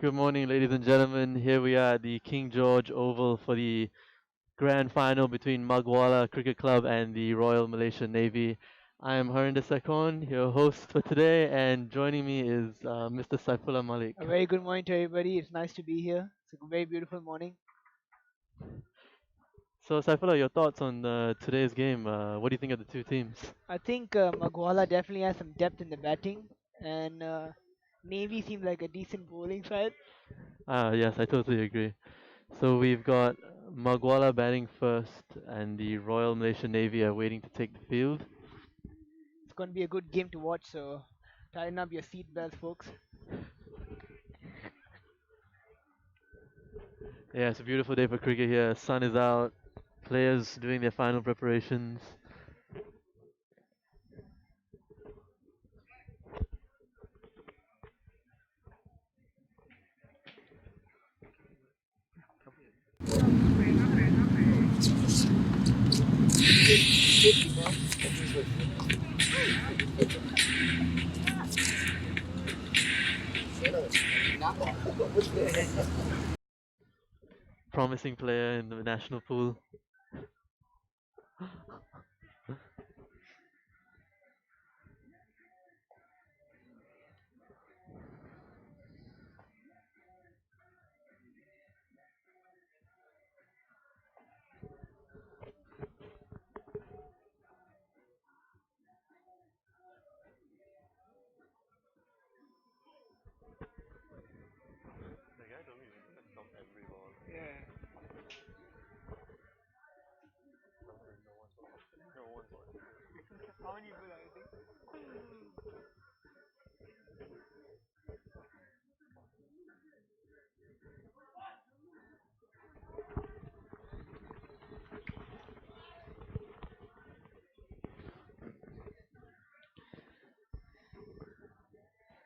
Good morning, ladies and gentlemen. Here we are at the King George Oval for the grand final between MUGWALLA Cricket Club and the Royal Malaysian Navy. I am Harinder Sekon, your host for today, and joining me is Mr. Saifullah Malik. A very good morning to everybody. It's nice to be here. It's a very beautiful morning. So, Saifullah, your thoughts on today's game? What do you think of the two teams? I think Magwala definitely has some depth in the batting, and Navy seems like a decent bowling side. Yes, I totally agree. So, we've got MUGWALLA batting first, and the Royal Malaysian Navy are waiting to take the field. It's going to be a good game to watch, so tighten up your seat belts, folks. Yeah, it's a beautiful day for cricket here. Sun is out, players doing their final preparations. Promising player in the national pool. Yeah. How many people are you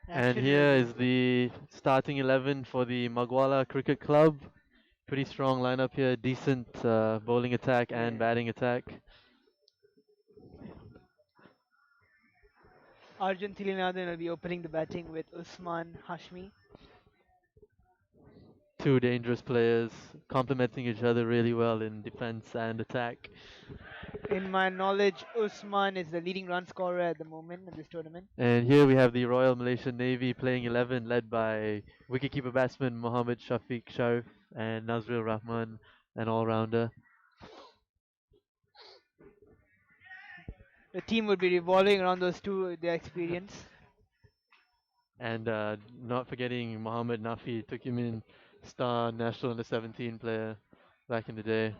And here Absolutely. is the starting 11 for the MUGWALLA Cricket Club. Pretty strong lineup here, decent bowling attack and Yeah. batting attack. Arjun Thilinathan will be opening the batting with Usman Hashmi. Two dangerous players complementing each other really well in defense and attack. In my knowledge, Usman is the leading run scorer at the moment in this tournament. And here we have the Royal Malaysian Navy playing 11, led by wicketkeeper batsman Mohammad Shafiq Sharif and Nazrul Rahman, an all-rounder. The team would be revolving around those two with their experience. And not forgetting Mohammad Nafi, took him in star national under 17 player back in the day.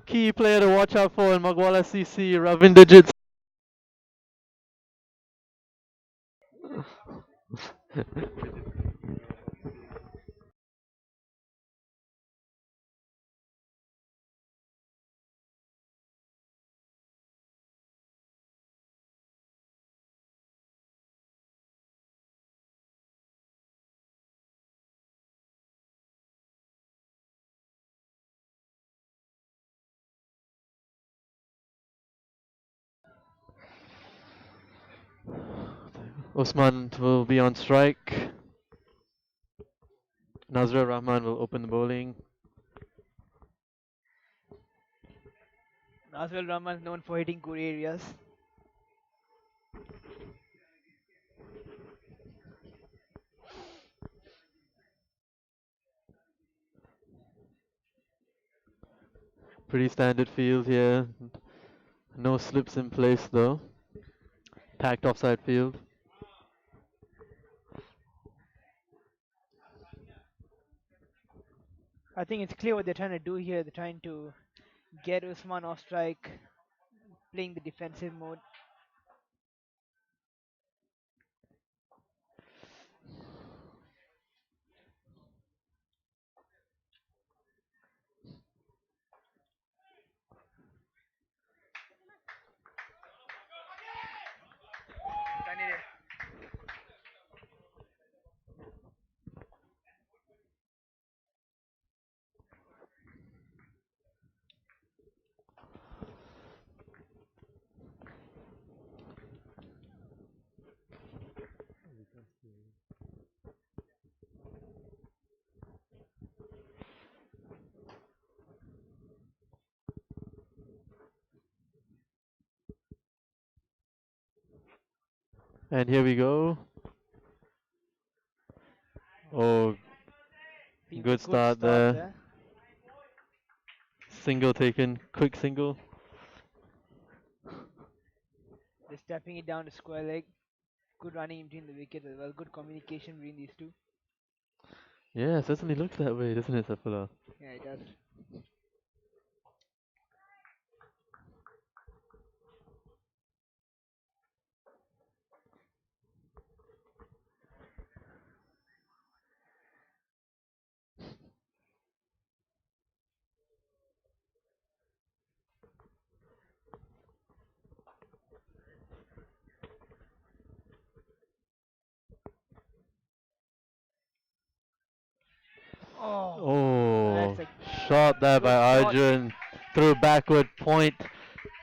Key player to watch out for in Magwala CC, Ravinder Jits. Osman will be on strike. Nazrul Rahman will open the bowling. Nazwell Rahman is known for hitting good areas. Pretty standard field here. No slips in place though. Packed offside field. I think it's clear what they're trying to do here. They're trying to get Usman off strike, playing the defensive mode. And here we go. Oh, Seems a good good start start there. there. Single taken, quick single. Just stepping it down to square leg. Good running between the wickets as well. Good communication between these two. Yeah, it certainly looks that way, doesn't it, Safula? Yeah, it does. Oh, Oh, that's a shot there good by shot. Arjun. Through backward point.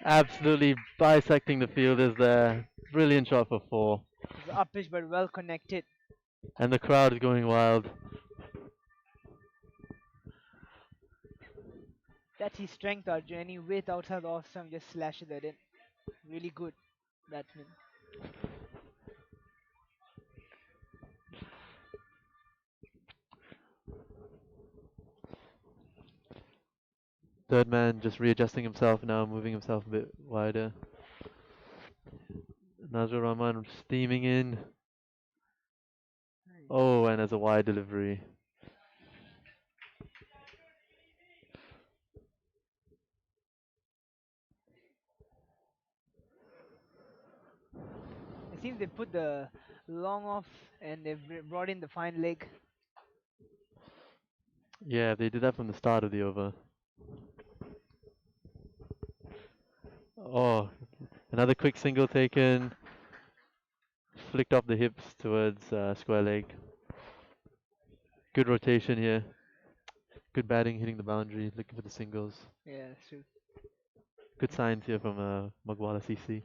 Absolutely bisecting the fielders there. Brilliant shot for four. It was up pitch but well connected. And the crowd is going wild. That's his strength, Arjun. Any width outside the off stump, just slashes that in. Really good batsman. Third man just readjusting himself now, moving himself a bit wider. Nazrul Rahman steaming in. Oh, and as a wide delivery. It seems they put the long off and they've brought in the fine leg. Yeah, they did that from the start of the over. Oh, another quick single taken. Flicked off the hips towards square leg. Good rotation here. Good batting, hitting the boundary, looking for the singles. Yeah, that's true. Good signs here from MUGWALLA CC.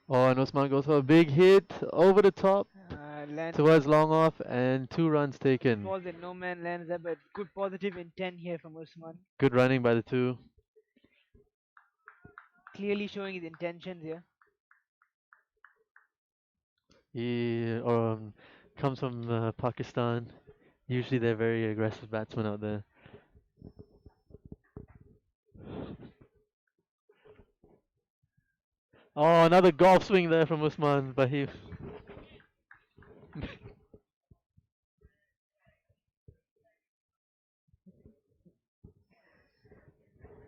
Oh, and Osman goes for a big hit over the top Land towards long off and 2 runs taken. falls in no man lands there, but good positive intent here from Usman. Good running by the two. Clearly showing his intentions here. He comes from Pakistan. Usually they're very aggressive batsmen out there. Oh, another golf swing there from Usman, but he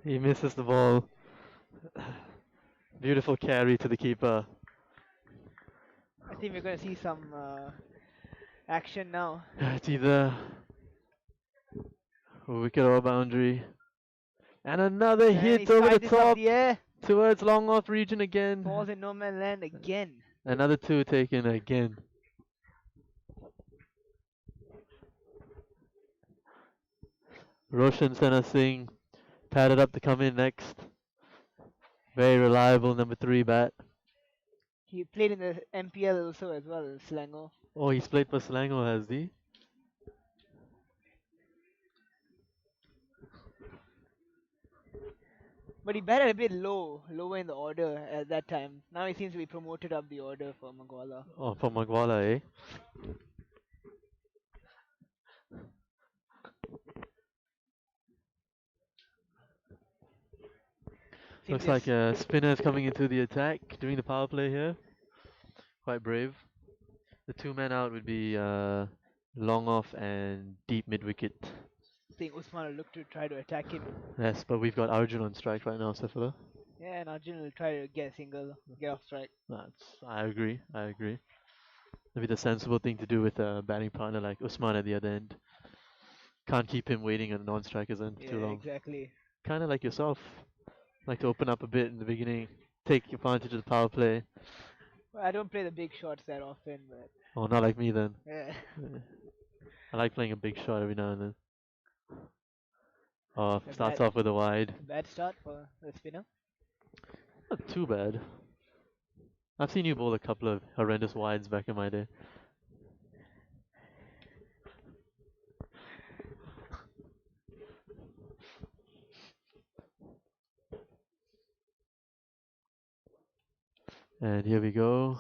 misses the ball. Beautiful carry to the keeper. I think we're going to see some action now. It's either a wicket or a boundary. And another And he hit over the skied this up top the air. towards long off region again. Falls in no man land again. Another 2 taken again. Roshan Sana Singh padded up to come in next. Very reliable number 3 bat. He played in the MPL also as well, Selangor. Oh, he's played for Selangor, has he? But he batted a bit lower in the order at that time. Now he seems to be promoted up the order for MUGWALLA. Oh, for MUGWALLA, eh? Seems Looks they've like a spinner is coming into the attack, doing the power play here. Quite brave. The 2 men out would be long off and deep mid wicket. think Usman will look to try to attack him. Yes, but we've got Arjun on strike right now, Sefala. Yeah, and Arjun will try to get a single, get off strike. I agree. I agree. Maybe the sensible thing to do with a batting partner like Usman at the other end. Can't keep him waiting on non-strikers end for Yeah, too long. exactly. Kind of like yourself. Like to open up a bit in the beginning, take advantage of the power play. Well, I don't play the big shots that often, but Oh, not like me then. yeah. Yeah. I like playing a big shot every now and then. Oh, A starts bad, off with a wide. bad start for the spinner. Not too bad. I've seen you bowl a couple of horrendous wides back in my day. And here we go.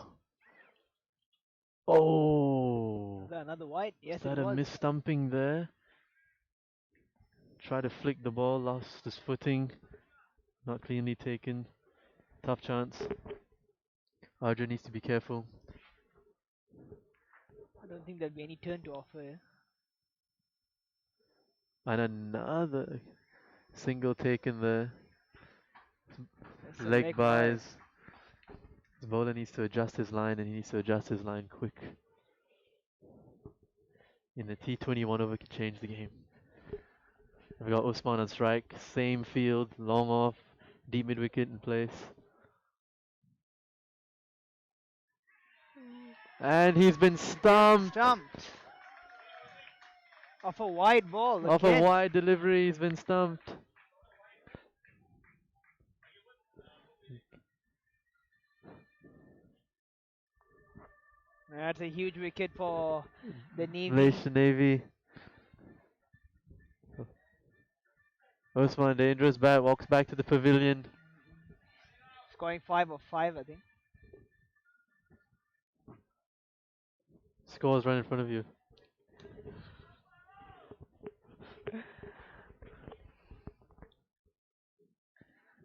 Oh, Was that another wide? is Yes, it that a was. misstumping there? Try to flick the ball, lost his footing, not cleanly taken. Tough chance. Arjun needs to be careful. I don't think there'll be any turn to offer here. And another single taken there. It's a Leg leg bye. buys. The bowler needs to adjust his line and he needs to adjust his line quick. In the T21 over could change the game. We got Usman on strike, same field, long off, deep mid wicket in place. And he's been Getting stumped. stumped. Off a wide ball Off a again. wide delivery, he's been stumped. That's a huge wicket for the Navy. Malaysian Navy. Usman, dangerous bat, walks back to the pavilion. Scoring 5 of 5, I think. Scores right in front of you.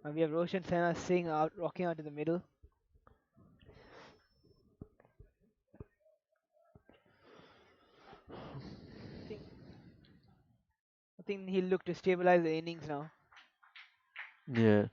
And we have Roshan Sena Singh out, rocking out to the middle. I think, I think he'll look to stabilize the innings now. Yeah.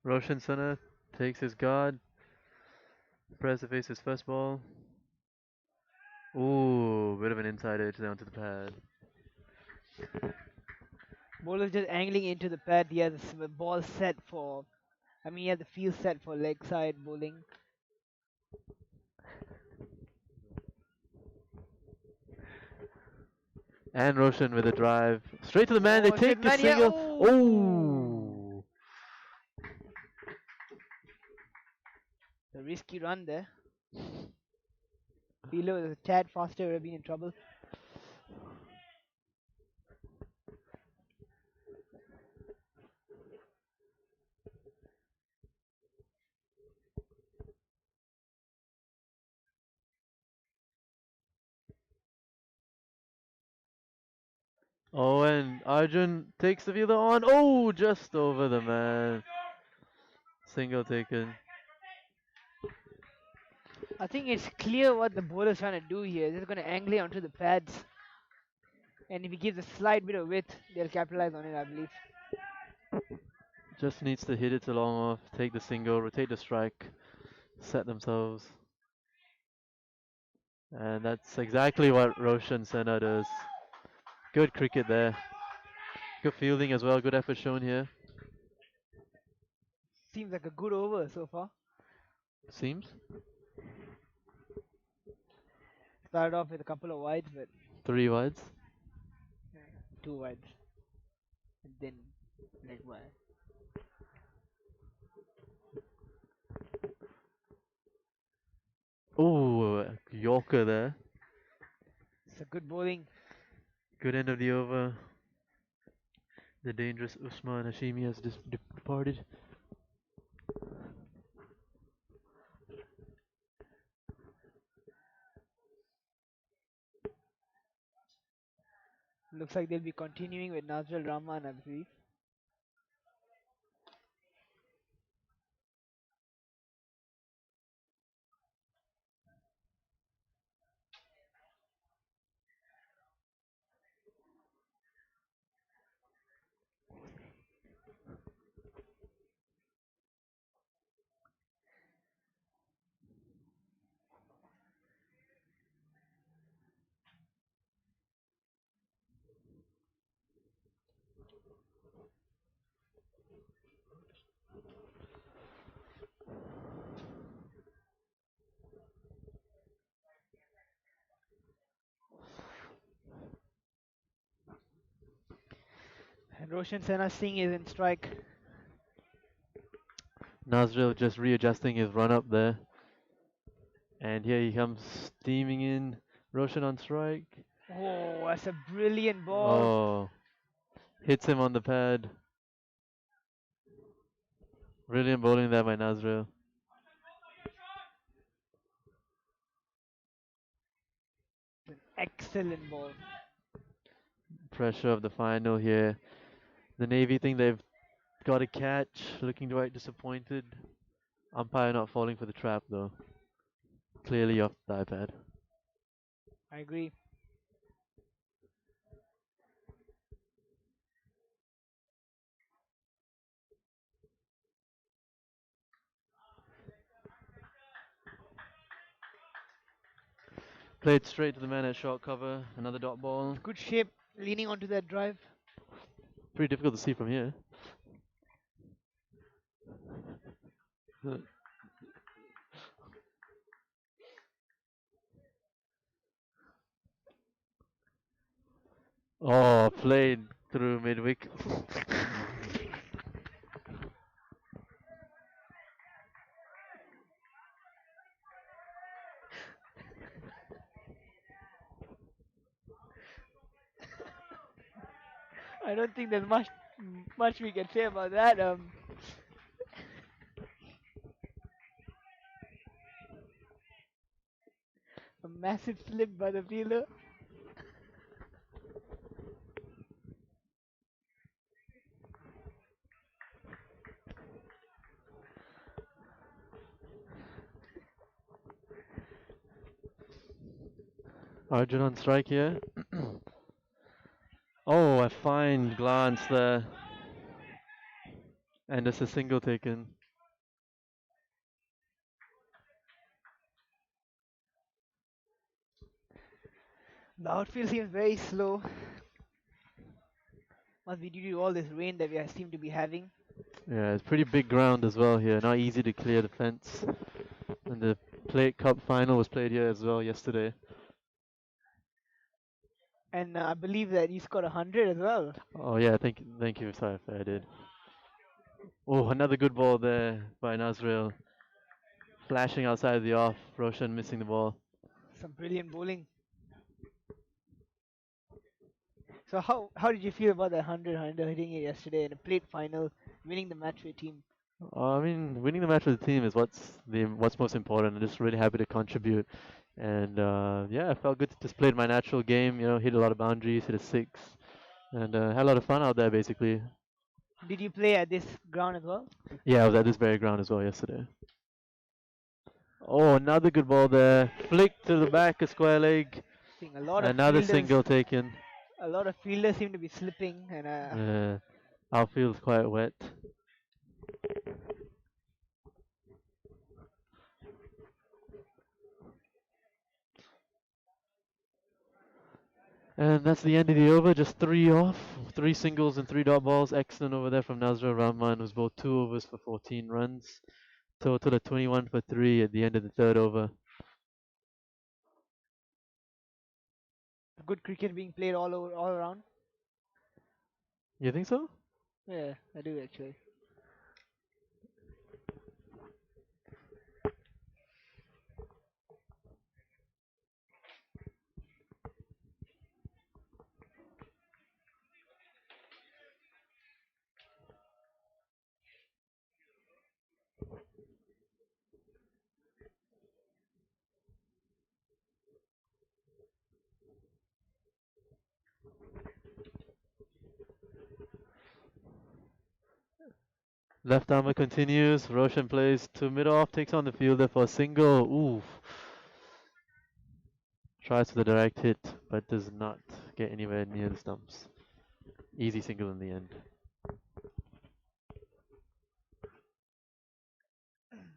Roshan Sana takes his guard. Prepares to face his first ball. Ooh, bit of an inside edge down to the pad. Bowler's just angling into the pad. He has the ball set for. He has the field set for leg side bowling. And Roshan with a drive. Straight to the man, they Oh, take a man, yeah. single. Oh! Oh! A risky run there. Fielder was a tad faster, would have been in trouble. Oh, and Arjun takes the fielder on. Oh, just over the man. Single taken. I think it's clear what the bowler's trying to do here. They're going to angle it onto the pads. And if he gives a slight bit of width, they'll capitalize on it, I believe. Just needs to hit it to long off, take the single, rotate the strike, set themselves. And that's exactly what Roshan Sena does. Good cricket there. Good fielding as well, good effort shown here. Seems like a good over so far. Seems. Started off with a couple of wides, but 3 wides. 2 wides. And then leg wide. Oh, Yorker there. It's a good bowling. Good end of the over. The dangerous Usman Hashimi has departed. Looks like they'll be continuing with Nazrul Rahman, I believe. And Roshan Sena Singh is in strike. Nazril just readjusting his run up there. And here he comes steaming in. Roshan on strike. Oh, that's a brilliant ball. Oh, hits him on the pad. Brilliant bowling there by Nazril. Excellent ball. Pressure of the final here. The Navy think they've got a catch. Looking quite disappointed. Umpire not falling for the trap though. Clearly off the iPad. I agree. Played straight to the man at short cover. Another dot ball. Good shape, leaning onto that drive. Pretty difficult to see from here. Oh, played through midwick. I don't think there's much we can say about that. A massive slip by the fielder. Arjun on strike here. Oh, a fine glance there. And it's a single taken. The outfield seems very slow. Must be due to all this rain that we seem to be having. Yeah, it's pretty big ground as well here. Not easy to clear the fence. And the Plate Cup final was played here as well yesterday. And I believe that he scored 100 as well. Oh yeah, thank you, sorry if I did. Oh, another good ball there by Nazril. Flashing outside the off. Roshan missing the ball. Some brilliant bowling. So how did you feel about that 100 hitting it yesterday in a plate final, winning the match for your team? I mean, winning the match with the team is what's most important. I'm just really happy to contribute, and yeah, I felt good to just played my natural game. You know, hit a lot of boundaries, hit a six, and had a lot of fun out there. Basically, Did you play at this ground as well? yeah, I was at this very ground as well yesterday. Oh, another good ball there, flick to the back, a square leg, Seeing a lot of another fielders, single taken. a lot of fielders seem to be slipping, and Outfield's quite wet. And that's the end of the over, just three off, three singles and three dot balls. Excellent over there from Nazra Rahman, who's bowled 2 overs for 14 runs. Total of 21 for 3 at the end of the third over. good cricket being played all around. You think so? Yeah, I do actually. Left armour continues. Roshan plays to mid off, takes on the fielder for a single. Ooh. Tries for the direct hit, but does not get anywhere near the stumps. Easy single in the end.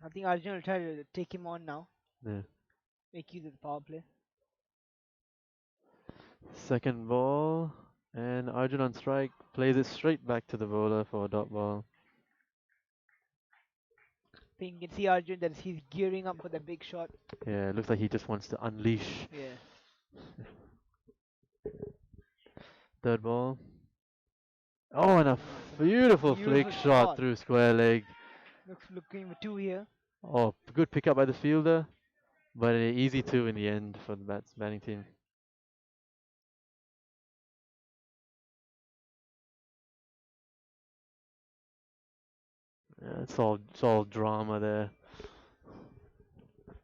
I think Arjun will try to take him on now. Yeah. Make use of the power play. Second ball, and Arjun on strike plays it straight back to the bowler for a dot ball. I think you can see Arjun that he's gearing up for the big shot. Yeah, it looks like he just wants to unleash. Yeah. Third ball. Oh, and a beautiful flick Beautiful shot shot. through square leg. Looking for two here. Oh, good pickup by the fielder, but an easy two in the end for the batting team. Yeah, it's all drama there.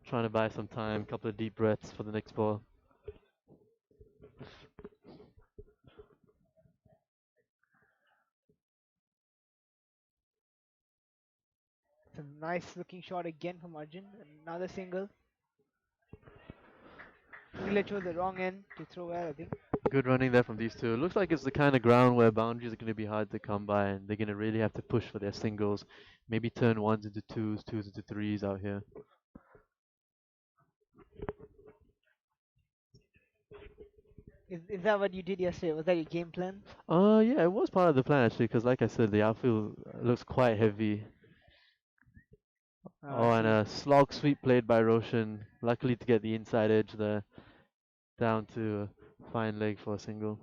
Trying to buy some time, couple of deep breaths for the next ball. It's a nice looking shot again from Arjun. Another single. Fielder chose the wrong end to throw at, I think. Good running there from these two. It looks like it's the kind of ground where boundaries are going to be hard to come by, and they're going to really have to push for their singles. Maybe turn ones into twos, twos into threes out here. Is that what you did yesterday? Was that your game plan? Yeah, it was part of the plan actually, because like I said, the outfield looks quite heavy. Oh, I Oh, and see. a slog sweep played by Roshan. Luckily to get the inside edge there, down to a fine leg for a single.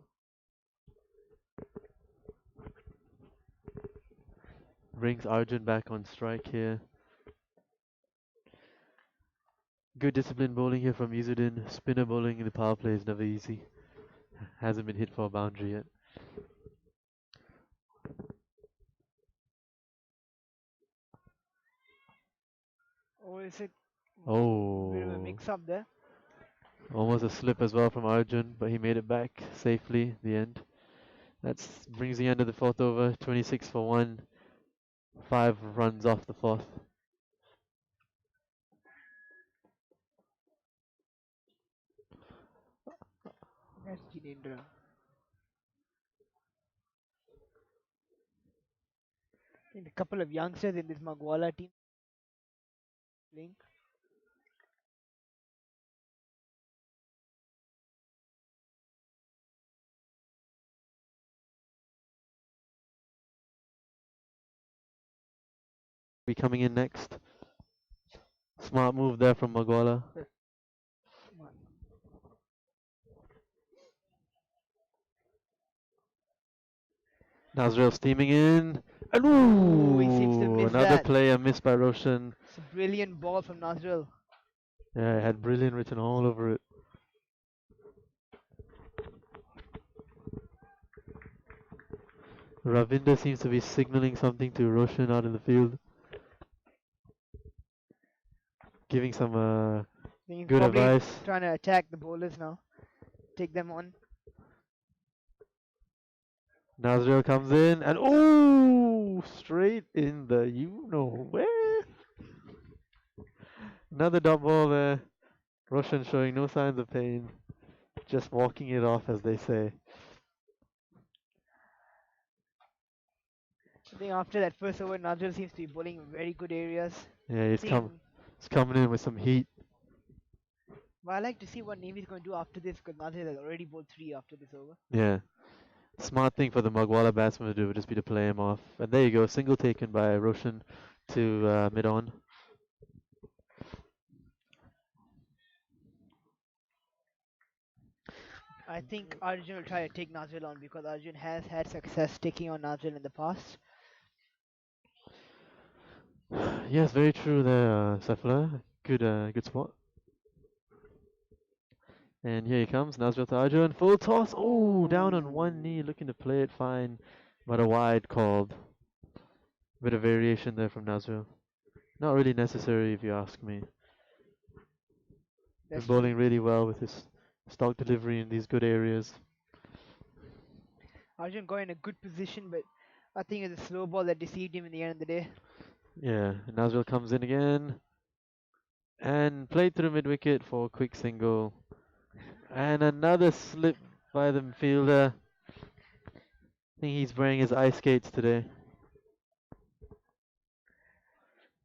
Brings Arjun back on strike here. Good disciplined bowling here from Izzuddin. Spinner bowling in the power play is never easy. Hasn't been hit for a boundary yet. Or is it a bit of a Oh, mix up there? almost a slip as well from Arjun, but he made it back safely at the end. That brings the end of the fourth over. 26 for 1. 5 runs off the fourth. That's Jinendra. I think a couple of youngsters in this Magwala team playing. Be coming in next. Smart move there from MUGWALLA. Nazril steaming in. And Ooh, he seems to ooh, miss another that. player missed by Roshan. It's a brilliant ball from Nazrul. Yeah, it had brilliant written all over it. Ravinder seems to be signaling something to Roshan out in the field, giving some I think he's good probably advice. trying to attack the bowlers now. Take them on. Nazril comes in and ooh, straight in the you know where. Another dot ball there. Roshan showing no signs of pain, just walking it off, as they say. I think after that first over, Nazrul seems to be bowling in very good areas. Yeah, he's See him. coming in with some heat. But I like to see what Navy's going to do after this because Nazrul has already bowled three after this over. Yeah, smart thing for the Mugwala batsman to do would just be to play him off. And there you go, single taken by Roshan to mid on. I think Arjun will try to take Nazrul on because Arjun has had success taking on Nazrul in the past. Yes, very true there, Saifullah. Good spot. And here he comes, Nazrul to Arjun, full toss. Oh, down on one knee, Oh, looking to play it fine, but a wide called. Bit of variation there from Nazrul. Not really necessary if you ask me. Been that's true. bowling really well with his stock delivery in these good areas. Arjun got in a good position, but I think it's a slow ball that deceived him in the end of the day. Yeah, Nazrul comes in again and played through mid wicket for a quick single. And another slip by the fielder. I think he's wearing his ice skates today.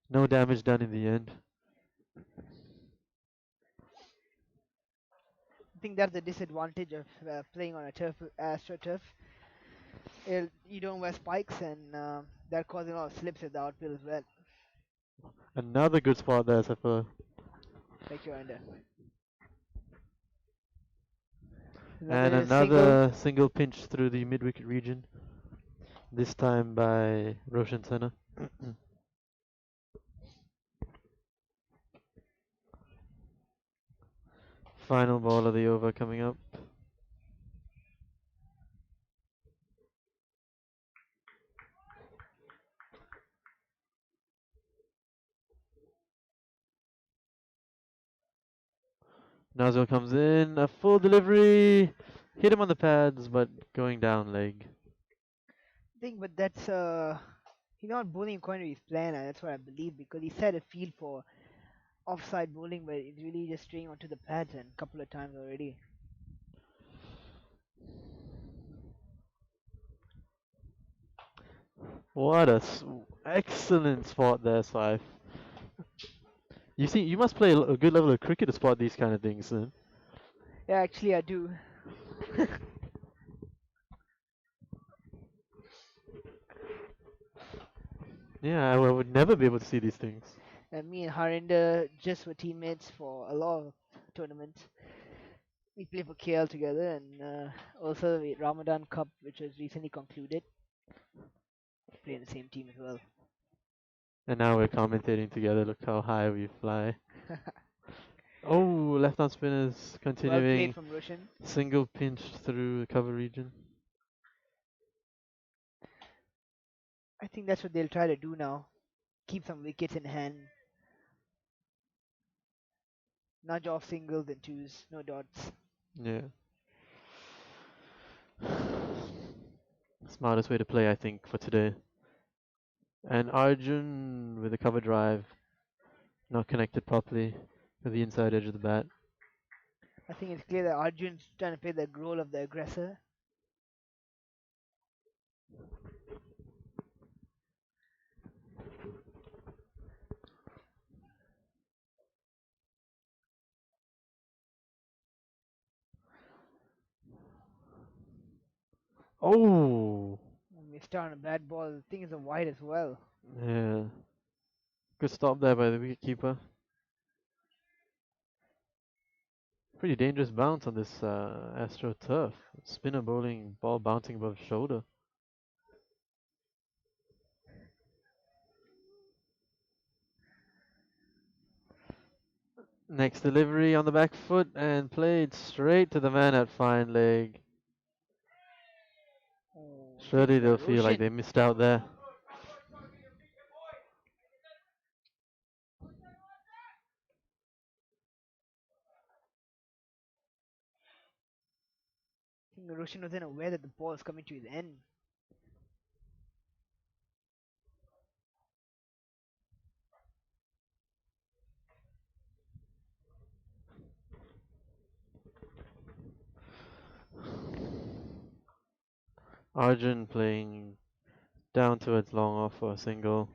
No damage done in the end. I think that's the disadvantage of playing on a turf, AstroTurf. You don't wear spikes, and that causes a lot of slips at the outfield as well. Another good spot there, Safa. Like you're under. And Another single. another single pinch through the mid wicket region. This time by Roshan Senna. Final ball of the over coming up. Nazil comes in, a full delivery. Hit him on the pads, but going down leg. I think, but that's he's not bowling according to his plan, and that's what I believe because he set a field for offside bowling, but it's really just straying onto the pads and a couple of times already. What a excellent spot there, Saif. You see, you must play a good level of cricket to spot these kind of things, then. Yeah, actually, I do. Yeah, I would never be able to see these things. And me and Harinder just were teammates for a lot of tournaments. We play for KL together, and also the Ramadan Cup, which was recently concluded. We play in the same team as well. And now we're commentating together. Look how high we fly. Oh, left arm spinners Well played continuing. from Roshan. Single pinched through the cover region. I think that's what they'll try to do now. Keep some wickets in hand. Nudge off singles and twos, no dots. Yeah. Smartest way to play, I think, for today. And Arjun with a cover drive, not connected properly to the inside edge of the bat. I think it's clear that Arjun's trying to play the role of the aggressor. Oh, Missed out on a bad ball. The thing is a wide as well. yeah. Good stop there by the wicketkeeper. Pretty dangerous bounce on this Astro turf. Spinner bowling, ball bouncing above shoulder. Next delivery on the back foot and played straight to the man at fine leg. Oh, Surely taken by they'll feel like they Roshan. missed out there. I think Roshan wasn't aware that the ball is coming to his end. Arjun playing down towards long off for a single.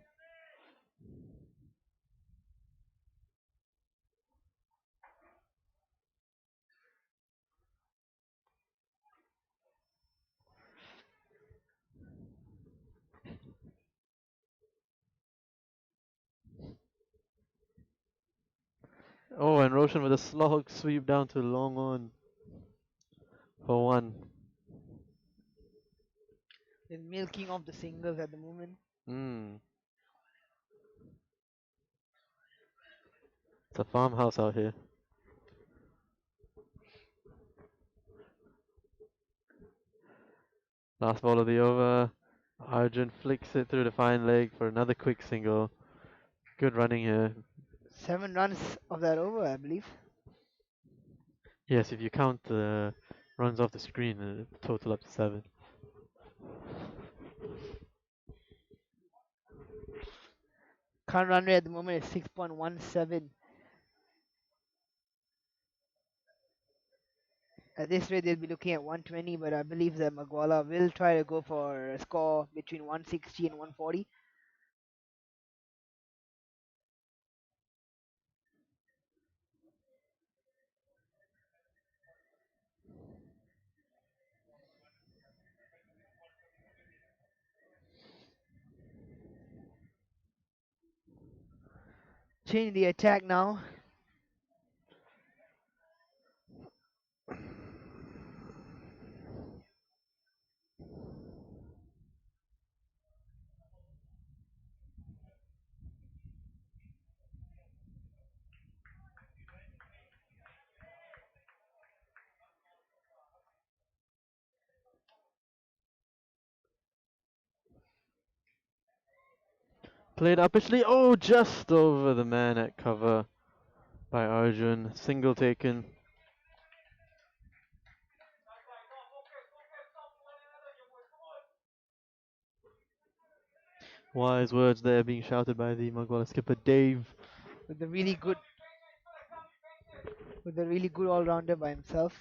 Oh, and Roshan with a slog sweep down to long on for one. He's milking off the singles at the moment. Hmm. It's a farmhouse out here. Last ball of the over. Arjun flicks it through the fine leg for another quick single. Good running here. 7 runs of that over, I believe. Yes, if you count the runs off the screen, total up to 7. Current run rate at the moment is 6.17. At this rate, they'll be looking at 120, but I believe that MUGWALLA will try to go for a score between 160 and 140. Change the attack now. Played uppishly. Oh, just over the man at cover by Arjun. Single taken. Wise words there being shouted by the Mugwallah skipper Dave. with a really good all-rounder by himself.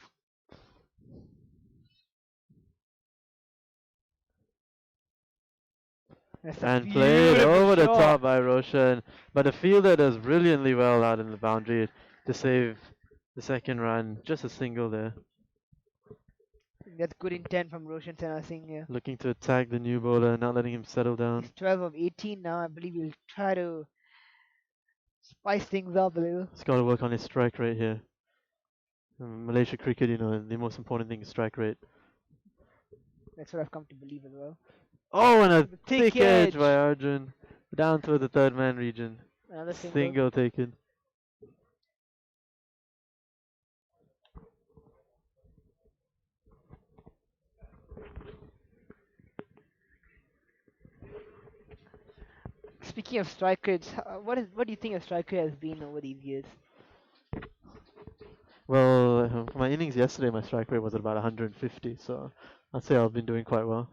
That's a And played beautiful over the shot. top by Roshan. But the fielder does brilliantly well out in the boundary to save the second run. Just a single there. That's good intent from Roshan Sena Singh here. Looking to attack the new bowler, not letting him settle He's down. 12 of 18 now. I believe he'll try to spice things up a little. He's got to work on his strike rate here. Malaysia cricket, the most important thing is strike rate. That's what I've come to believe as well. Oh, and a The thick edge by Arjun. Down toward the third man region. Another single. Single taken. Speaking of strike rates, what do you think a strike rate has been over these years? Well, for my innings yesterday, my strike rate was at about 150, so I'd say I've been doing quite well.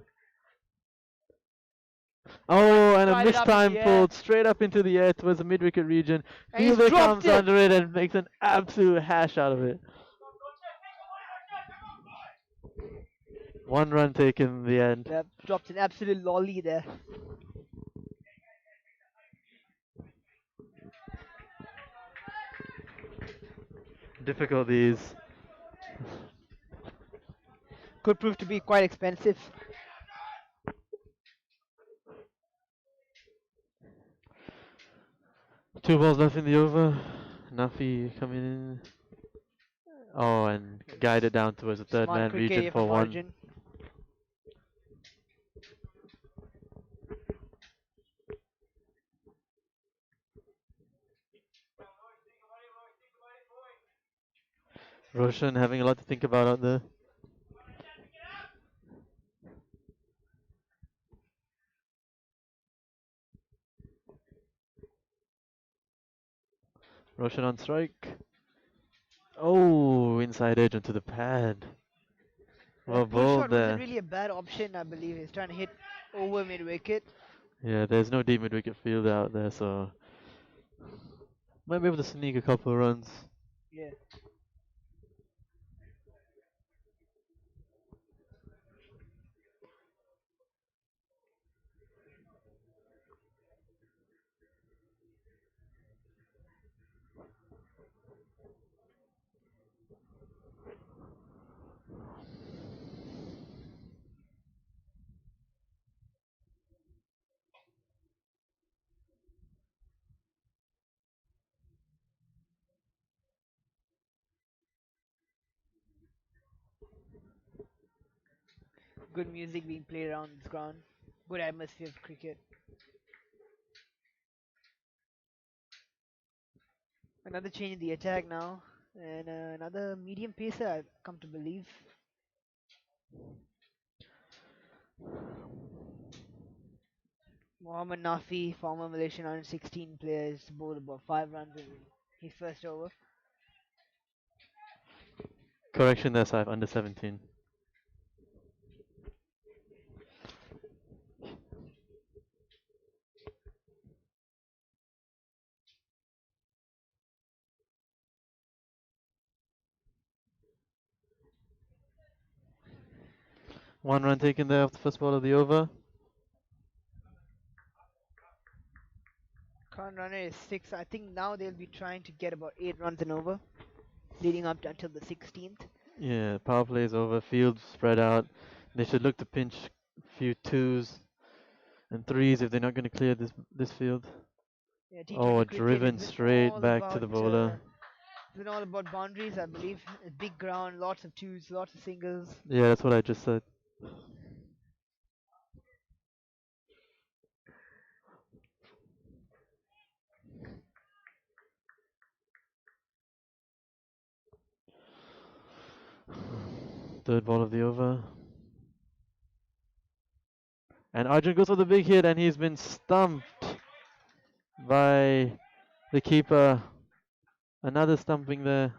Oh, and a Tried it missed up in time the air. pulled straight up into the air towards the mid-wicket region. And he's Fielder dropped comes it. under it and makes an absolute hash out of it. 1 run taken in the end. Yep, dropped an absolute lolly there. Difficulties. Could prove to be quite expensive. Two balls left in the over. Nafi coming in. Oh, and guided down towards the third Smart man cricket region here for from one. Arjun. Roshan having a lot to think about out there. Roshan on strike. Oh, inside edge onto the pad. Well That pull bowled shot wasn't there. really a bad option, I believe. He's trying to hit over mid wicket. Yeah, there's no deep mid-wicket fielder out there, so might be able to sneak a couple of runs. Yeah. Good music being played around this ground. Good atmosphere of cricket. Another change in the attack now. And another medium pacer, I've come to believe. Mohammad Nafi, former Malaysian under 16 player, has bowled about 5 runs in his first over. Correction there, Saif, under 17. One run taken there off the first ball of the over. Current runner is 6. I think now they'll be trying to get about 8 runs and over, leading up to until the 16th. Yeah, power play is over. Field spread out. They should look to pinch a few twos and threes if they're not going to clear this field. Yeah, Oh, T20 cricket driven has been straight all back to about the bowler. it's been all about boundaries, I believe. A big ground, lots of twos, lots of singles. Yeah, that's what I just said. Third ball of the over. And Arjun goes for the big hit and he's been stumped. by the keeper. Another stumping there.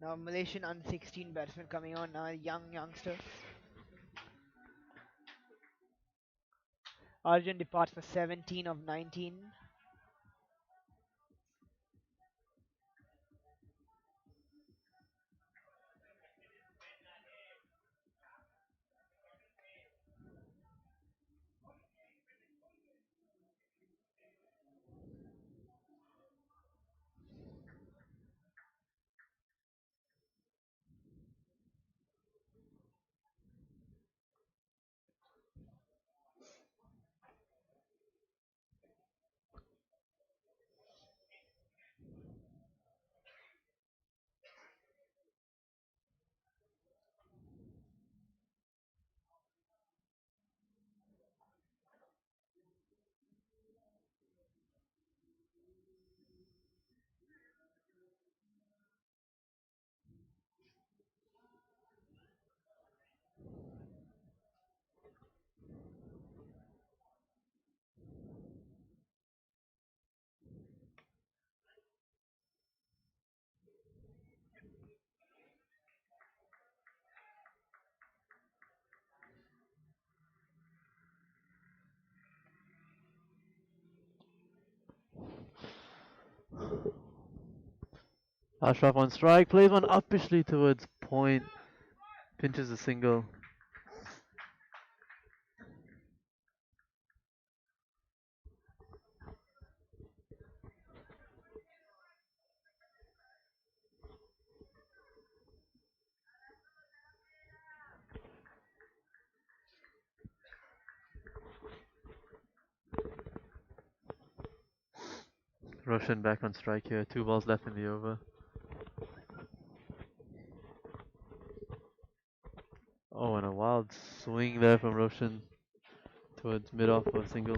Now Malaysian under 16 batsman coming on now, a youngster. Arjun departs for 17 of 19. Ashraf on strike, plays one uppishly towards point, pinches a single. Roshan back on strike here, 2 balls left in the over. Oh, and a wild swing there from Roshan towards mid-off for a single.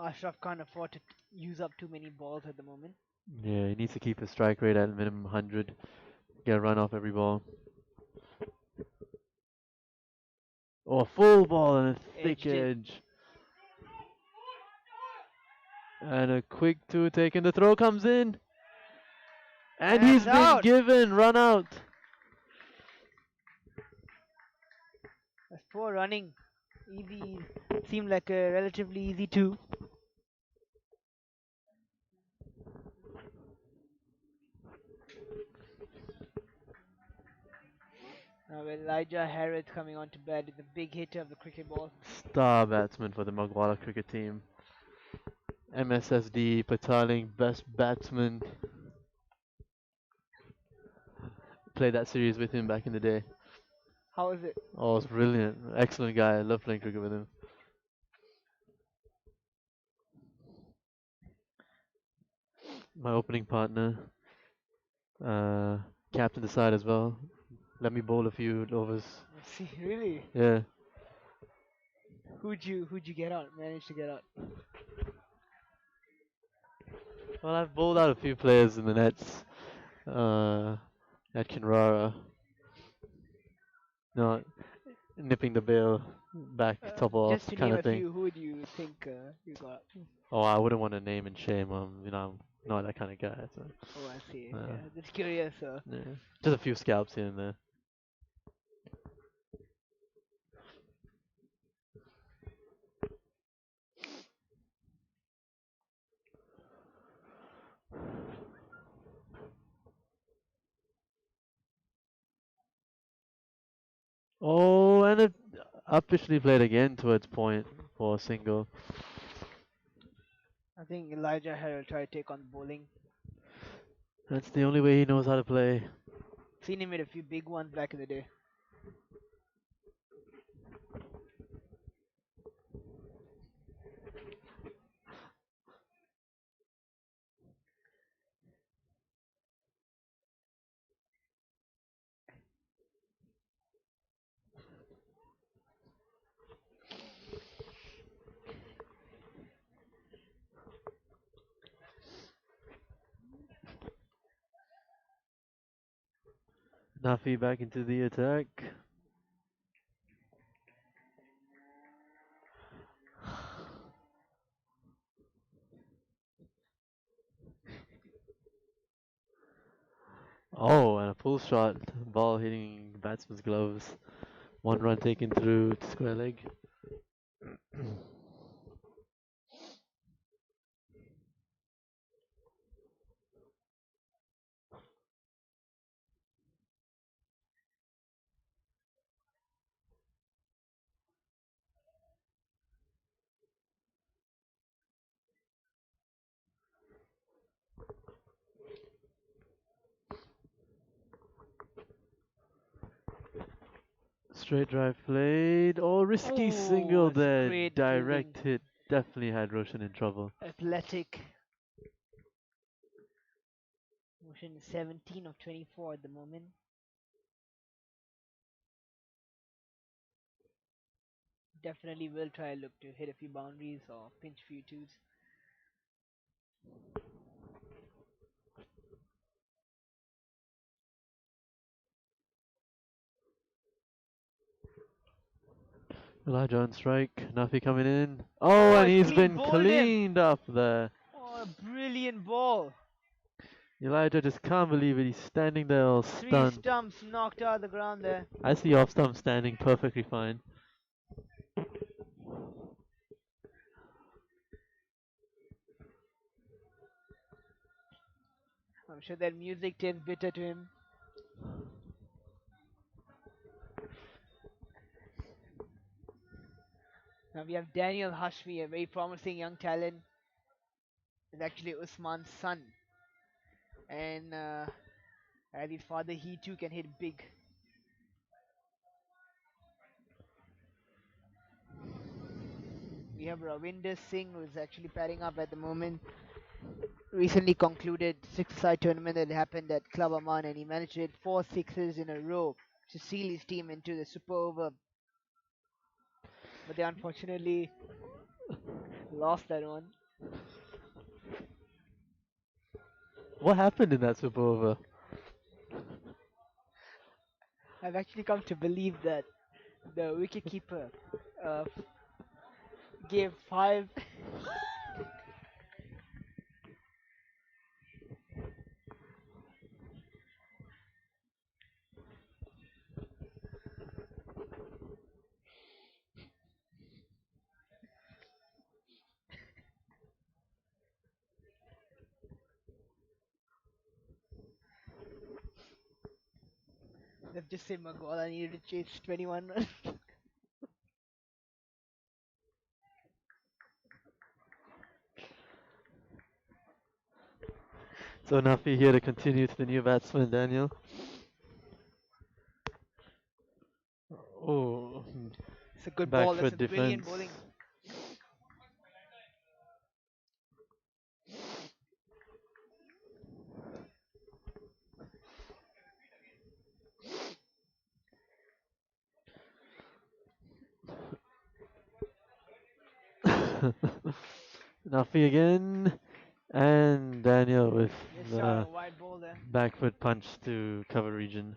Ashraf can't afford to use up too many balls at the moment. Yeah, he needs to keep his strike rate at minimum 100. Get a run off every ball. Oh, a full ball and a thick Edged it. edge. And a quick 2 taken. The throw comes in. And And he's it's been out. given run out. That's poor running. Easy. Seemed like a relatively easy 2. Now Elijah Harris coming on to bat is the big hitter of the cricket ball. Star batsman for the MUGWALLA cricket team. MSSD Pataling, best batsman. Played that series with him back in the day. How is it? Oh, it was brilliant. Excellent guy. I love playing cricket with him. My opening partner. Captain the side as well. Let me bowl a few overs. See, really? Yeah. Who'd you get out? Managed to get out? Well, I've bowled out a few players in the nets. At Kinrara. Not nipping the bail back, top off Just to kind name of a thing. few, who would you think you got? Oh, I wouldn't want to name and shame. I'm not that kind of guy. So, Oh, I see. uh, Yeah, just curious. yeah. Just a few scalps here and there. Oh, and it officially played again towards point for a single. I think Elijah Harrell tried to take on bowling. That's the only way he knows how to play. Seen him with a few big ones back in the day. Nafi back into the attack. Oh, and a pull shot. Ball hitting batsman's gloves. One run taken through to square leg. Straight drive played. Oh, risky Oh, single it's there. great fielding. Direct hit. Definitely had Roshan in trouble. Athletic. Motion 17 of 24 at the moment. Definitely will try look to hit a few boundaries or pinch few twos. Elijah on strike. Nafi coming in. Oh, Oh, and it's he's clean been bowled him. cleaned up there. Oh, a brilliant ball. Elijah just can't believe it. He's standing there all Three stunned. stumps knocked out of the ground there. I see off stump standing perfectly fine. I'm sure that music tastes bitter to him. Now we have Daniel Hashmi, a very promising young talent. Is actually Usman's son. And as his father, he too can hit big. We have Ravinder Singh, who is actually padding up at the moment. Recently concluded six-side tournament that happened at Club Aman, and he managed to hit 4 sixes in a row to seal his team into the super over. But they unfortunately lost that one. What happened in that super over? I've actually come to believe that the wicketkeeper uh, gave five. Let's just say MUGWALLA needed to chase 21 runs. So Nafi here to continue to the new batsman, Daniel. Oh, It's a good back ball. That's foot a brilliant defense. bowling. Nafi again, and Daniel with Missed out the a wide ball there. back foot punch to cover region.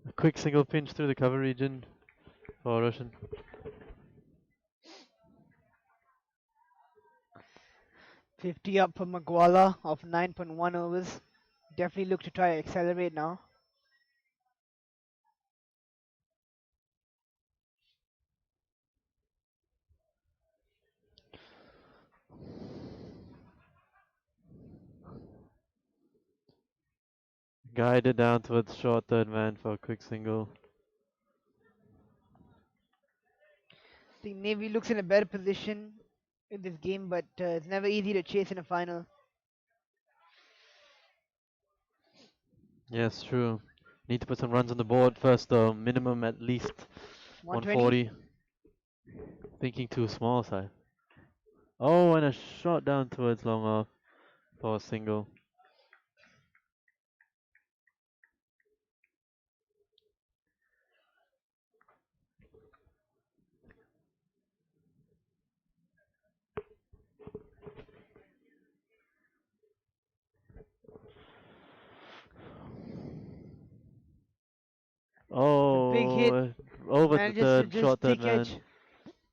A quick single pinch through the cover region for Roshan. 50 up for MUGWALLA of 9.1 overs. Definitely look to try accelerate now. Guided down towards short third man for a quick single. I think Navy looks in a better position in this game, but it's never easy to chase in a final. Yes, true. Need to put some runs on the board first though. Minimum at least 120. 140. Thinking too small side. Oh, and a shot down towards long off for a single. It's a big hit. Oh, over the Manages to third, just short third take man. edge.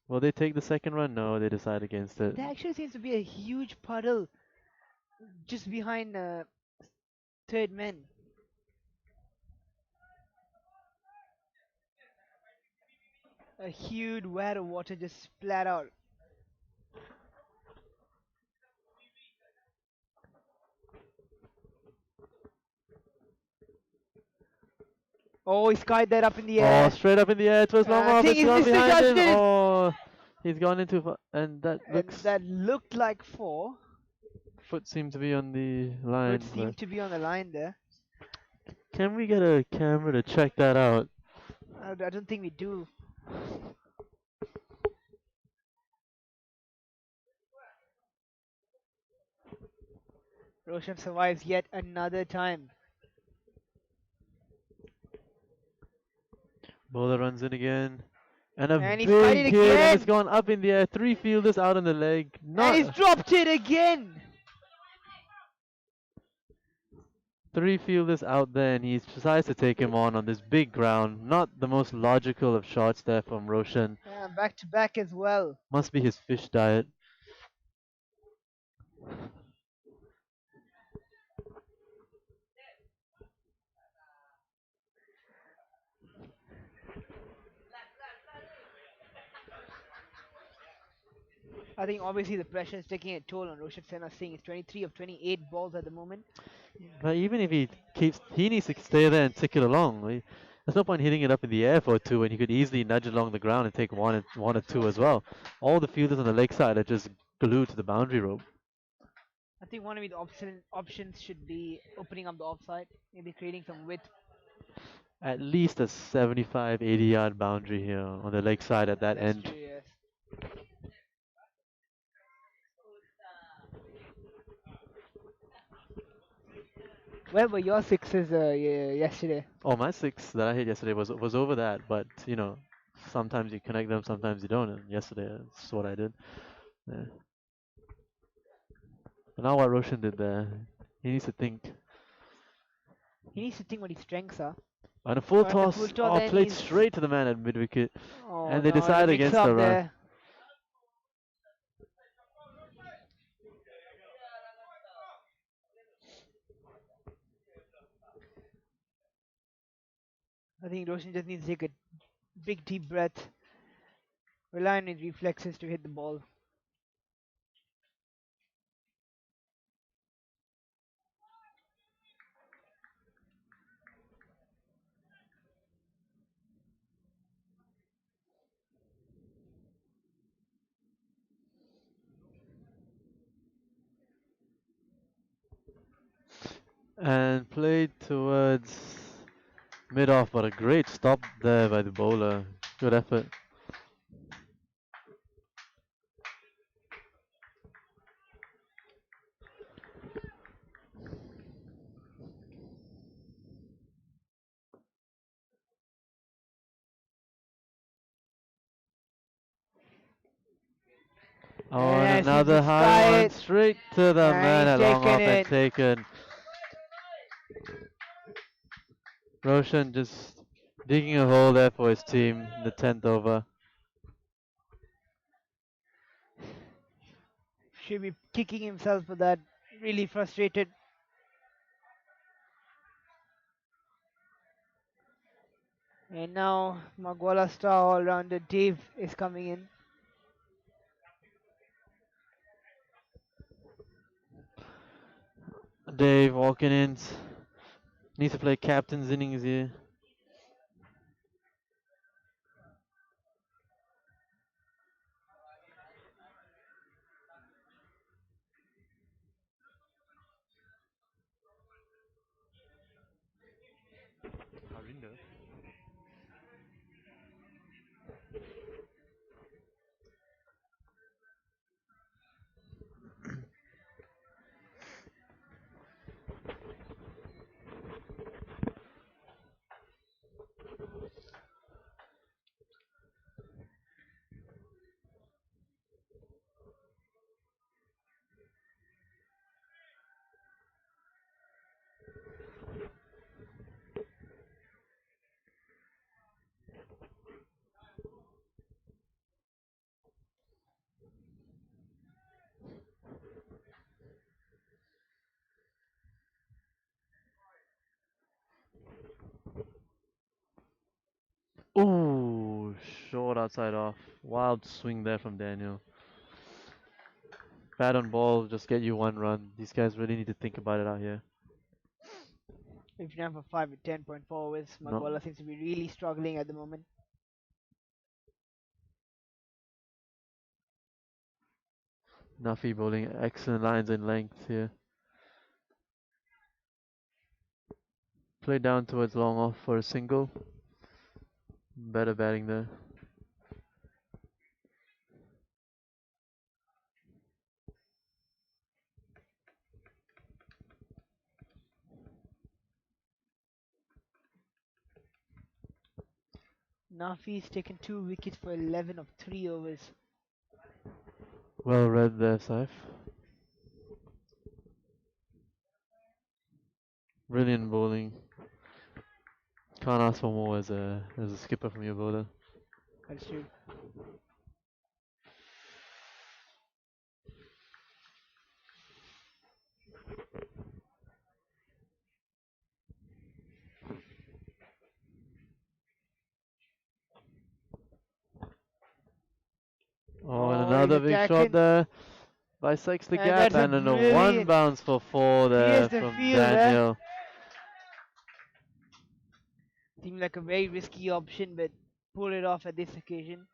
Will they take the second run? No, they decide against it. There actually seems to be a huge puddle just behind third man. A huge vat of water just splat out. Oh, he skied that up in the Oh, air. straight up in the air towards long I off. think It's he's gone missed the behind shot him. still. Oh, he's gone into and that And looks that looked like four. foot seemed to be on the Foot line, but seemed to be on the line there. can we get a camera to check that out? I don't think we do. Roshan survives yet another time. Bowler runs in again. And a And he's skied big it hit, and it's again. gone up in the air. Three fielders out on the leg. And he's Not dropped it again. three fielders out there, and he decides to take him on this big ground. Not the most logical of shots there from Roshan. Back to back as well. Must be his fish diet. I think obviously the pressure is taking a toll on Roshan Sena Singh. He's 23 of 28 balls at the moment. But even if he keeps, he needs to stay there and tick it along. There's no point hitting it up in the air for two when you could easily nudge it along the ground and take one or two as well. All the fielders on the leg side are just glued to the boundary rope. I think one of the options should be opening up the offside, maybe creating some width. At least a 75, 80-yard boundary here on the leg side at that That's end. true, yes. Where were your sixes yesterday? Oh, my six that I hit yesterday was over that, but sometimes you connect them, sometimes you don't. And yesterday, that's what I did. Yeah. But now what Roshan did there, he needs to think. He needs to think what his strengths are. On a full On the full toss, toss, oh, then played he's. straight to the man at mid wicket, Oh and they no, the decide mix against up the run. there. I think Roshan just needs to take a big deep breath, rely on his reflexes to hit the ball. And played towards mid off, but a great stop there by the bowler. Good effort. Oh, and And he's another just high one skied, straight to the and man he's at long taken off and it. taken. Roshan just digging a hole there for his team in the 10th over. Should be kicking himself for that. Really frustrated. And now Magwala star all-rounder Dave is coming in. Dave walking in, Needs to play captain's innings here. Ooh, short outside off. Wild swing there from Daniel. Bat on ball, just get you one run. These guys really need to think about it out here. We've now for 5 with 10.4 overs. No, MUGWALLA seems to be really struggling at the moment. Nuffy bowling excellent lines and length here. Play down towards long off for a single. Better batting there. Nafi's taken 2 wickets for 11 of 3 overs. Well read there, Saif. Brilliant bowling. Can't ask for more as a skipper from your bowler. That's true. Oh, and Oh, he's another big shot attacking. there. Bisects the And gap that's a and then a one brilliant. bounce for four Here's there the from fielder. Daniel. Seemed like a very risky option, but pulled it off at this occasion.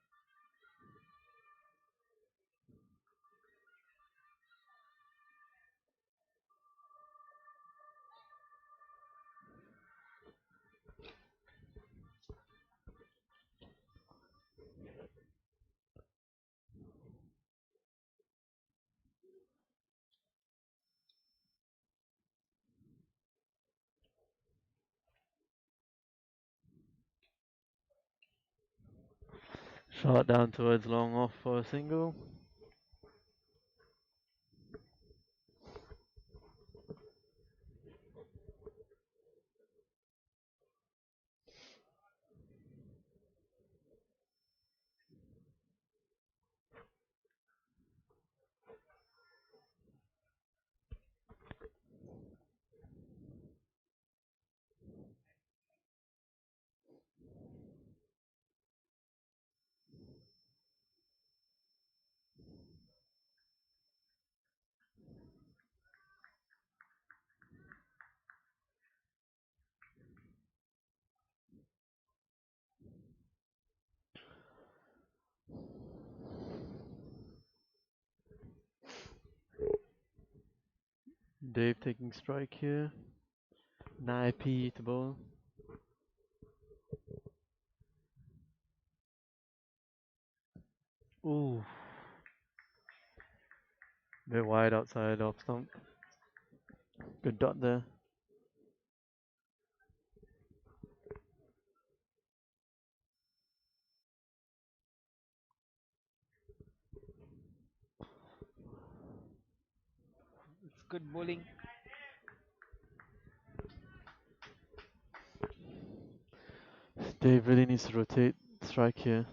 Shot down towards long off for a single. Dave taking strike here. Naipi to bowl. Ooh. Bit wide outside off stump. Good dot there. It's good bowling. Dave really needs to rotate strike here.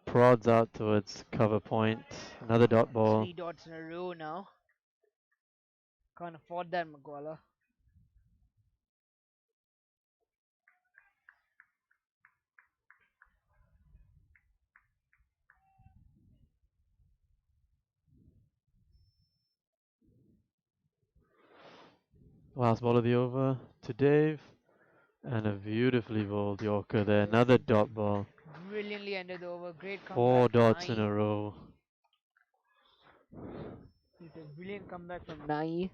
Prods out towards cover point. Another dot ball. 3 dots in a row now. Can't afford that, MUGWALLA. Last ball of the over to Dave. And a beautifully bowled Yorker there. Another dot ball. Brilliantly ended the over. Great Four comeback. dots in Nai. a row. It's a brilliant comeback from Nai.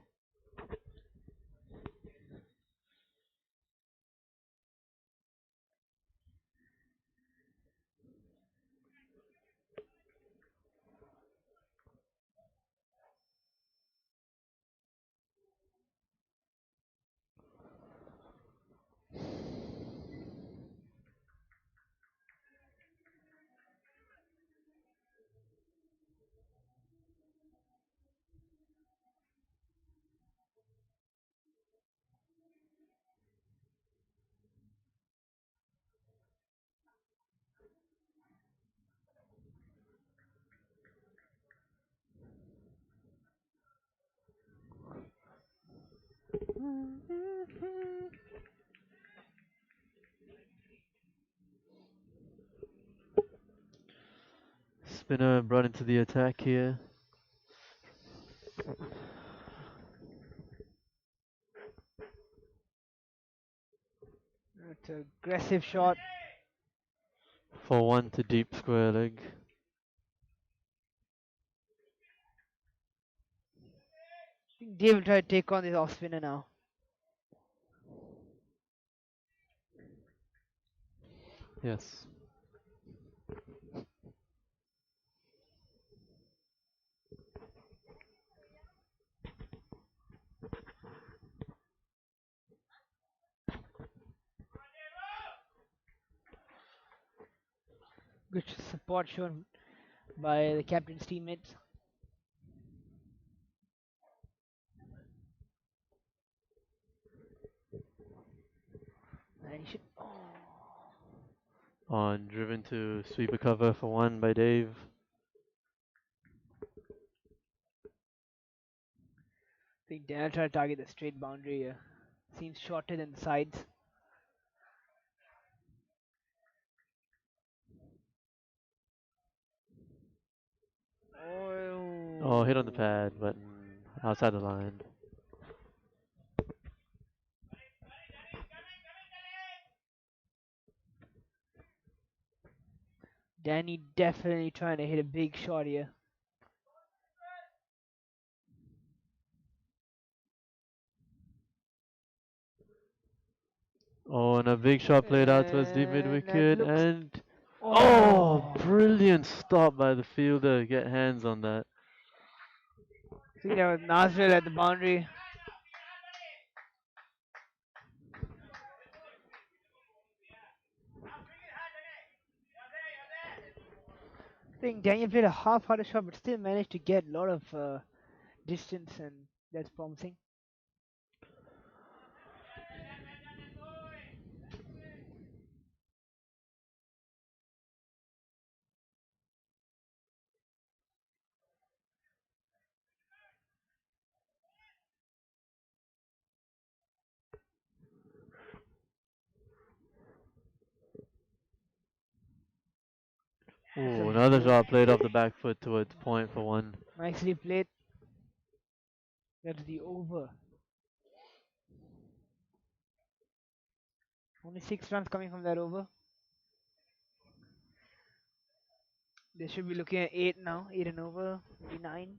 Spinner brought into the attack here. It's an aggressive shot. For one to deep square leg. I think Dave will try to take on this off spinner now. Yes. Good support shown by the captain's teammates. And he should. Oh. On driven to sweep a cover for one by Dave. I think Dan will try to target the straight boundary here. Seems shorter than the sides. Oh, hit on the Oh. pad, but outside the line. Danny definitely trying to hit a big shot here. Oh, and a big shot played out towards the mid And that wicket, looks. and oh, Oh! brilliant stop by the fielder. Get hands on that. See, that was Nasril at the boundary. I think Daniel played a half-hearted shot, but still managed to get a lot of distance, and that's promising. Ooh, another shot played off the back foot towards point for one. Nicely played. That's the over. Only 6 runs coming from that over. They should be looking at 8 now. 8 and over. Maybe 9.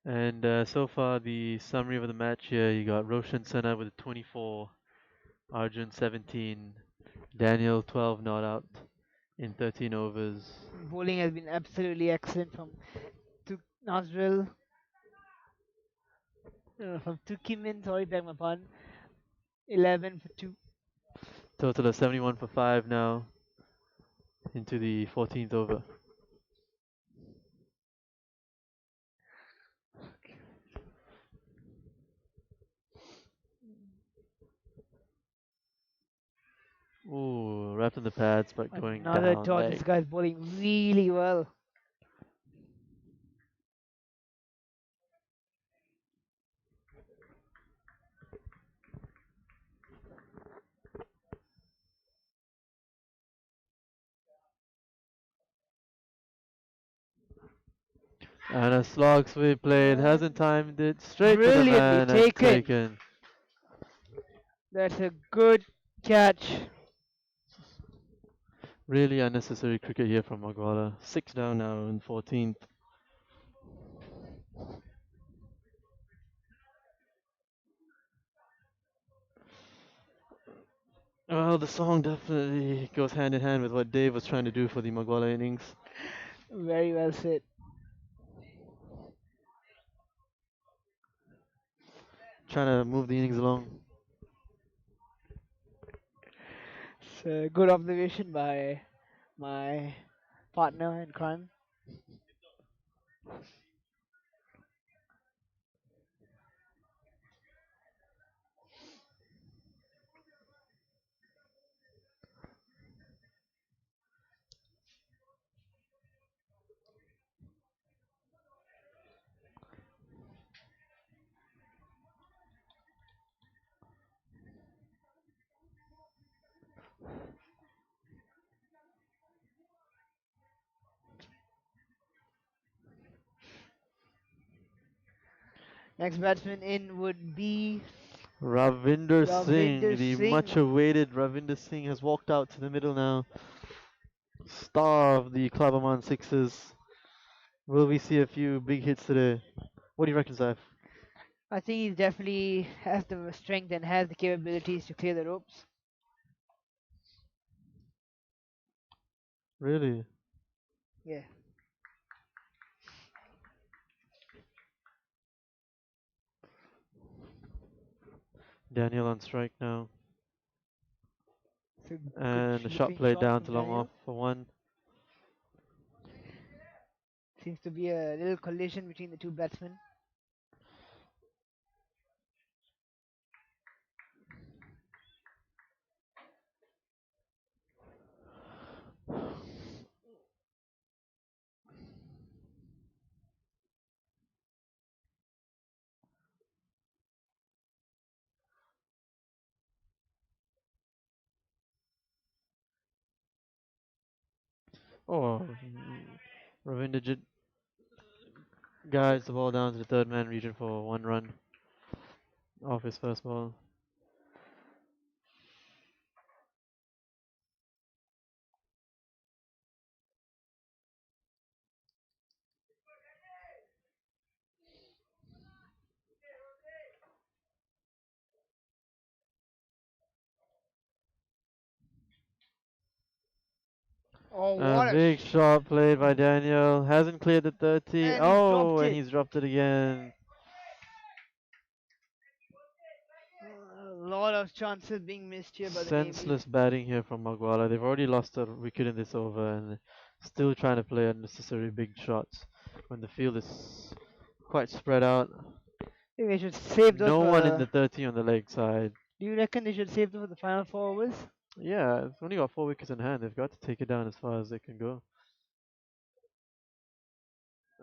And so far, the summary of the match here, you got Roshan Sana with 24, Arjun 17, Daniel 12 not out in 13 overs. Bowling has been absolutely excellent from Nasril. From Tukimin, sorry, beg my pardon. 11 for 2. Total of 71 for 5 now into the 14th over. Ooh, wrapped in the pads but going Another down dot. This leg. guy's bowling really well. And a slog sweep played, hasn't And timed it straight to the brilliantly man and taken. taken. That's a good catch. Really unnecessary cricket here from MUGWALLA. 6 down now in 14th. Well, the song definitely goes hand in hand with what Dave was trying to do for the MUGWALLA innings. Very well said. Trying to move the innings along. It's a good observation by my partner in crime. Next batsman in would be Ravinder Ravinder Singh, the much Singh. awaited Ravinder Singh has walked out to the middle now. Star of the club among sixes. Will we see a few big hits today? What do you reckon, Saif? I think he definitely has the strength and has the capabilities to clear the ropes. Really? Yeah. Daniel on strike now. It's a good And the shot sweeping played shot down from to long off Daniel. for one. Seems to be a little collision between the two batsmen. Oh, Ravinder guides the ball down to the third man region for one run off his first ball. Oh, A what a big shot played by Daniel. Hasn't cleared the 30. and he's Oh, dropped and it. he's dropped it again. A lot of chances being missed here by the Navy. Senseless batting here from MUGWALLA. They've already lost a wicket in this over and still trying to play unnecessary big shots when the field is quite spread out. Maybe they should save those No one in for. the 30 on the leg side. Do you reckon they should save them for the final four overs? Yeah, they've only got 4 wickets in hand. They've got to take it down as far as they can go.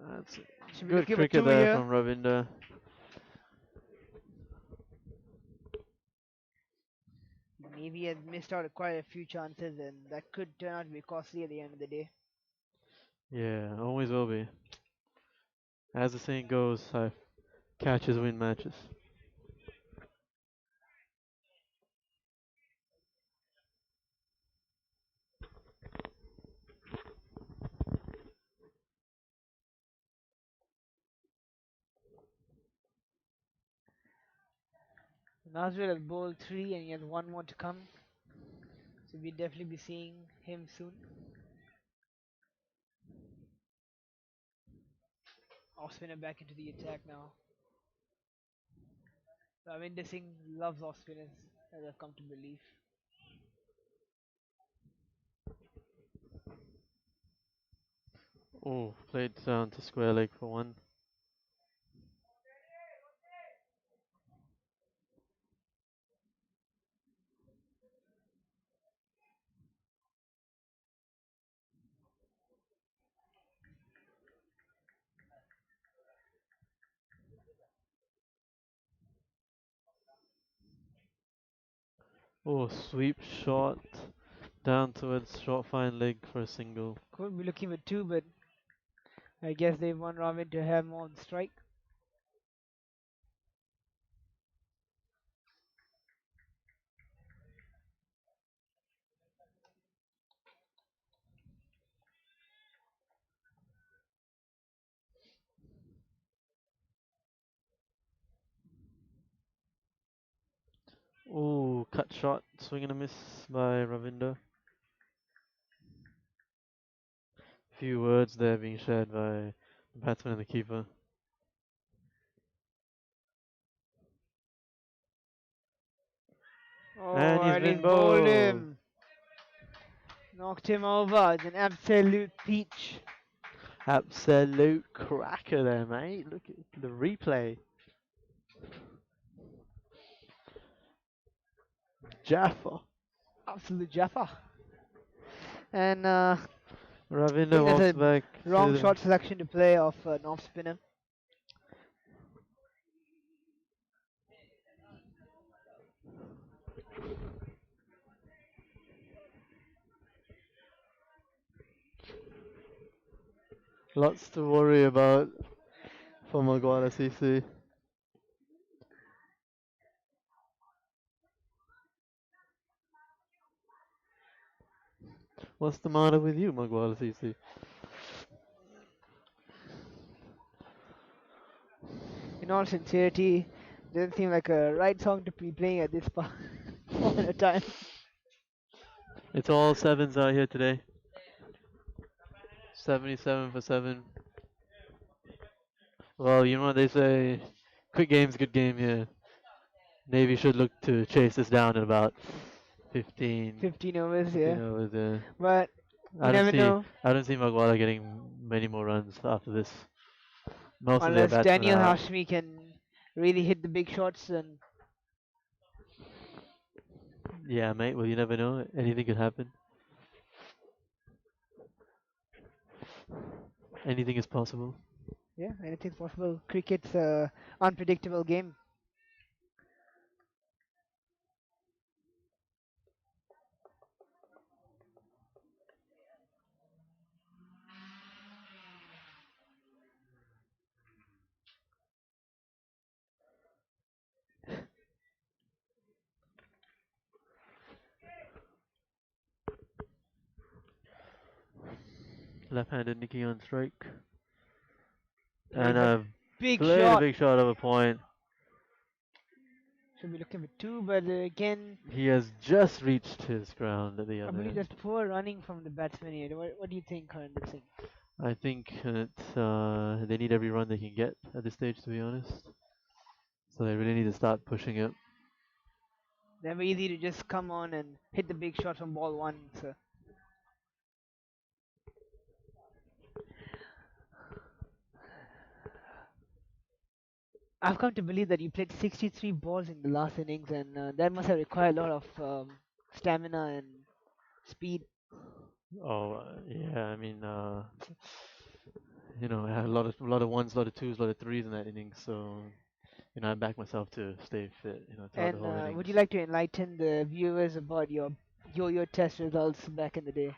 That's Should be good looking for cricket two there here. from Ravinder. Navy has missed out quite a few chances, and that could turn out to be costly at the end of the day. Yeah, always will be. As the saying goes, catches win matches. Nazrul has bowled three, and he has one more to come. So we'll definitely be seeing him soon. Off spinner back into the attack now. Ravinder Singh loves off spinners, as I've come to believe. Oh, played down to square leg for one. Oh, sweep shot down towards short fine leg for a single. Could be looking for two, but I guess they want Robin to have more on strike. Ooh, cut shot, swing and a miss by Ravinder. Few words there being shared by the batsman and the keeper. Oh, And he's and he's been bowled bowled. him. Knocked him over. It's an absolute peach. Absolute cracker there, mate. Look at the replay. Jaffa. Absolute Jaffa. And I Ravinder think that's walks a back wrong to the shot selection to play off an off spinner. lots to worry about for MUGWALLA CC. What's the matter with you, MUGWALLA CC? In all sincerity, doesn't seem like a right song to be playing at this point in time. It's all sevens out here today. 77 for 7. Well, you know what they say. Quick game's good game here. Navy should look to chase this down in about 15, 15 overs, 15 yeah. overs. But you I don't never see know. I don't see MUGWALLA getting many more runs after this. Most of their Unless batsmen Daniel are out. Hashmi can really hit the big shots, and Yeah, mate. Well, you never know. Anything could happen. Anything is possible. yeah, anything's possible. Cricket's a unpredictable game. Left-handed Nicky on strike, and There's a big played a shot. big shot of a point. Should be looking for two, but again, He has just reached his ground at the I other believe end. that's poor running from the batsman here. What do you think, Harinder Singh? I think that they need every run they can get at this stage, to be honest. So they really need to start pushing it. Never easy to just come on and hit the big shot from ball one. So I've come to believe that you played 63 balls in the last innings, and that must have required a lot of stamina and speed. Oh yeah, I mean, I had a lot of ones, a lot of twos, a lot of threes in that inning. So I backed myself to stay fit, throughout the And whole would innings. you like to enlighten the viewers about your yo-yo test results back in the day?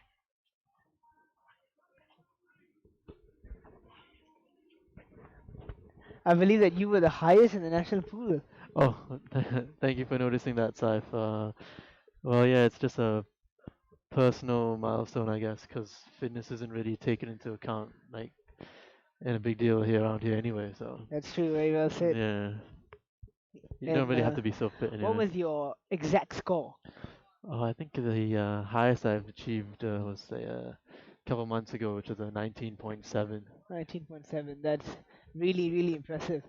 I believe that you were the highest in the national pool. Oh, thank you for noticing that, Saif. Well, yeah, it's just a personal milestone, I guess, because fitness isn't really taken into account, like, in a big deal here around here anyway. So, That's true, very well said. yeah, you don't And really have to be so fit what anyway. was your exact score? Oh, I think the highest I've achieved was say a couple months ago, which was a 19.7. 19.7. That's really, really impressive.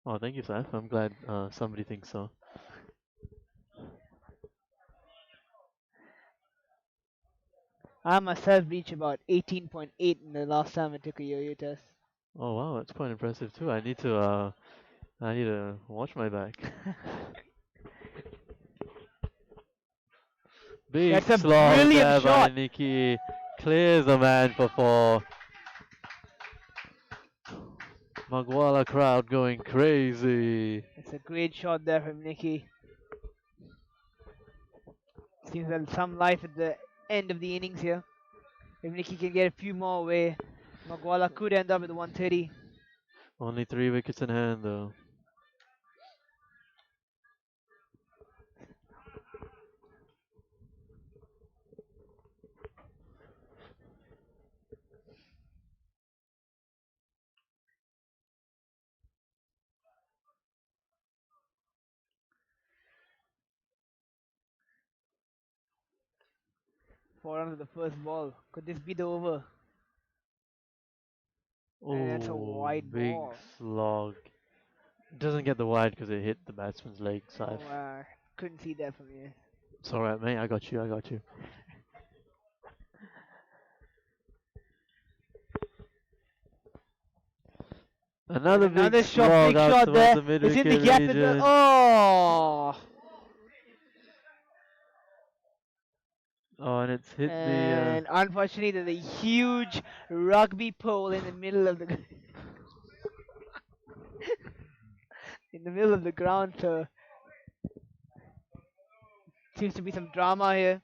Oh, thank you, Saif. I'm glad somebody thinks so. I myself reached about 18.8 in the last time I took a yo-yo test. Oh wow, that's quite impressive too. I need to watch my back. Big That's a slog brilliant there by shot. Nikki. Clears the man for 4. MUGWALLA crowd going crazy. It's a great shot there from Nicky. Seems like some life at the end of the innings here. If Nicky can get a few more away. Magwala could end up with 130. Only 3 wickets in hand though. 4 runs of the first ball. Could this be the over? And that's a Oh, wide big ball. slog. It doesn't get the wide because it hit the batsman's leg, Saif. Oh, couldn't see that from here. It's alright, mate. I got you. I got you. And Another big another shot, slog big out shot towards there. the mid It's in the wicket gap as well. region. Oh! Oh, and it's hit the. And unfortunately, there's a huge rugby pole in the middle of the in the middle of the ground. So seems to be some drama here.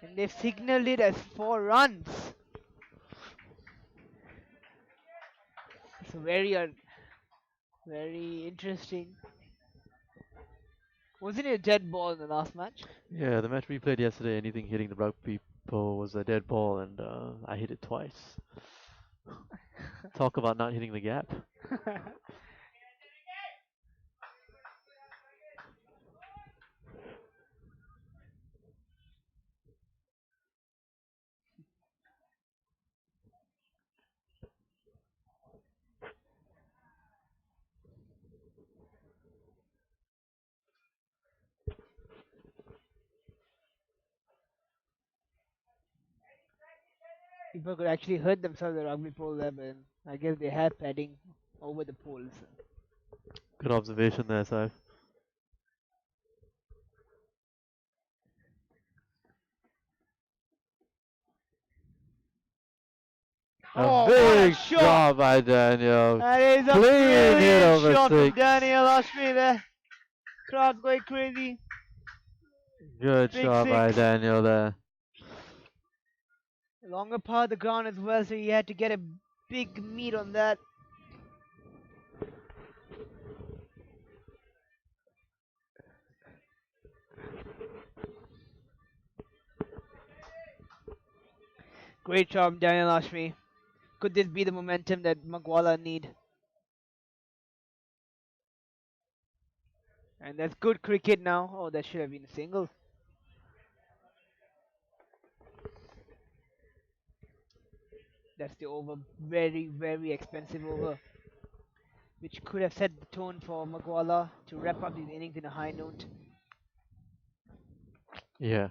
And they've signaled it as 4 runs. It's very interesting. Wasn't it a dead ball in the last match? Yeah, the match we played yesterday, anything hitting the rugby pole was a dead ball, and I hit it twice. Talk about not hitting the gap. People could actually hurt themselves with the rugby pole there, but I guess they have padding over the poles. Good observation there, Saif. A Oh, what a big shot! shot by Daniel. That is a Clean hit brilliant over shot from 6. Daniel Ashmi there. Crowd going crazy. Good Big shot by 6. Daniel there. Longer part of the ground as well, so he had to get a big meat on that. Great job, Daniel Ashmi. Could this be the momentum that MUGWALLA need? And that's good cricket now. Oh, that should have been a single. That's the over. Very expensive over. Which could have set the tone for MUGWALLA to wrap up his innings in a high note. Yeah.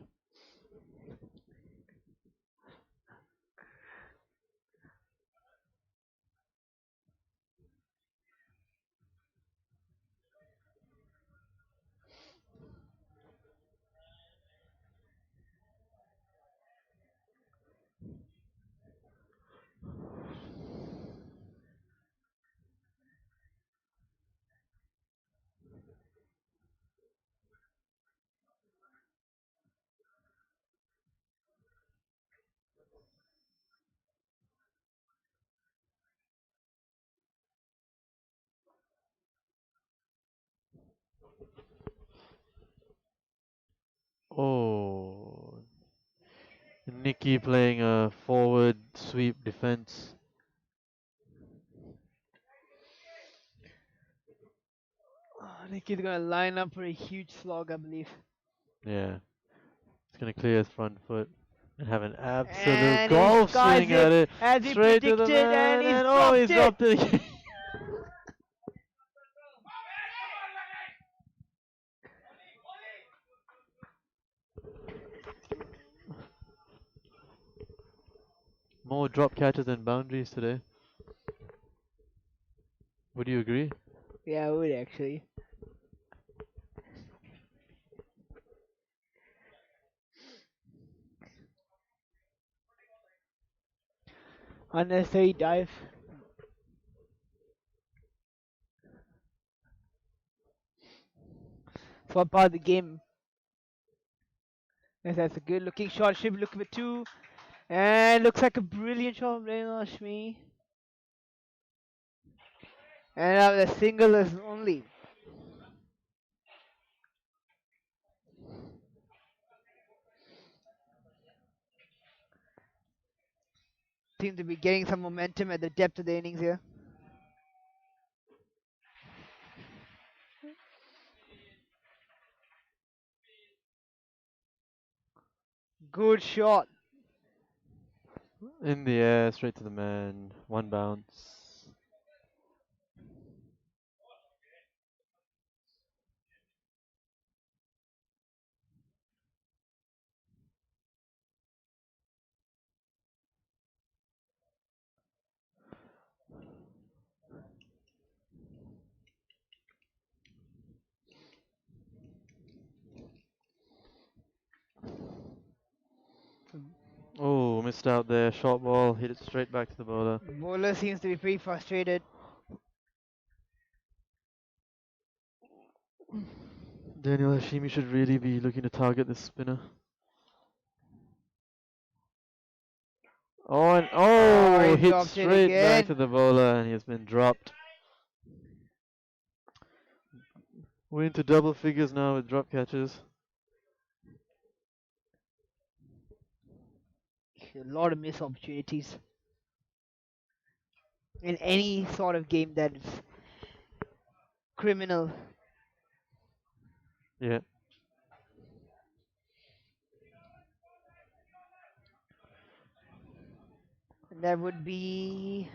Oh. Nicky playing a forward sweep defense. Oh, Nicky's gonna line up for a huge slog, I believe. Yeah. It's going to clear his front foot and have an absolute And he golf skies swing at it it. as he Straight to the predicted, man, and he's and dropped he's it. dropped it again. More drop catches than boundaries today. Would you agree? Yeah, I would actually. Unnecessary dive. for part of the game. Yes, that's a good looking shot. Should be looking for two. And looks like a brilliant shot from Ashmi. And now the single is only. Seem to be getting some momentum at the depth of the innings here. Good shot. In the air, straight to the man. One bounce. Oh, missed out there. Short ball, hit it straight back to the bowler. Bowler seems to be pretty frustrated. Daniel Hashimi should really be looking to target this spinner. Oh, and Oh, he hit dropped it straight back to again. the bowler, and he has been dropped. We're into double figures now with drop catches. A lot of missed opportunities in any sort of game that is criminal. Yeah. And that would be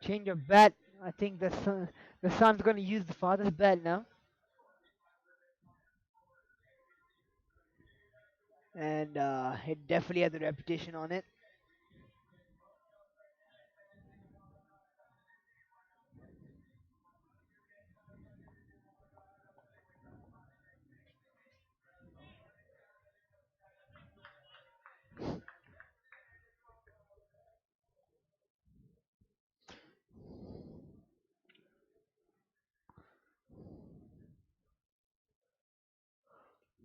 change of bat. I think the son's going to use the father's bat now. And it definitely has a reputation on it.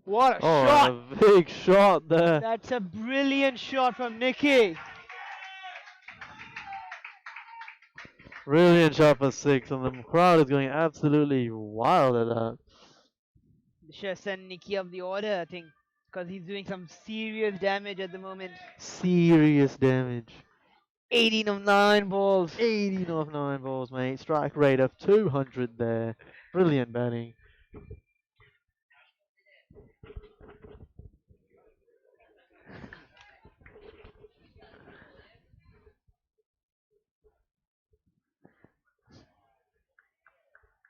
What a Oh, shot! and a big shot there. That's a brilliant shot from Nicky. Brilliant shot for six, and the crowd is going absolutely wild at that. They should have sent Nicky up the order, I think, because he's doing some serious damage at the moment. Serious damage. 18 of 9 balls. 18 off 9 balls, mate. Strike rate of 200 there. Brilliant batting.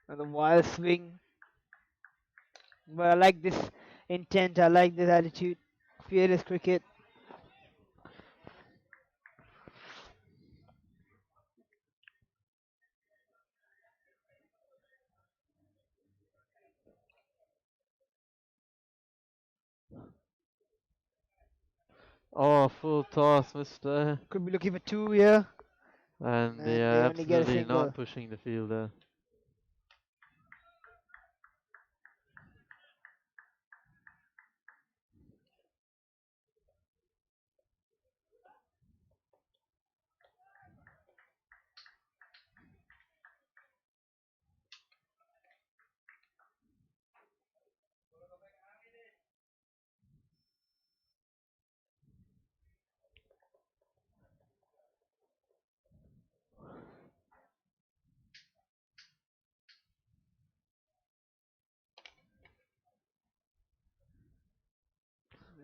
And the wild swing. But I like this intent, I like this attitude. Fearless cricket. Oh, full toss, mister. Could be looking for two here. And they And are they only get a absolutely single. not pushing the fielder.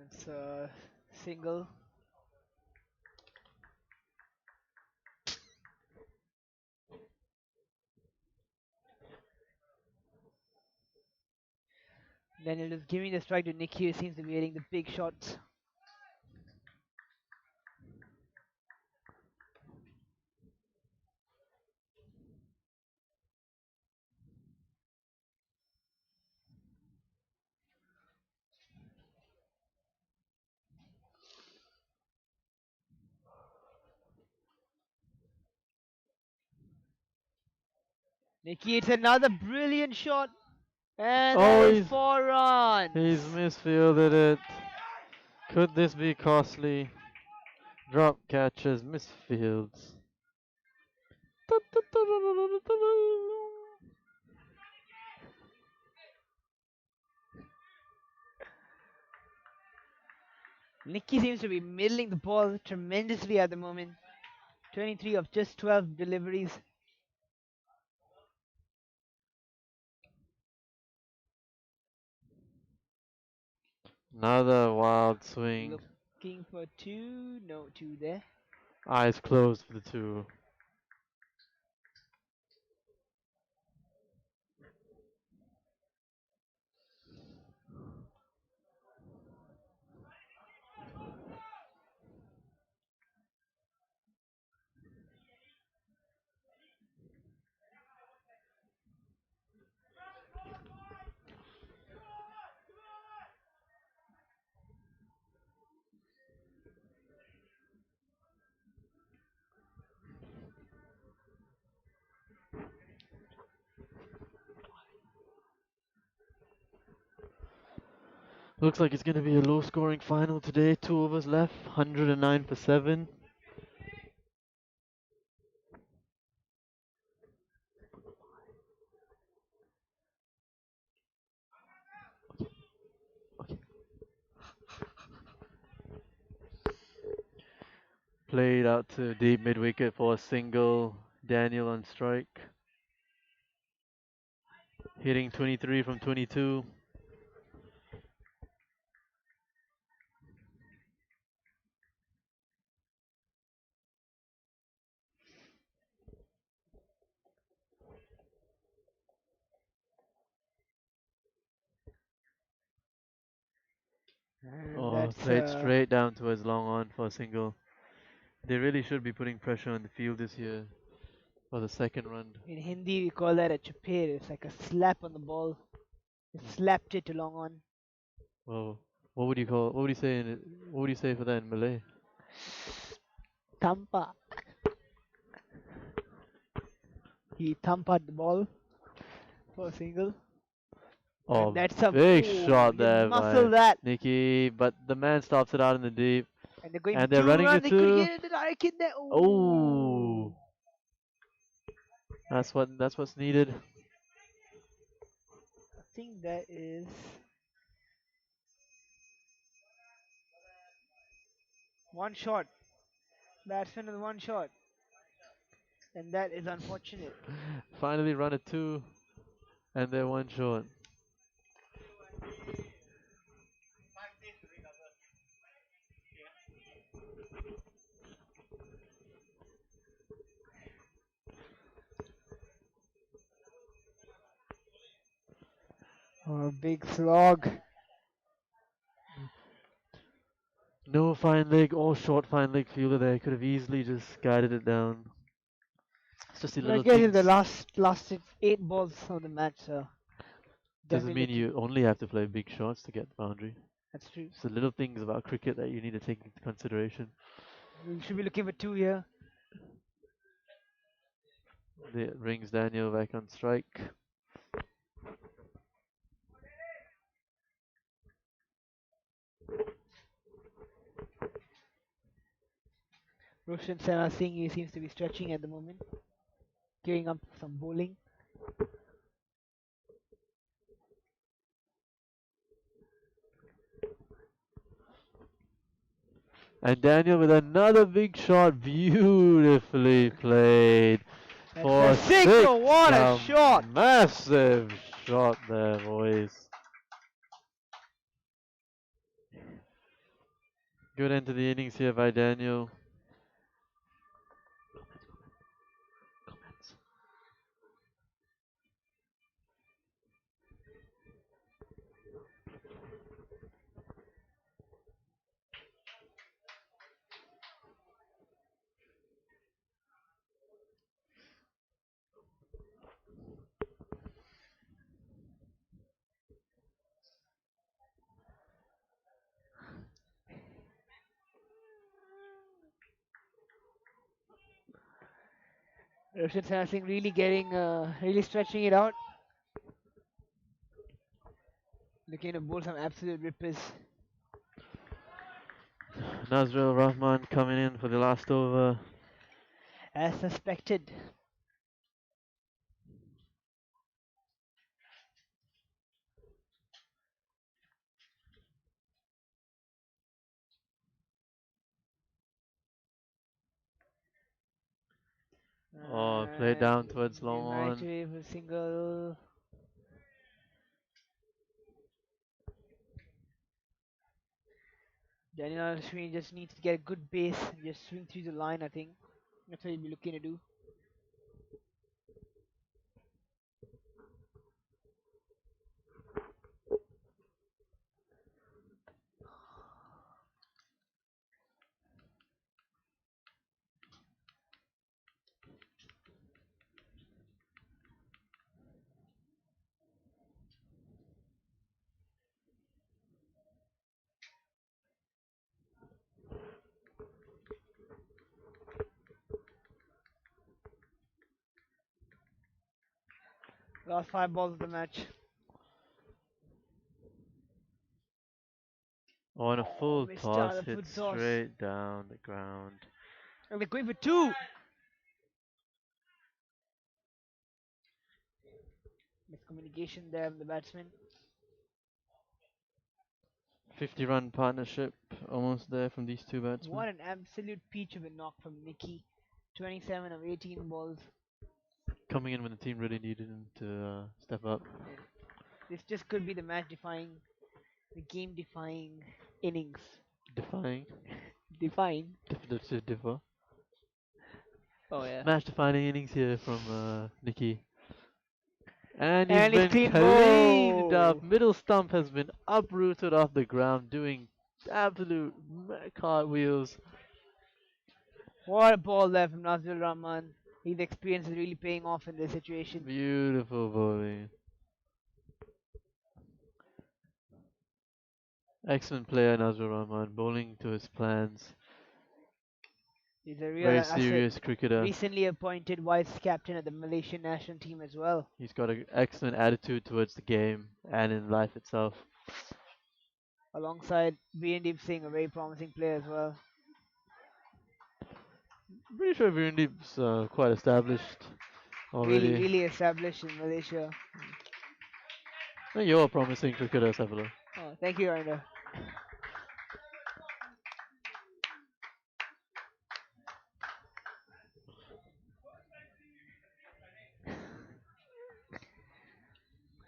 It's a single. Daniel is giving the strike to Nicky, who seems to be hitting the big shots. Nicky, it's another brilliant shot. And that Oh, is 4 runs. he's misfielded it. Could this be costly? Drop catches, misfields. Nicky seems to be middling the ball tremendously at the moment. 23 of just 12 deliveries. Another wild swing. Looking for two. No, two there. Eyes closed for the two. Looks like it's going to be a low scoring final today. 2 overs left, 109 for 7. Played out to deep mid wicket for a single. Daniel on strike. Hitting 23 from 22. And Oh, that's played straight down to his long on for a single. They really should be putting pressure on the field this year for the second run. in Hindi we call that a chapir. It's like a slap on the ball. It slapped it along on. Well, what would you call? What would you say in it? What would you say for that in Malay? Tampa. He thumped the ball for a single. And Oh, that's a big oh, shot he just there muscle by that. Nicky, but the man stops it out in the deep, And they're going for and they're two running to runs. They could two. get it. I kid there. Oh, Oh, that's what's needed. I think that is one shot. Batsman with one shot. And that is unfortunate. Finally run at two, and they're one short. Oh, big slog. No fine leg or short fine leg fielder there. Could have easily just guided it down. It's just the But I little guess in the things. last 8 balls of the match, so Doesn't definitely mean looking. you only have to play big shots to get the boundary. That's true. It's the little things about cricket that you need to take into consideration. We should be looking for two here. The rings Daniel back on strike. Roshan Sena Singh he seems to be stretching at the moment, giving up some bowling. And Daniel with another big shot, beautifully played That's for a six. six. Oh, what a A shot! massive shot there, boys. Good end to the innings here by Daniel. Roshan Singh really getting, really stretching it out. Looking to bowl some absolute rippers. Nazrul Rahman coming in for the last over. As suspected. Oh, played And down towards they long managed to on. have a single. Daniel Ashwin just needs to get a good base and just swing through the line, I think. That's what he'll be looking to do. Last 5 balls of the match. On a Oh, full missed out toss, the hit foot toss. straight down the ground. And they're going for 2. Miscommunication there from the batsman. 50-run partnership almost there from these two batsmen. What an absolute peach of a knock from Nicky. 27 of 18 balls. Coming in when the team really needed him to step up. Yeah. This just could be the match defying, the game defying innings. Defying. Defying? Differ. Oh, yeah. Match defining innings here from Nicky. And he's And he's been clean cleaned up. bowl. Middle stump has been uprooted off the ground, doing absolute cartwheels. What a ball there from Nazrul Rahman. His experience is really paying off in this situation. Beautiful bowling. Excellent player, Nazrul Rahman, bowling to his plans. He's a real Very asset. serious cricketer. Recently appointed vice captain of the Malaysian national team as well. He's got an excellent attitude towards the game and in life itself. Alongside Veerdeep Singh, a very promising player as well. Pretty sure Virundeep's quite established Really, already. really established in Malaysia. You're a promising cricketer, Savila. Oh, thank you, Arna.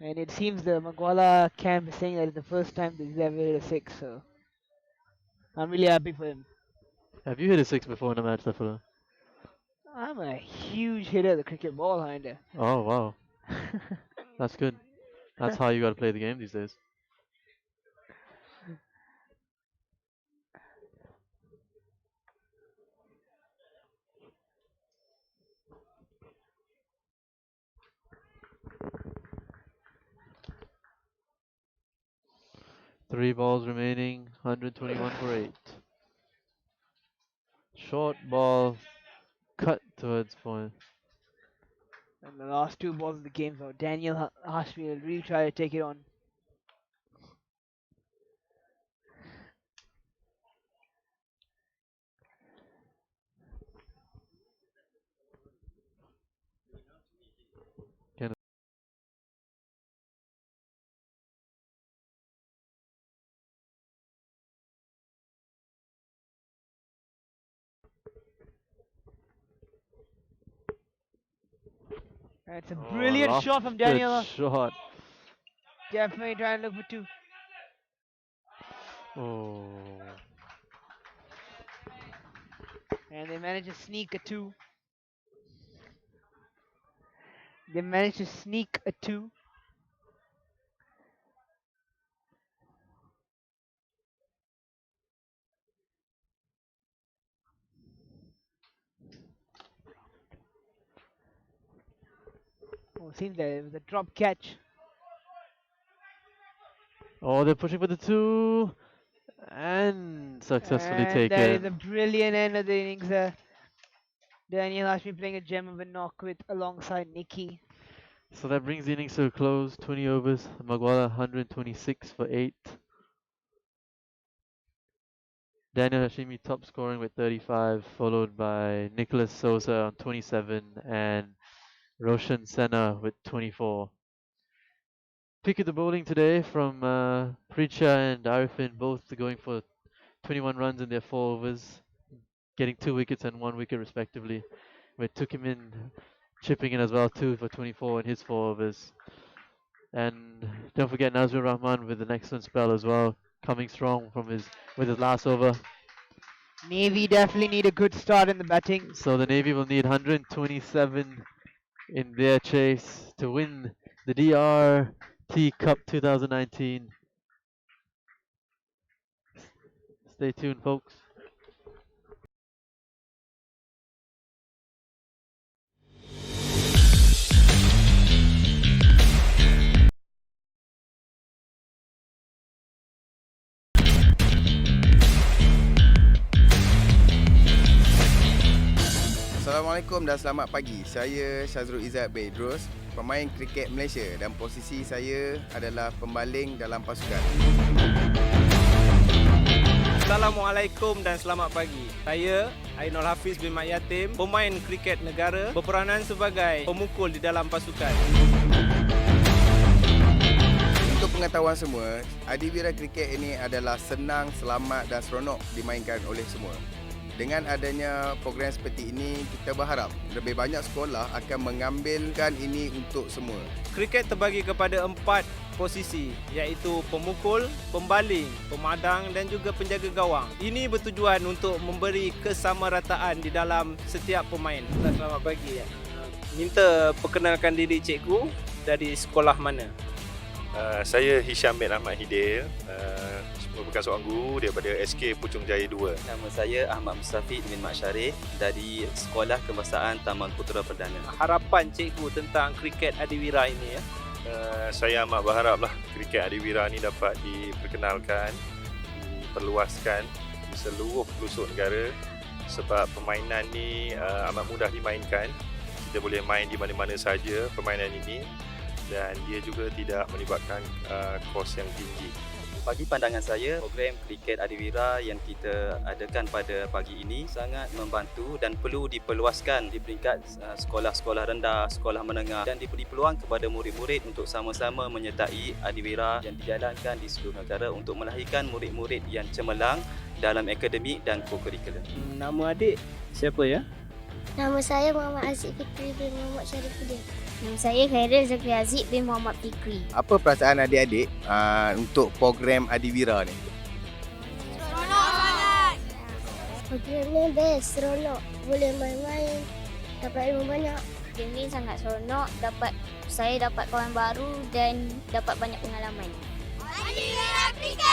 And it seems the MUGWALLA camp is saying that it's the first time that he's ever hit a 6, so I'm really happy for him. Have you hit a six before in a match, Savila? I'm a huge hitter of the cricket ball, Arna. Oh, wow. That's good. That's how you got to play the game these days. Three balls remaining, 121 for 8. Short ball, cut towards point. And the last 2 balls of the game, so Daniel Hashmi will really try to take it on. Can And it's a Oh, brilliant shot from lofted Daniel. shot. Definitely trying to look for 2. Oh. And they managed to sneak a 2. They managed to sneak a 2. Oh, seems that it was a drop catch. Oh, they're pushing for the 2. And successfully And that is taken. a brilliant end of the innings there. Daniel has been playing a gem of a knock with alongside Nikki. So that brings the innings to a close. 20 overs. MUGWALLA 126 for 8. Daniel Hashimi top scoring with 35, followed by Nicholas Sosa on 27 and Roshan Senna with 24. Pick of the bowling today from Precha and Arifin, both going for 21 runs in their 4 overs, getting 2 wickets and 1 wicket respectively. With Tukimin chipping in as well, 2 for 24 in his 4 overs. And don't forget Nazrul Rahman with an excellent spell as well, coming strong from his last over. Navy definitely need a good start in the batting. So the Navy will need 127 in their chase to win the DRT Cup 2019. Stay tuned, folks. Assalamualaikum dan selamat pagi. Saya Syazrul Izzat Bedros, pemain kriket Malaysia dan posisi saya adalah pembaling dalam pasukan. Assalamualaikum dan selamat pagi. Saya Ainul Hafiz bin Mat Yatim, pemain kriket negara berperanan sebagai pemukul di dalam pasukan. Untuk pengetahuan semua, adiwira kriket ini adalah senang, selamat dan seronok dimainkan oleh semua. Dengan adanya program seperti ini, kita berharap lebih banyak sekolah akan mengambilkan ini untuk semua. Kriket terbagi kepada 4 posisi, iaitu pemukul, pembaling, pemadang dan juga penjaga gawang. Ini bertujuan untuk memberi kesamarataan di dalam setiap pemain. Selamat pagi. Minta perkenalkan diri cikgu, dari sekolah mana? Saya Hisham bin Ahmad Hidayah, merupakan seorang guru daripada SK Puchong Jaya 2. Nama saya Ahmad Mustafiq bin Mat Syarif dari Sekolah Kebahasaan Taman Putera Perdana. Harapan cikgu tentang kriket adiwira ini ya. Saya amat berharaplah kriket adiwira ini dapat diperkenalkan, diperluaskan di seluruh pelosok negara sebab permainan ni amat mudah dimainkan. Kita boleh main di mana-mana saja permainan ini dan dia juga tidak melibatkan kos yang tinggi. Bagi pandangan saya, program kriket adiwira yang kita adakan pada pagi ini sangat membantu dan perlu diperluaskan di peringkat sekolah-sekolah rendah, sekolah menengah dan diberi peluang kepada murid-murid untuk sama-sama menyertai adiwira yang dijalankan di seluruh negara untuk melahirkan murid-murid yang cemerlang dalam akademik dan co-curricular. Nama adik siapa ya? Nama saya Muhammad Aziz Fikri bin Muhammad Syarifuddin. Nama saya Khairil Zakri Aziz bin Muhammad Fikri. Apa perasaan adik-adik untuk program adiwira ni? Seronok sangat! Program ni best, seronok. Boleh main-main, dapat ilmu banyak. Program ni sangat seronok, saya dapat kawan baru dan dapat banyak pengalaman. Adiwira Kriket!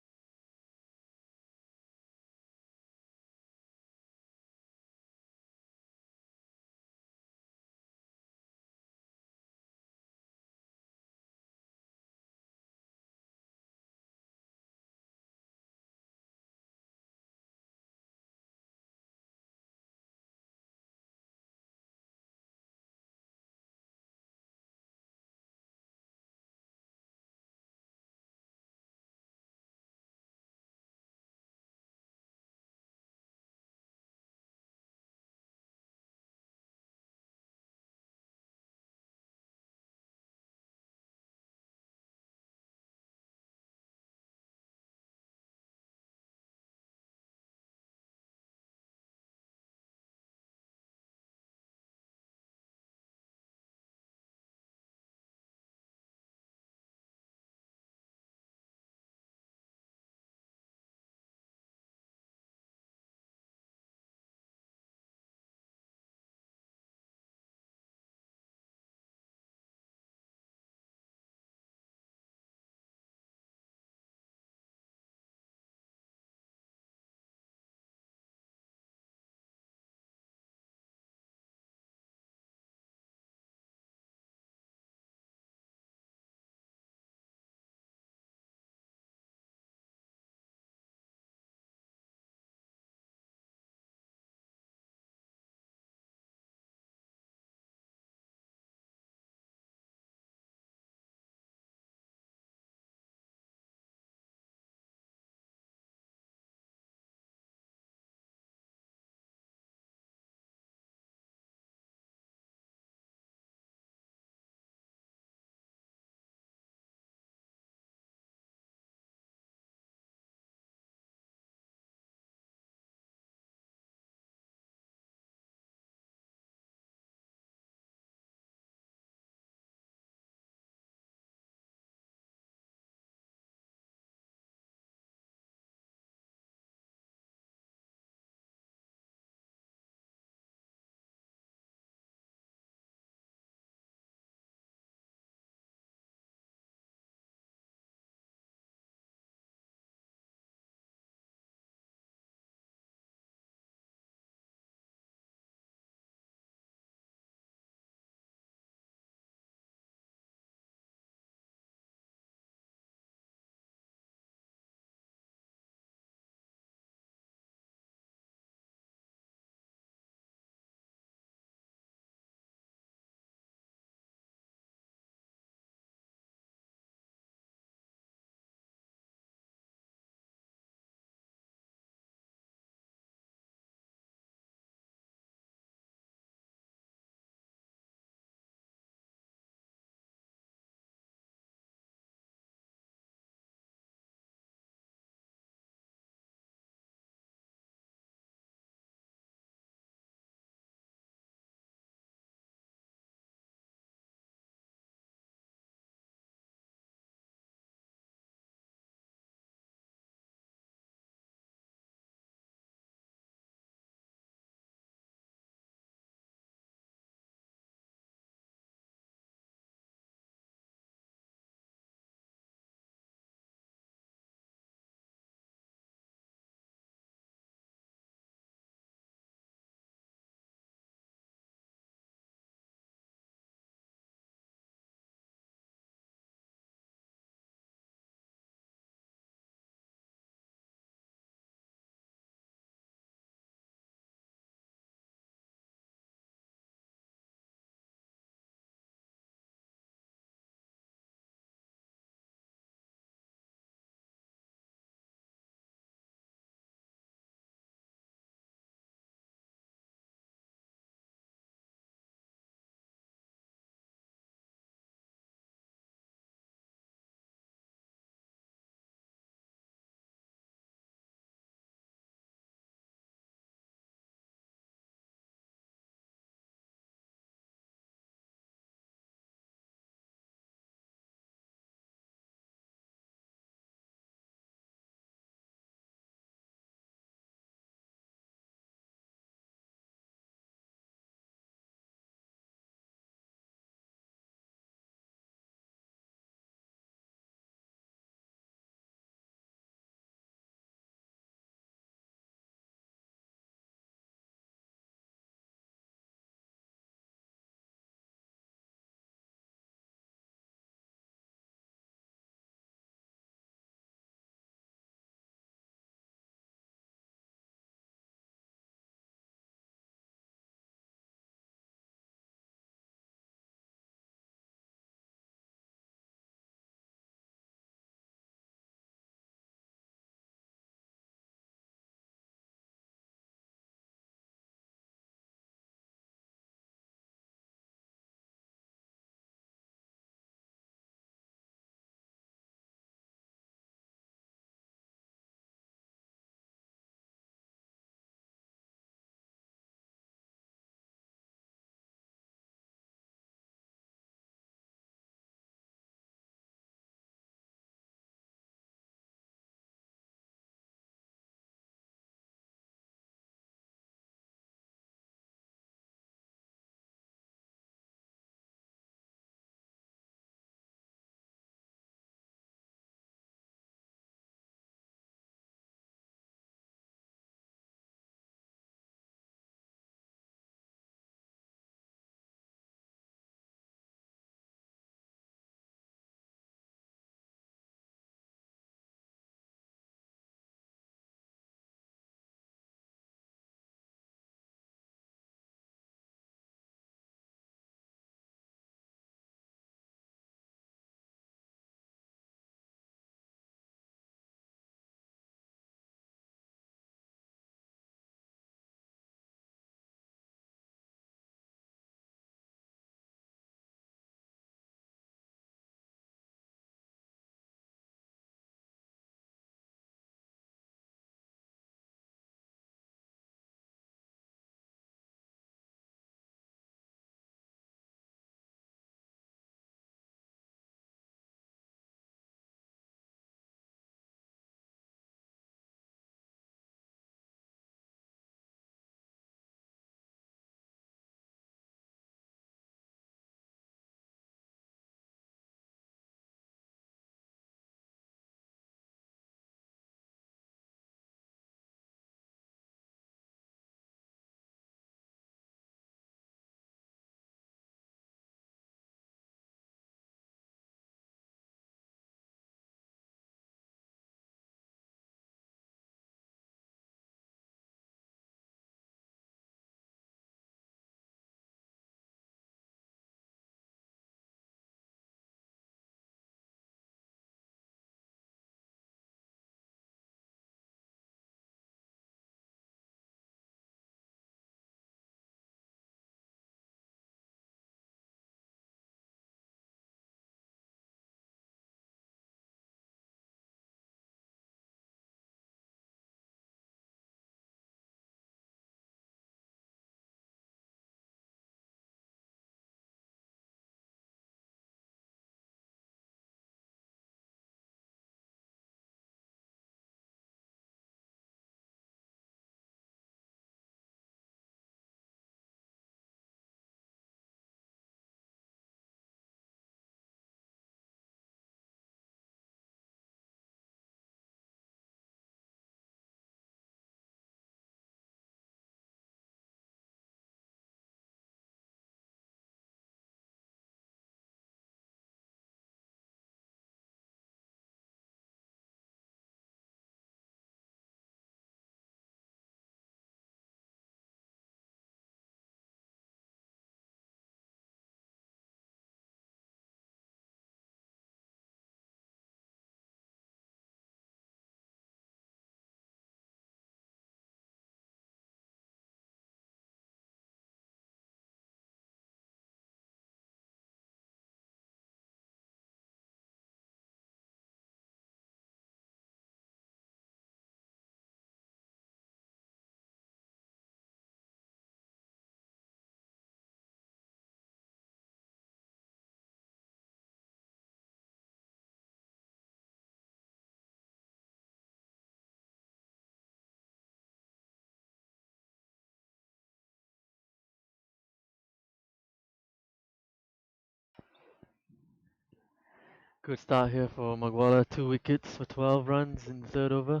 Good start here for MUGWALLA. 2 wickets for 12 runs in the third over.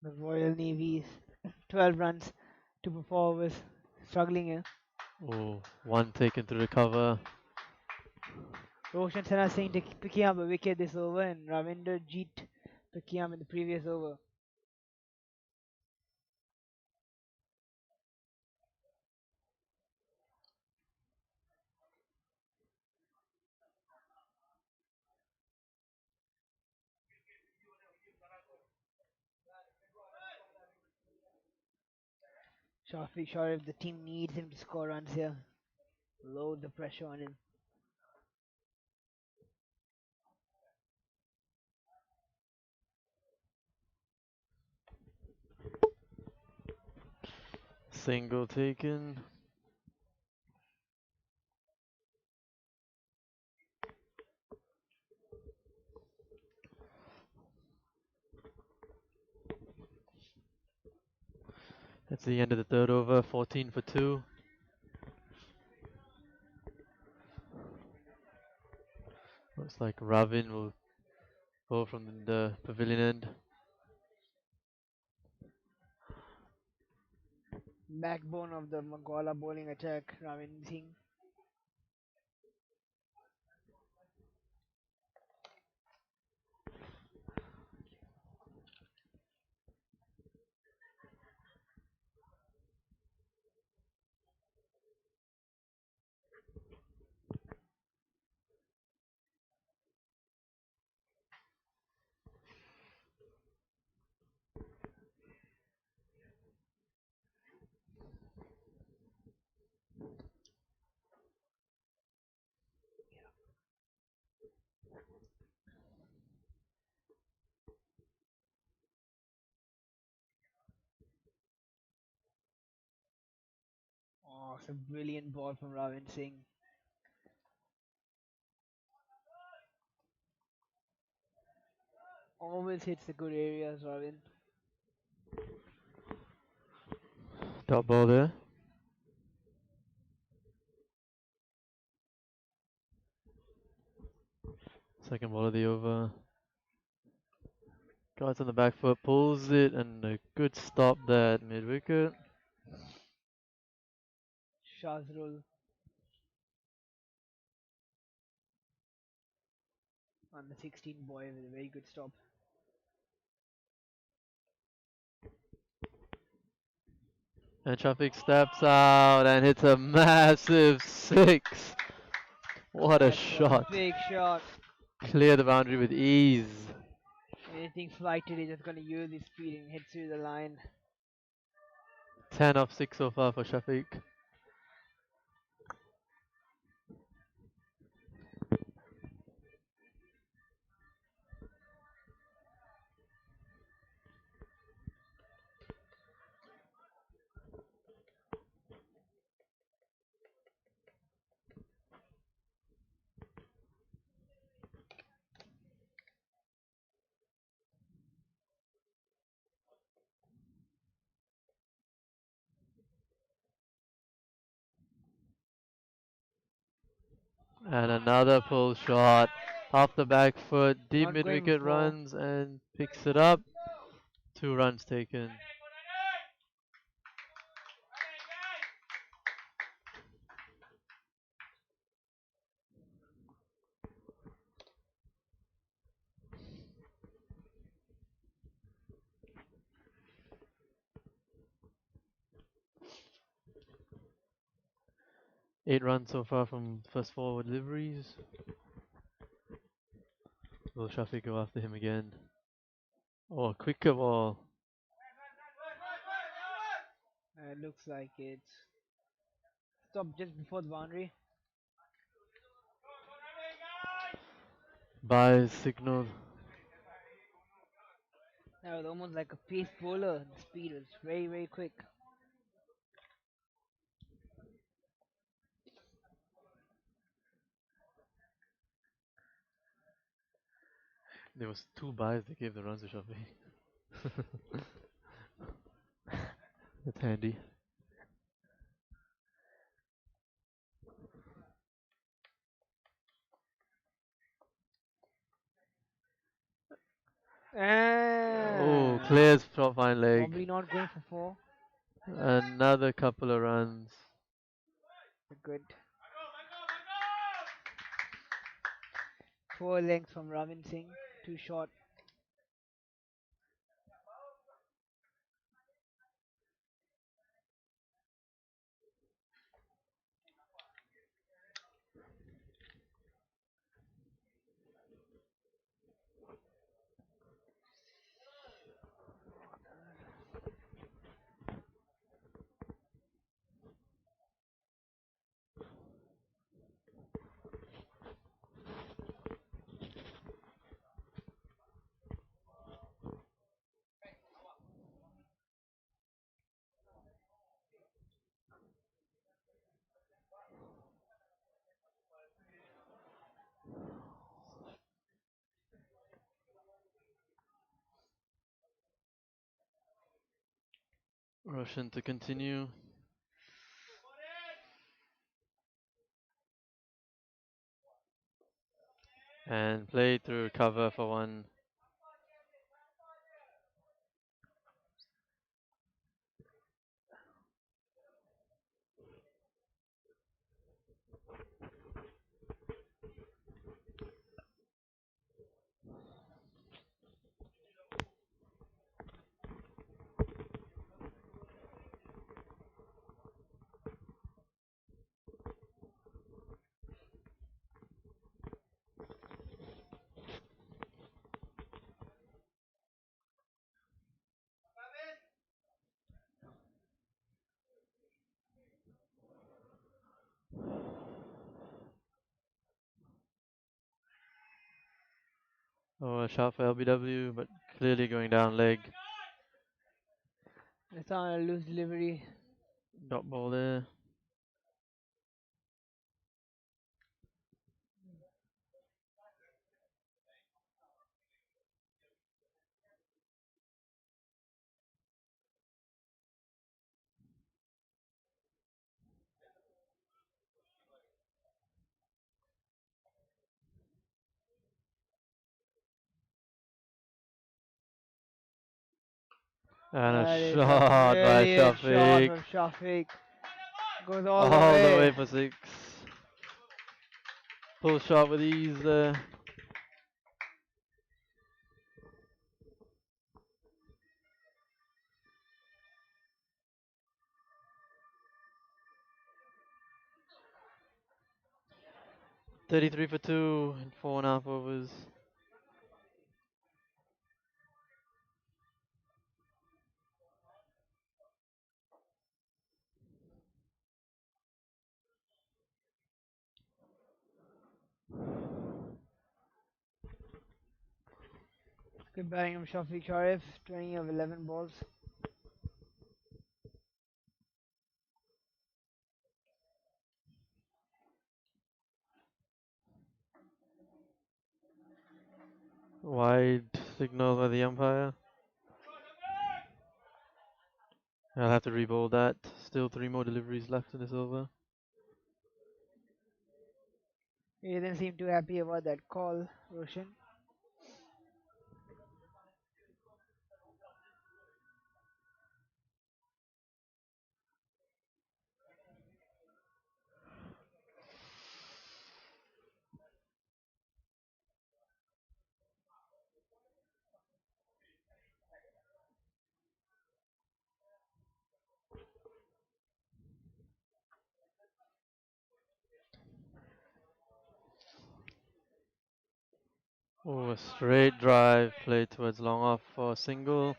The Royal Navy's 12 runs, 2 for 4 overs, struggling here. Oh, one taken to recover. Roshan Sana Singh picking up a wicket this over, and Ravinder Jeet picking up in the previous over. Shafiq Sharif, the team needs him to score runs here. Load the pressure on him. Single taken. That's the end of the third over. 14 for 2. Looks like Ravin will go from the pavilion end. Backbone of the MUGWALLA bowling attack, Ravin Singh. Oh, it's a brilliant ball from Ravin Singh. Always hits the good areas, Ravin. Dot ball there. Second ball of the over. Guards on the back foot, pulls it, and a good stop there at mid wicket. Shazrul on the 16 boy with a very good stop. And Shafiq steps out and hits a massive 6. What a That's shot. a big shot. Clear the boundary with ease. Anything flighted, he's just going to use his speed and hit through the line. 10 off 6 so far for Shafiq. And another pull shot off the back foot, deep Not mid going wicket for 4. runs and picks it up. 2 runs taken. Eight runs so far from first 4 deliveries. Will Shafiq go after him again? Oh, a quicker ball. It looks like it's stopped just before the boundary. By signal. That was almost like a pace bowler. The speed was very, very quick. There was 2 buys that gave the runs to Shafiq. That's handy. Oh, Ah, clears top fine leg. probably not going for 4. Another couple of runs. Good. 4 lengths from Ravin Singh. Too short. Russian to continue. And play through cover for 1. Oh, a shot for LBW, but clearly going down leg. It's on a loose delivery. Dot ball there. And That a is shot a by brilliant shot Shafiq. from Shafiq. Goes all All the the way way. for 6. Pull shot with ease there. .33 for 2 in 4.5 overs. Good batting from Shafiq Sharif. 20 of 11 balls. Wide signal by the umpire. I'll have to re-bowl that. Still 3 more deliveries left in this over. He didn't seem too happy about that call, Roshan. Oh, a straight drive played towards long off for a single.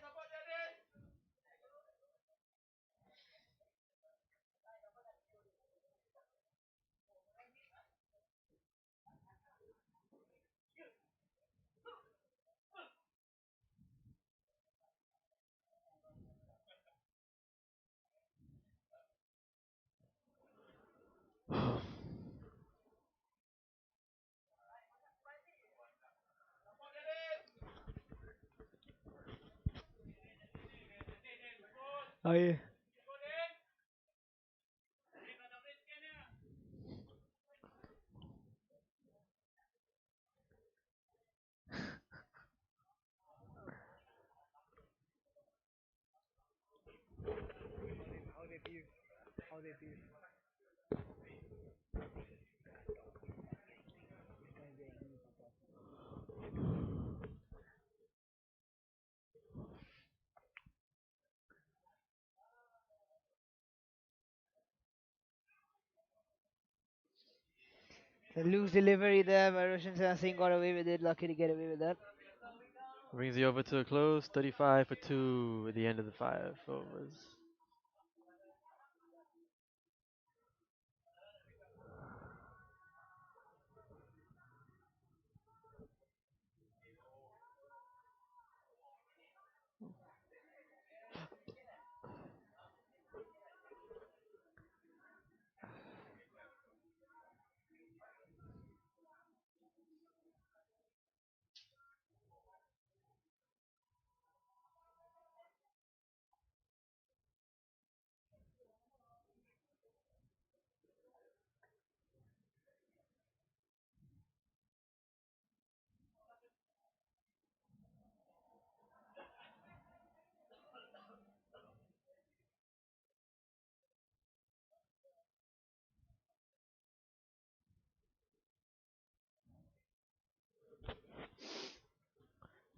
Oh yeah. The loose delivery there by Roshan Singh got away with it. Lucky to get away with that. Brings the over to a close, 35 for 2 at the end of the 5 overs.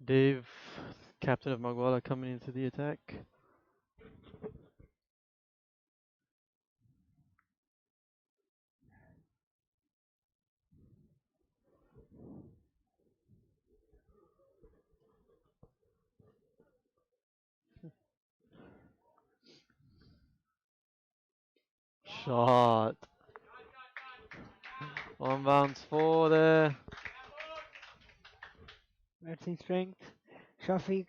Dave, captain of MUGWALLA, coming into the attack. Shot. On bounce 4 there. Matching strength. Shafiq.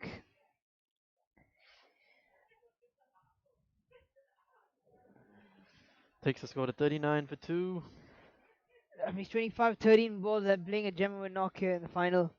Takes the score to 39 for 2. That means 25-13 balls that playing a gem with knock here in the final.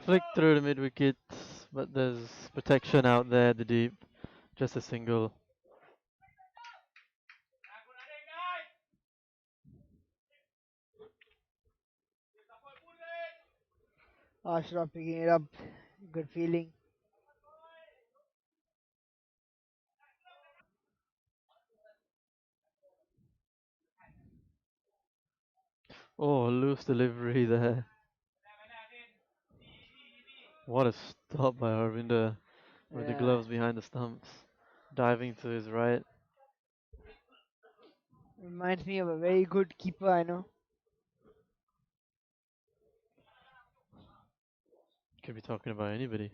Flick through the mid wicket, but there's protection out there at the deep. Just a single. Ashraf picking it up. Good feeling. Oh, loose delivery there. What a stop by Arvinder with the Yeah. gloves behind the stumps. Diving to his right. Reminds me of a very good keeper I know. Could be talking about anybody.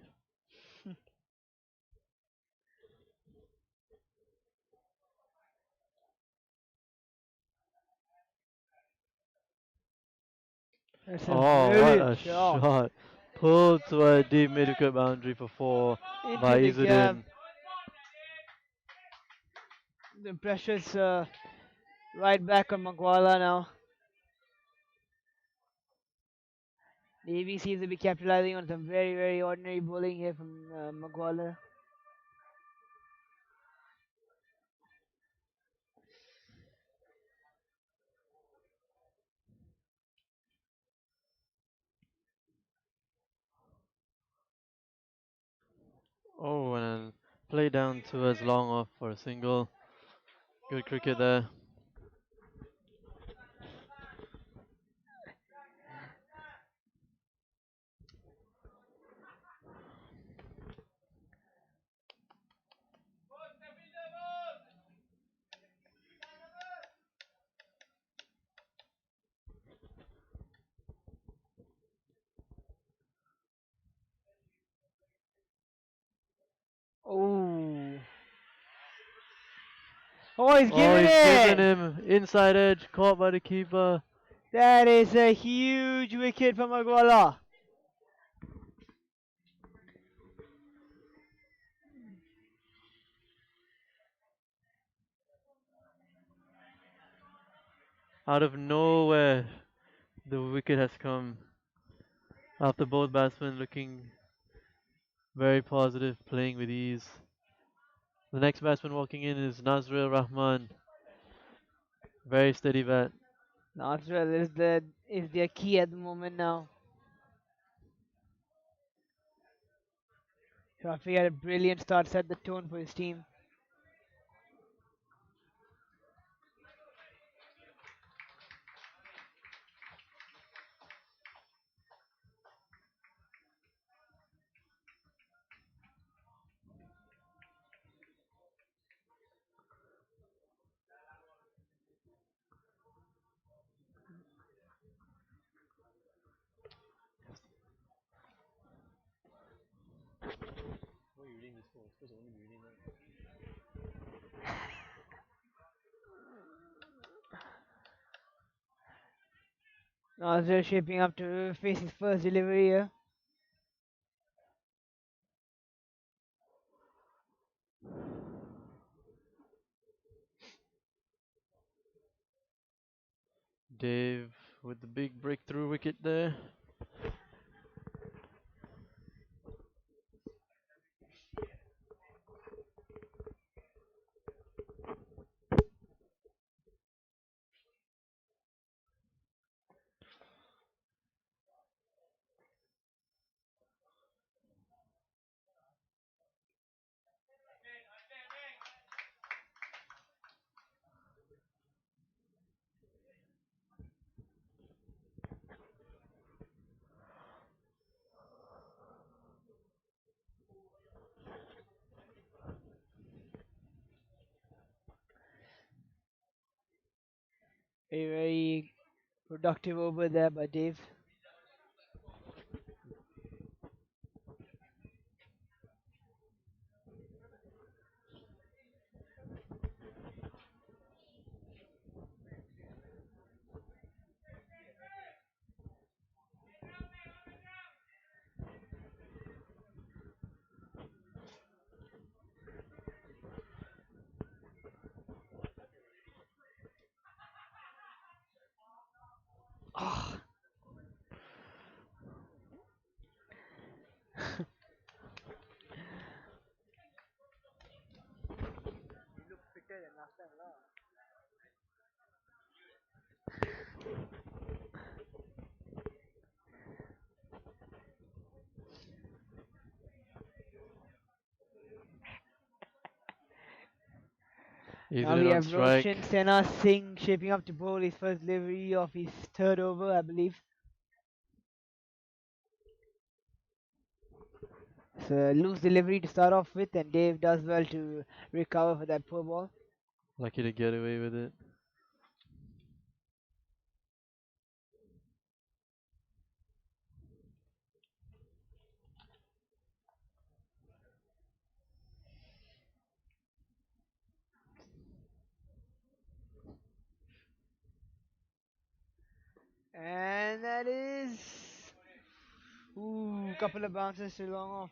That's a Oh, what brilliant a shot. shot. Pulled to a deep mid wicket boundary for 4 by Into the gap. Izzuddin. The pressure's right back on MUGWALLA now. The AB seems to be capitalizing on some very, very ordinary bowling here from MUGWALLA. Oh, and a play down towards long off for a single. Good cricket there. Oh, Oh, he's Oh, given he's given it! him inside edge, caught by the keeper. That is a huge wicket for MUGWALLA. Out of nowhere, the wicket has come after both batsmen looking very positive, playing with ease. The next batsman walking in is Nazrul Rahman. Very steady bat. Nasrul is their key at the moment now. Shafi had a brilliant start, set the tone for his team. Nasrul shaping up to face his first delivery here. Dave with the big breakthrough wicket there. A very productive over there by Dave. Oh. He's Now in we on have strike. Roshan Sena Singh shaping up to bowl his first delivery of his third over, I believe. It's a loose delivery to start off with, and Dave does well to recover for that poor ball. Lucky to get away with it. And that is... Ooh, couple of bounces too long off.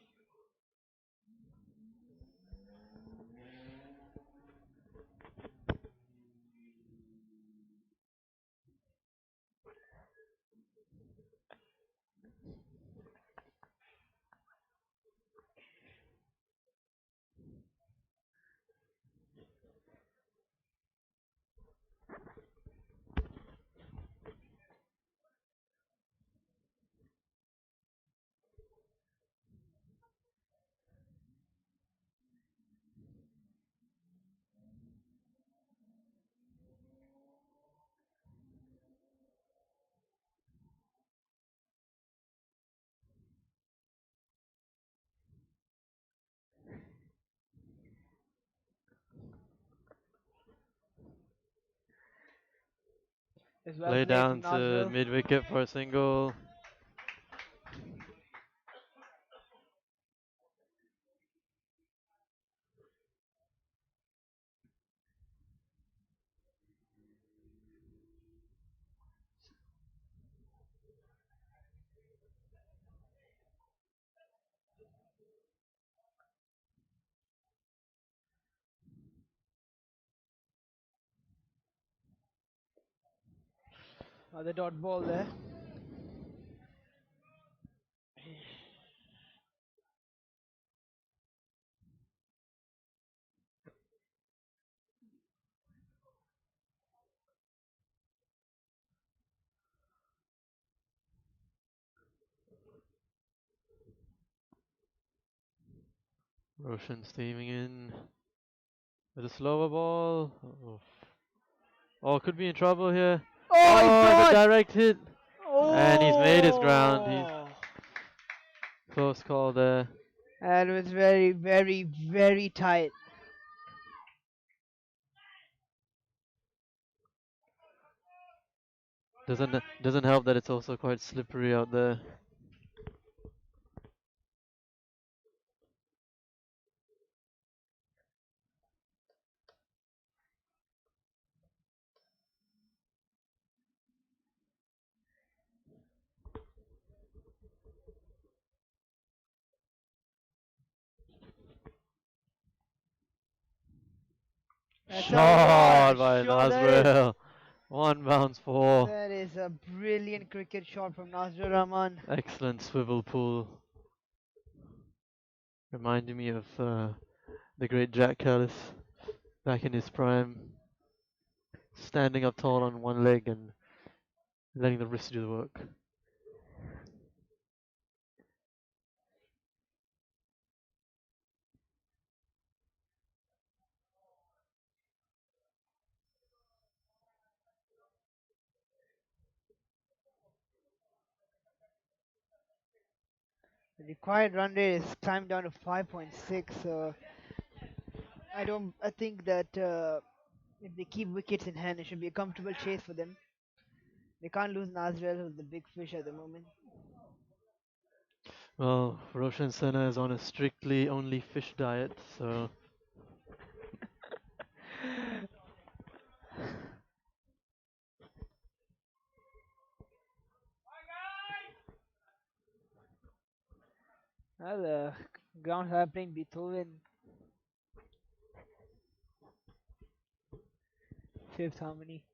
It's well Play played down from to Nazrul. mid wicket for a single. The dot ball there. Roshan steaming in with a slower ball. Oh, could be in trouble here. Oh, he It's a got! direct hit. And he's made his ground. Oh! Close call there. And it was very, very, very tight. Doesn't help that it's also quite slippery out there. That's Shot by Sure, that is. Nazrel. One bounce four. That is a brilliant cricket shot from Nazrul Rahman. Excellent swivel pull. Reminding me of the great Jack Callis back in his prime. Standing up tall on one leg and letting the wrist do the work. The required run rate is climbed down to 5.6. I think that if they keep wickets in hand, it should be a comfortable chase for them. They can't lose Nazrel, who's the big fish at the moment. Well, Roshan Sena is on a strictly only fish diet, so Well, the grounds are playing Beethoven. Fifth harmony.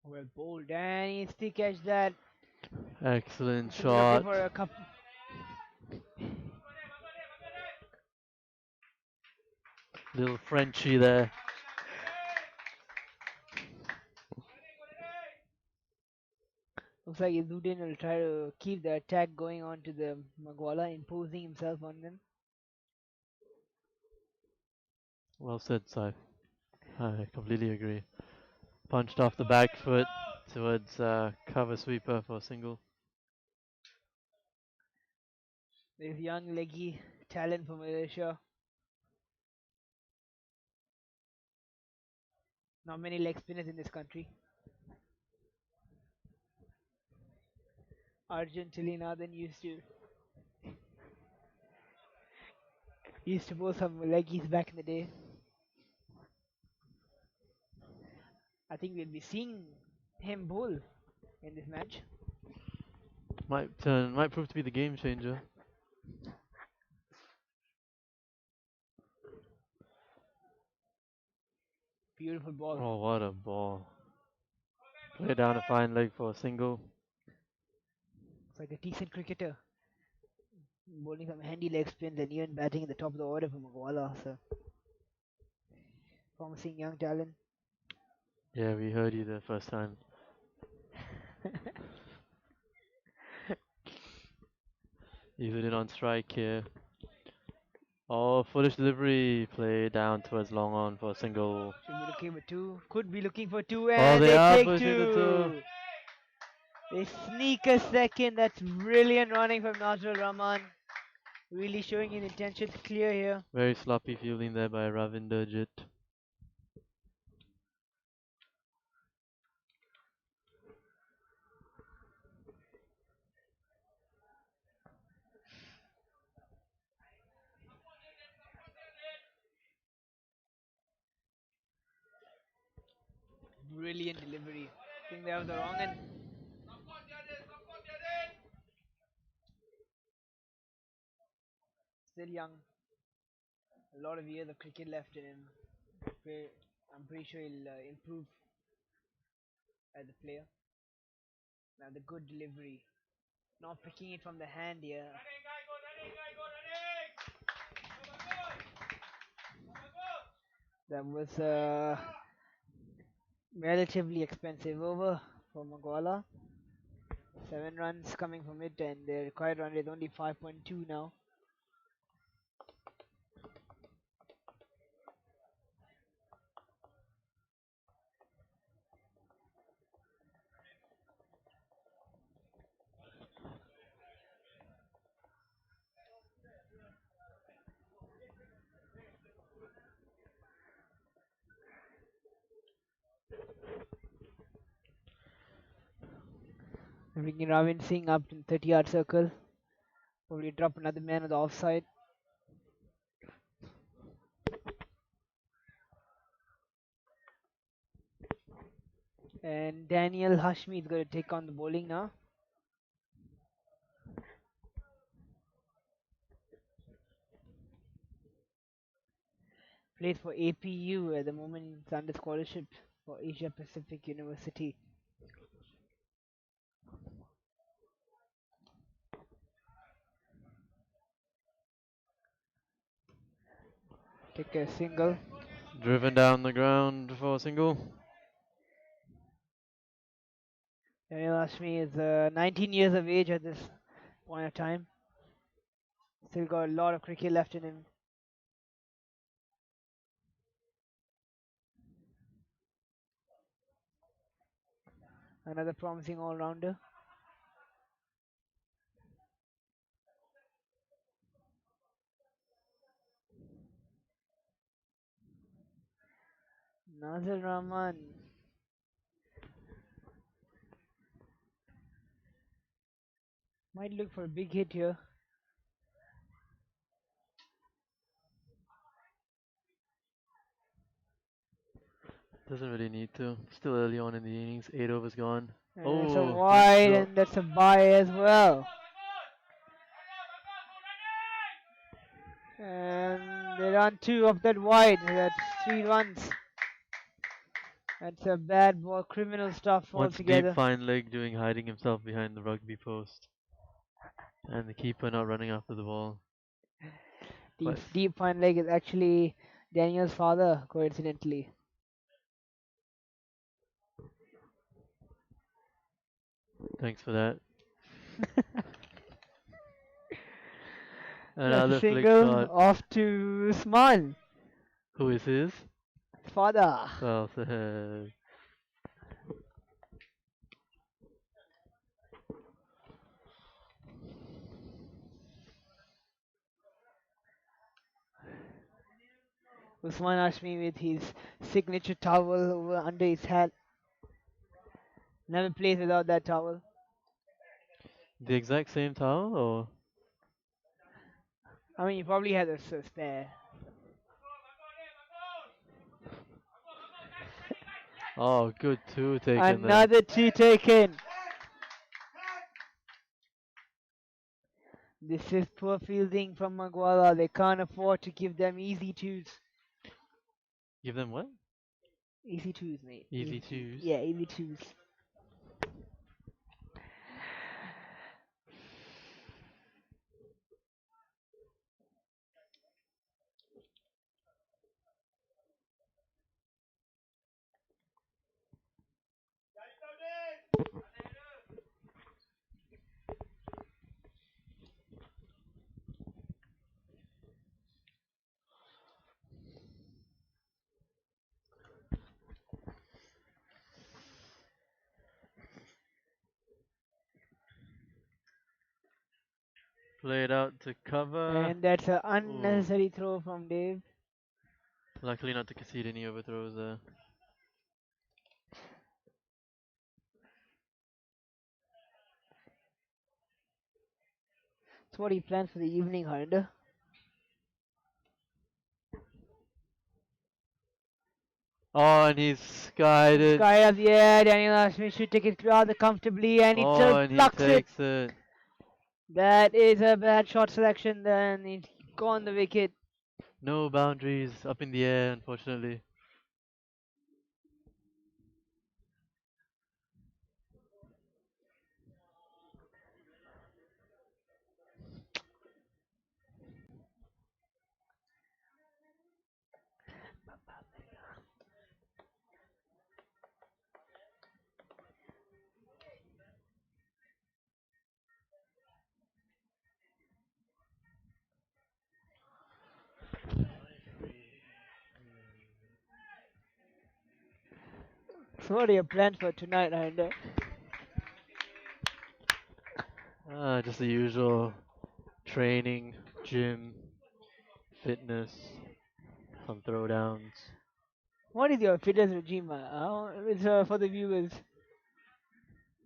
Well bowled, and he still catch that. excellent Should be looking shot. for a cup. Little Frenchie there. Looks like Izzuddin will try to keep the attack going on to the MUGWALLA, imposing himself on them. Well said, Saif. I completely agree. Punched off the back foot towards cover sweeper for a single. There's young leggy talent for Malaysia. Not many leg spinners in this country. Arjun Tilinathan used to bowl some leggies back in the day. I think we'll be seeing him bowl in this match. Might prove to be the game changer. Beautiful ball. Oh, what a ball. Play down a fine leg for a single. It's like a decent cricketer. Bowling some handy leg spins and even batting in the top of the order for MUGWALLA. So, promising young talent. Yeah, we heard you the first time. Even on strike here. Oh, foolish delivery. Play down towards long on for a single. Should be looking for two. Could be looking for two, Oh, and they they are take pushing the two. two. They sneak a second. That's brilliant running from Nazrul Rahman. Really showing his intentions clear here. Very sloppy fielding there by Ravinder Jit. Brilliant delivery. I think they have the wrong end. Still young. A lot of years of cricket left in him. I'm pretty sure he'll improve as a player. Now the good delivery. Not picking it from the hand here. That was a relatively expensive over for MUGWALLA. 7 runs coming from it, and the required run is only 5.2 now. Bringing Ravin Singh up in 30-yard circle. Probably drop another man on the offside. And Daniel Hashmi is going to take on the bowling now. Plays for APU at the moment. It's under scholarship for Asia Pacific University. Take a single. Driven down the ground for a single. Daniel Hashmi is 19 years of age at this point of time. Still got a lot of cricket left in him. Another promising all-rounder. Nazir Rahman. Might look for a big hit here. Doesn't really need to. Still early on in the innings. 8 overs gone. And it's a Oh, wide, good and that's a bye as well. And they run 2 of that wide. That's 3 runs. That's a bad ball, criminal stuff Once altogether. deep fine leg hiding himself behind the rugby post. And the keeper not running after the ball. Deep fine leg is actually Daniel's father, coincidentally. Thanks for that. That's Another a flick single shot. off to Usman, Who is his? father. Well said. Usman Hashmi with his signature towel over under his hat. Never plays without that towel. The exact same towel or? I mean, he probably has a spare. Oh, good 2 taken there. Another 2 taken. This is poor fielding from MUGWALLA. They can't afford to give them easy 2s. Give them what? Easy 2s, mate. Easy 2s? Yeah, easy 2s. Played out to cover. And that's an unnecessary throw from Dave. Luckily not to concede any overthrows there. So what do you plan for the evening, Harinder? Oh, and he's skied it. Sky up the air. Daniel Smith should take it rather comfortably, and he Oh, still and he plucks it. takes it. That is a bad shot selection. Then he's gone the wicket. No boundaries up in the air, unfortunately. So what are your plans for tonight, Harinder? Just the usual training, gym, fitness, some throwdowns. What is your fitness regime? It's for the viewers.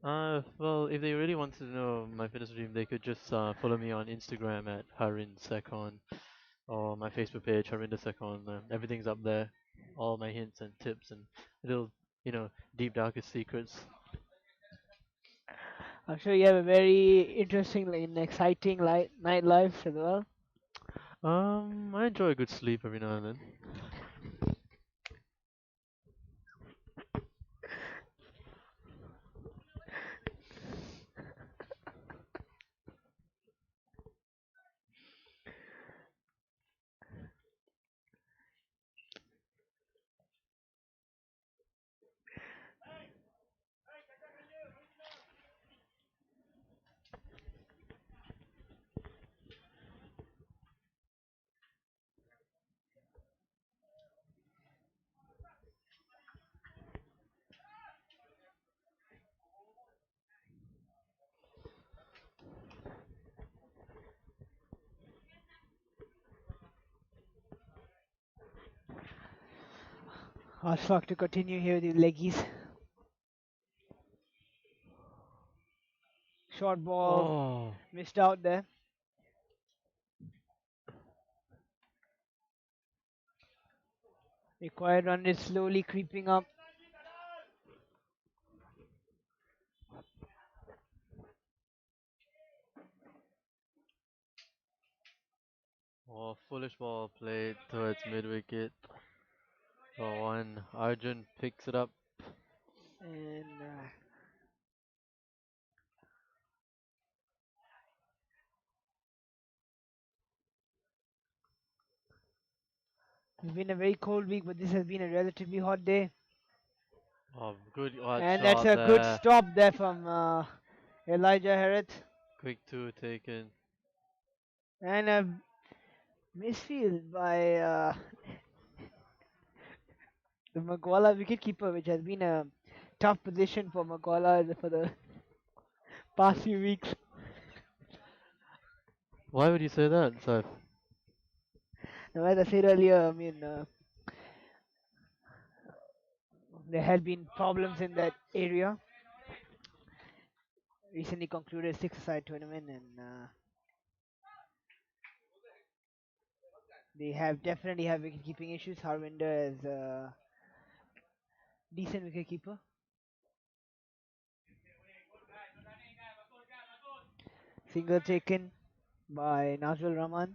Well, if they really wanted to know my fitness regime, they could just follow me on Instagram at Harin Sekon or my Facebook page Harinder Sekon. Everything's up there, all my hints and tips and little, deep darkest secrets. I'm sure you have a very interesting and exciting night life as well. I enjoy a good sleep every now and then. Ashfaq to continue here with the leggies. Short ball Oh, missed out there. Required run is slowly creeping up. foolish ball played towards mid wicket. For one, Arjun picks it up. And it's been a very cold week, but this has been a relatively hot day. Oh, good odd And that's shot a good there. stop there from Elijah Harrett. Quick two taken. And a misfield by the MUGWALLA wicketkeeper, which has been a tough position for MUGWALLA for the past few weeks. Why would you say that, Saif? Now, as I said earlier, I mean, there had been problems in that area. Recently concluded six-a-side tournament, and they have definitely have wicket-keeping issues. Harvinder is a decent wicket-keeper. Single taken by Nazrul Rahman.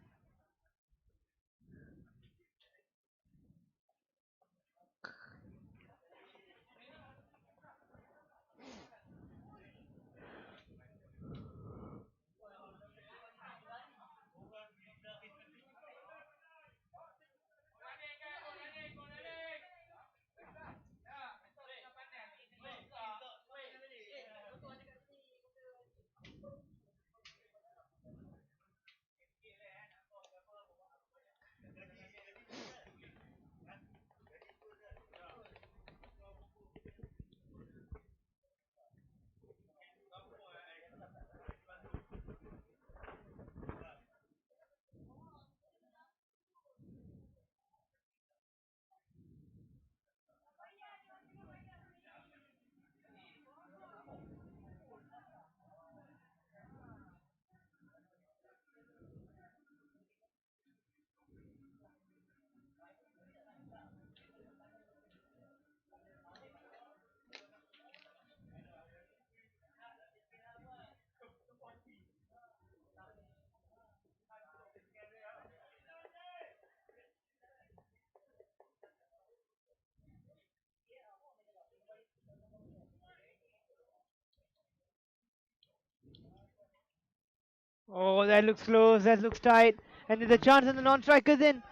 Oh, that looks close. That looks tight. And there's a chance and the non-striker's in.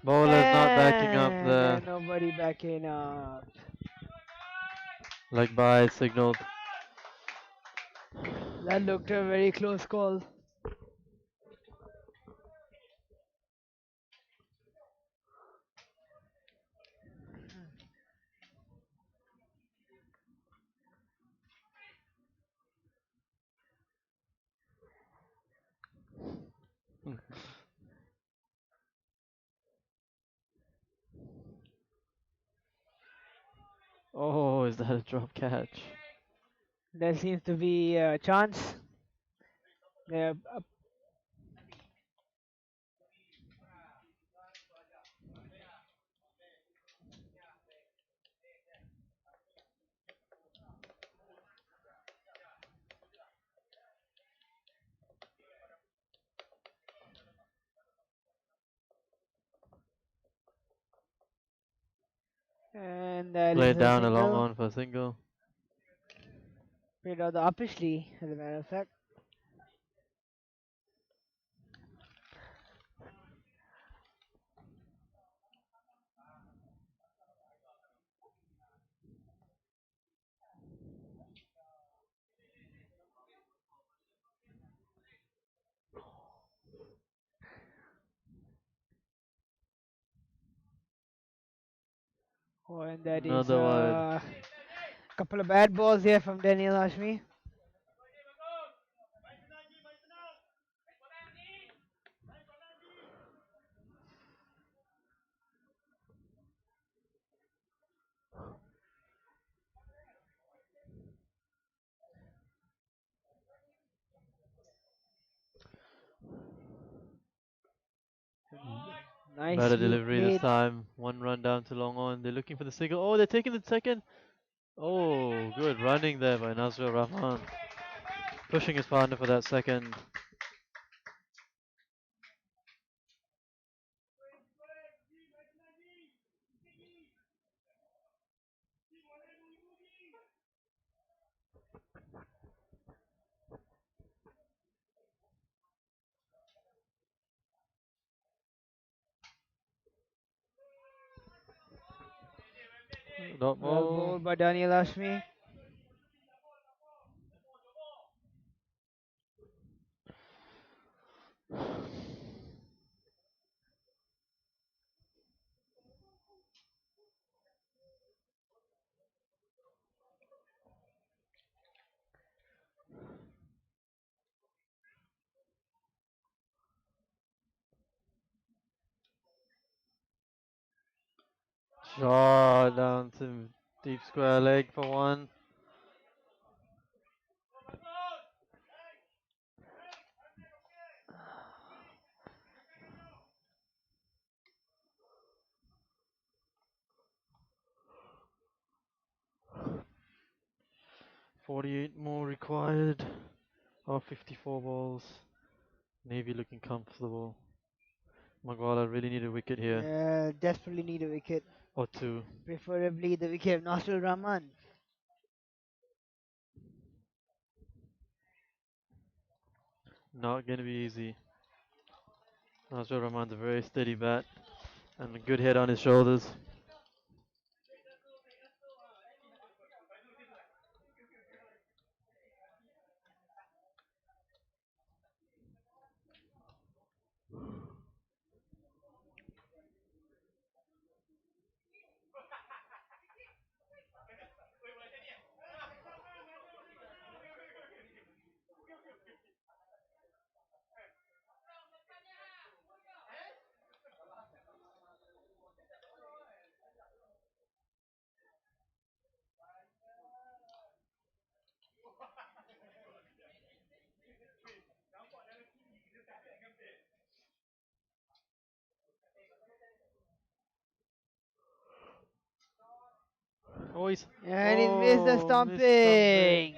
Bowler's not backing up And there, nobody backing up. like by signaled. That looked a very close call. Oh, is that a drop catch? There seems to be a chance. They're up. And that Play is it a down a long single. on for a single. Played out the uppishly, as a matter of fact. Oh, and that is Another wide. a couple of bad balls here from Daniel Hashmi. Better Nicely delivery this played. time. One run down to long on. They're looking for the single. Oh, they're taking the second. Oh, good running there by Nazrul Rahman. Pushing his partner for that second. Dot Well ball. bowled by Daniel Hashmi. Shot down to deep square leg for one. .48 more required. Oh, 54 balls. Navy looking comfortable. MUGWALLA really need a wicket here. Yeah, desperately need a wicket. Or two. Preferably the wicket of Nasrul Rahman. Not gonna be easy. Nazrul Rahman's a very steady bat and a good head on his shoulders. Oh, And he's missed the missed stumping. stomping.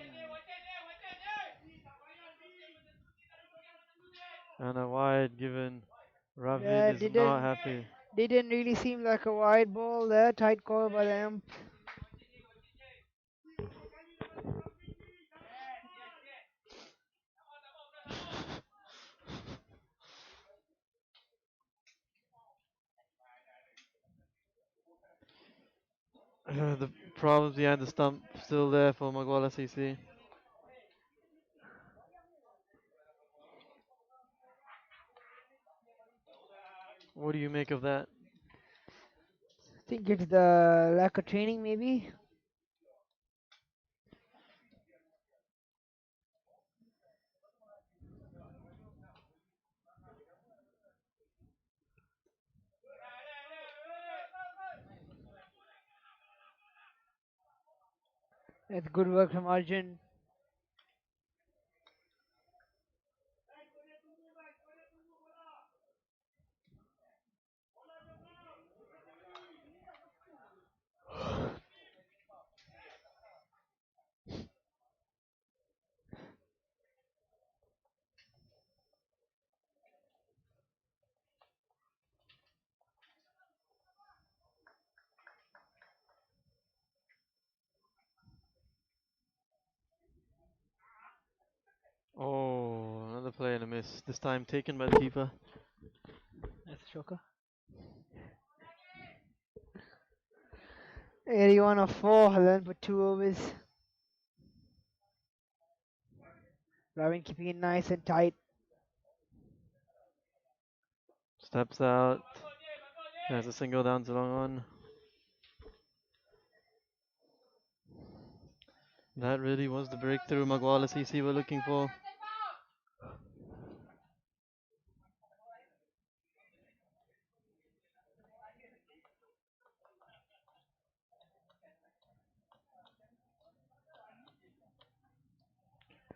And a wide given. Yeah, Ravid is not didn't happy. didn't really seem like a wide ball there. Tight call by the ump. The problems behind the stump still there for MUGWALLA CC. What do you make of that? I think it's the lack of training, maybe. It's good work from Arjun. Oh, another play and a miss. This time taken by the keeper. That's a shocker. 81 of 4, Helen for 2 overs. Robin keeping it nice and tight. Steps out. There's a single down to long on. That really was the breakthrough MUGWALLA CC were looking for.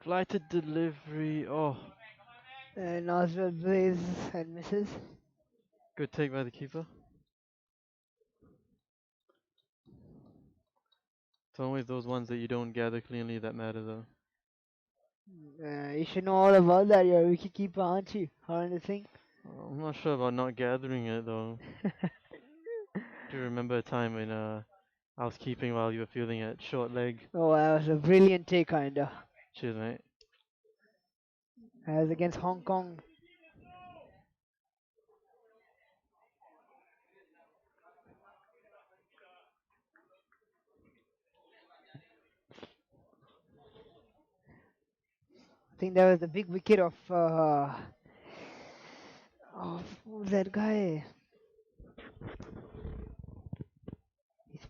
Flighted delivery. Oh, And Oswald plays and misses. good take by the keeper. It's always those ones that you don't gather cleanly that matter though. You should know all about that. You're a wicketkeeper, aren't you? Aren't you think? I'm not sure about not gathering it though. Do you remember a time when I was keeping while you were fielding at short leg? Oh, that was a brilliant take, kinda. Cheers, mate. As against Hong Kong. I think that was the big wicket of who's that guy? He's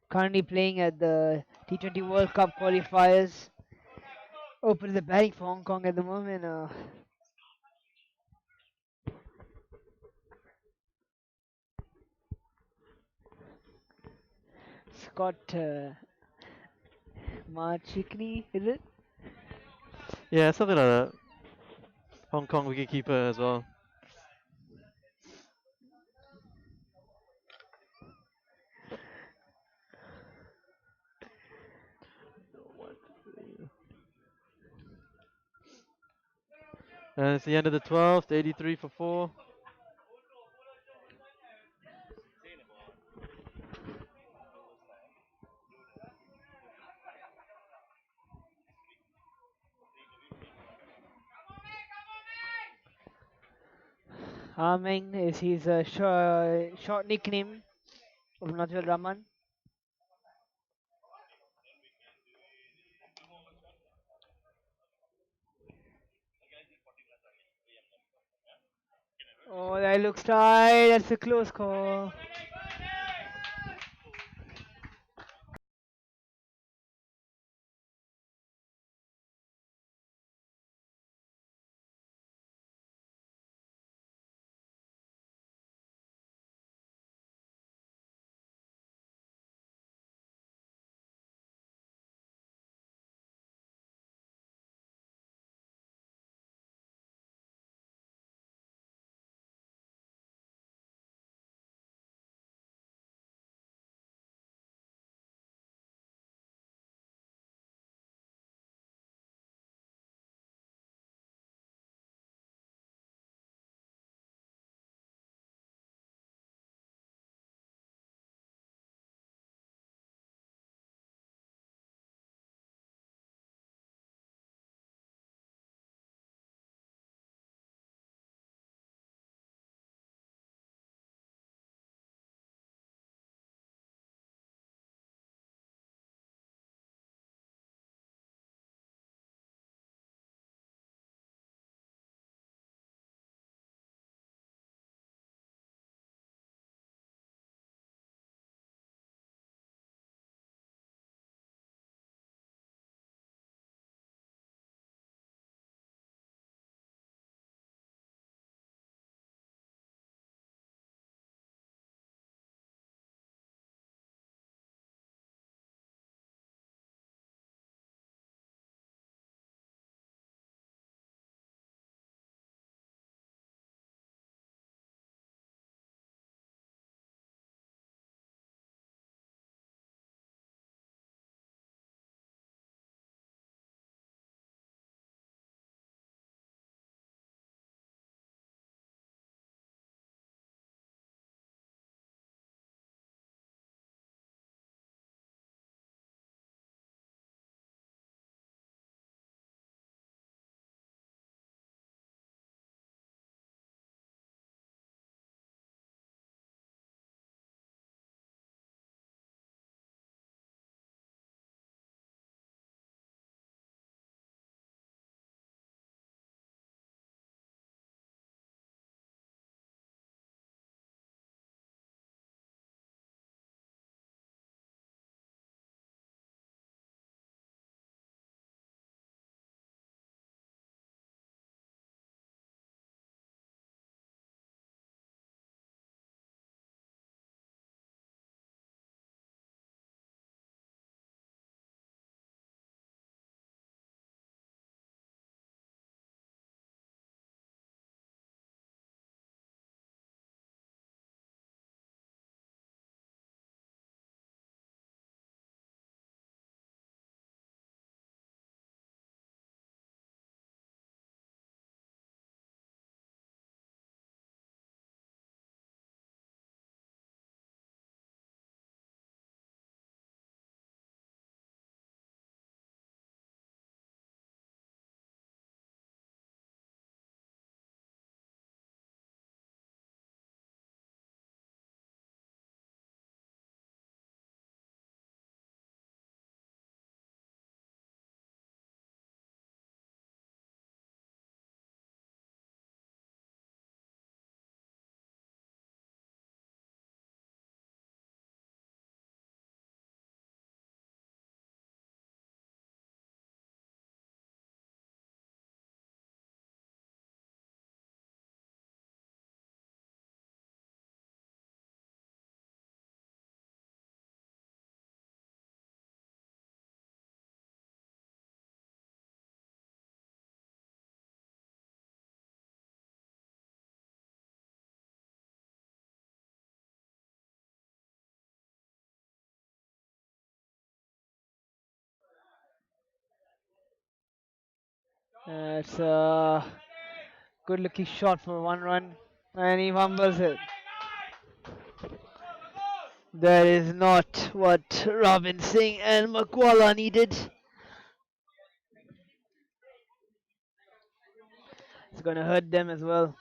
currently playing at the T20 World Cup qualifiers. Open the batting for Hong Kong at the moment. Scott Marchikney, is it? Yeah, something like that. Hong Kong wicketkeeper as well. And it's the end of the 12th, 83 for 4. Ameng is his short nickname of Nazrul Rahman. Oh, that looks tight. That's a close call. It's a good looking shot for 1 run. And he fumbles it. That is not what Robin Singh and MUGWALLA needed. It's gonna hurt them as well.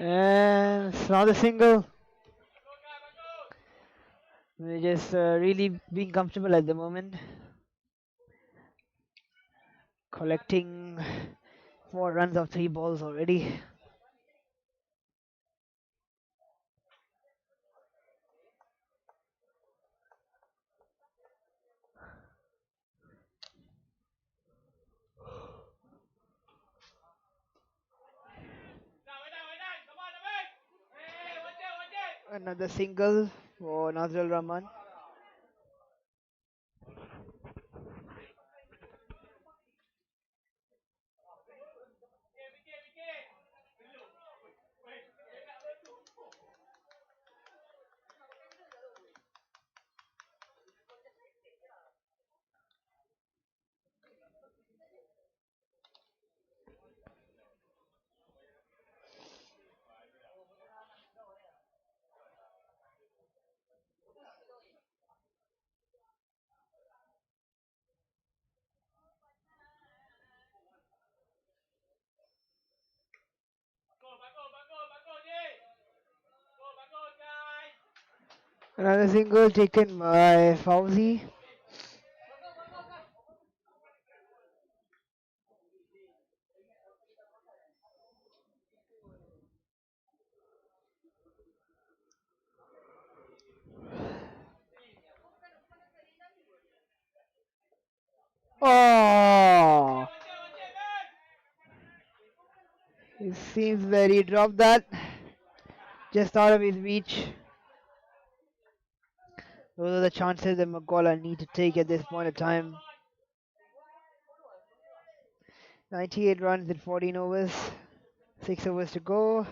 And it's another single. They're just really being comfortable at the moment. Collecting 4 runs of 3 balls already. Another single for Nazrul Rahman. Another single taken by Fauzi. Oh! It seems that he dropped that just out of his reach. Those are the chances that MUGWALLA need to take at this point of time. 98 runs in 14 overs. 6 overs to go.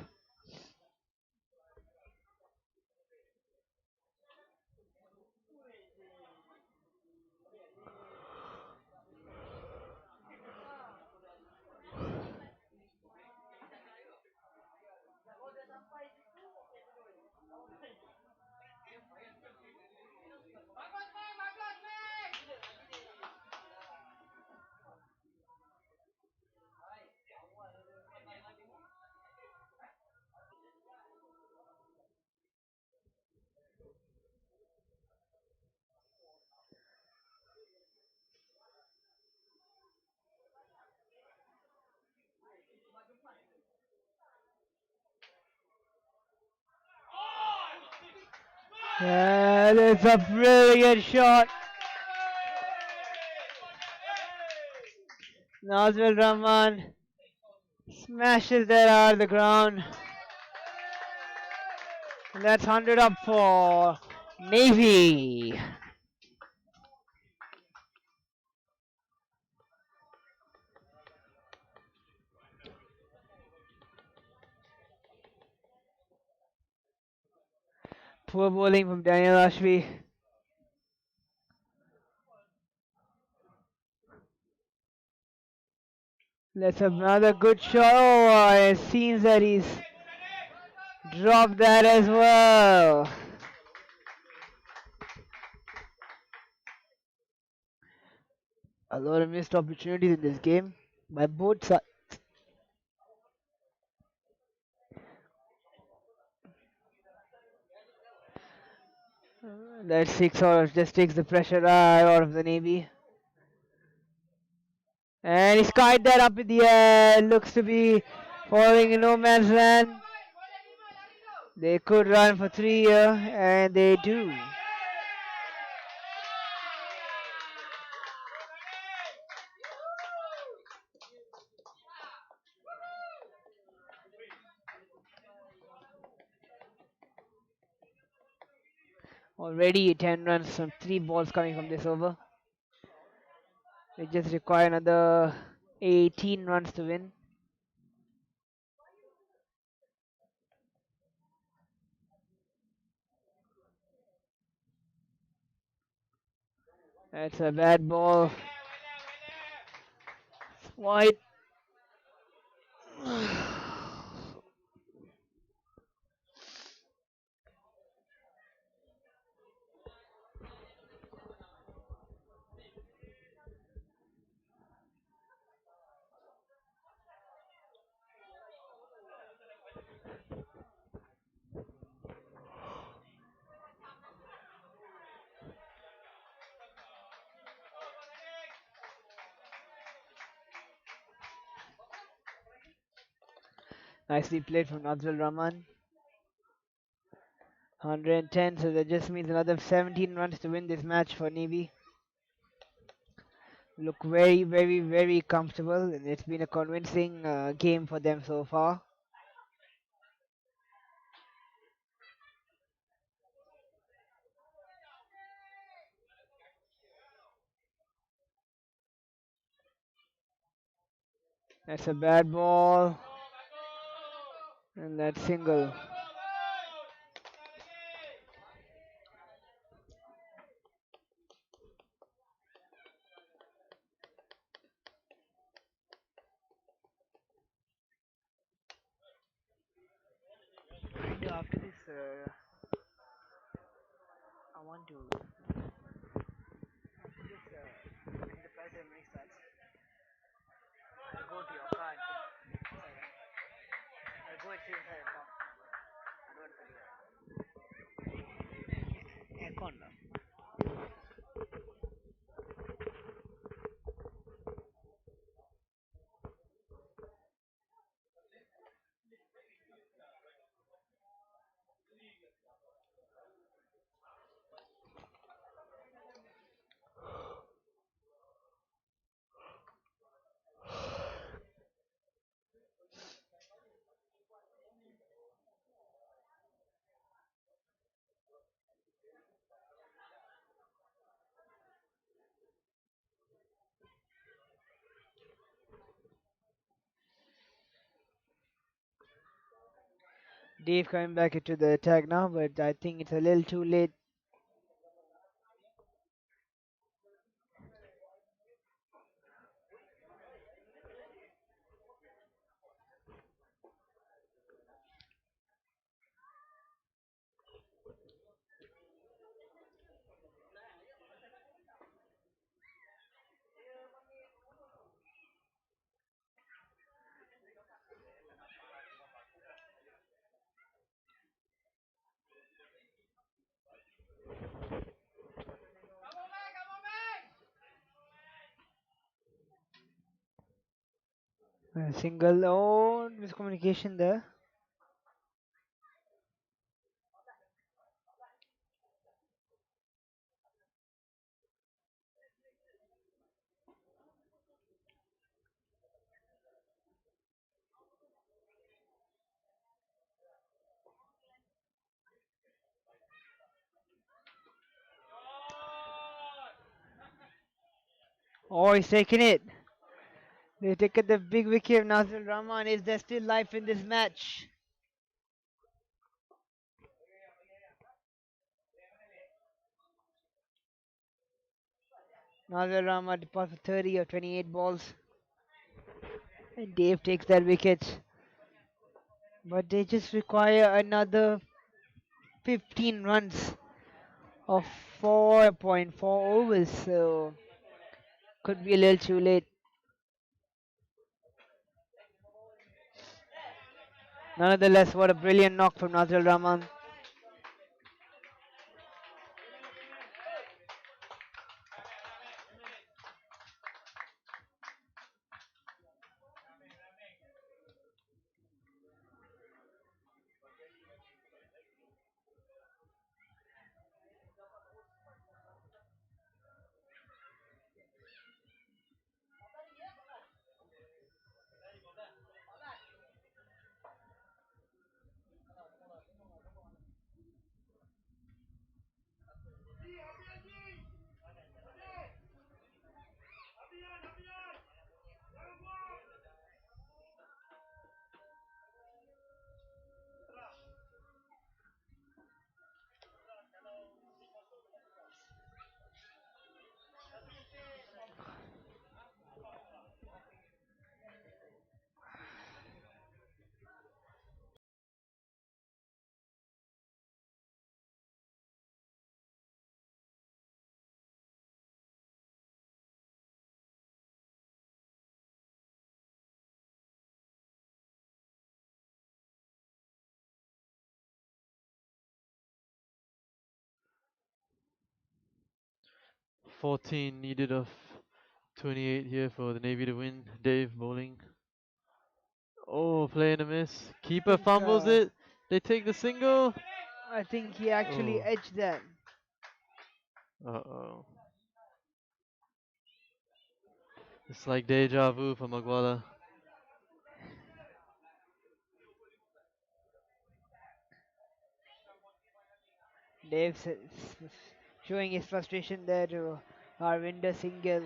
And it's a brilliant shot. Nazrul Rahman smashes that out of the ground. And that's 100 up for Navy. Poor bowling from Daniel Ashby. That's another good shot. Oh, it seems that he's dropped that as well. A lot of missed opportunities in this game by both sides. That 6 just takes the pressure out of the Navy. And he's skied that up in the air. Looks to be falling in no man's land. They could run for 3 here, and they do. Already 10 runs from 3 balls coming from this over. They just require another 18 runs to win. That's a bad ball. Wide. Nicely played from Nazrul Rahman. 110, so that just means another 17 runs to win this match for Navy. Look very, very, very comfortable, and it's been a convincing game for them so far. That's a bad ball, and that single. After this, I want to. After this, when the prize ceremony starts, I'll go to your car and I'll go and sit inside your car. I don't want to aircon now. Dave coming back into the attack now, but I think it's a little too late. Single, oh, miscommunication there. Oh, he's taking it. They take the big wicket of Nazrul Rahman. Is there still life in this match? Nazrul Rahman departs for 30 or 28 balls. And Dave takes that wicket. But they just require another 15 runs of 4.4 overs. So could be a little too late. Nonetheless, what a brilliant knock from Nazrul Rahman. 14 needed of 28 here for the Navy to win. Dave bowling. Oh, play and a miss. Keeper think fumbles it. They take the single. I think he actually Oh. edged that. Uh-oh. It's like deja vu for MUGWALLA. Dave showing his frustration there to Arvinder single.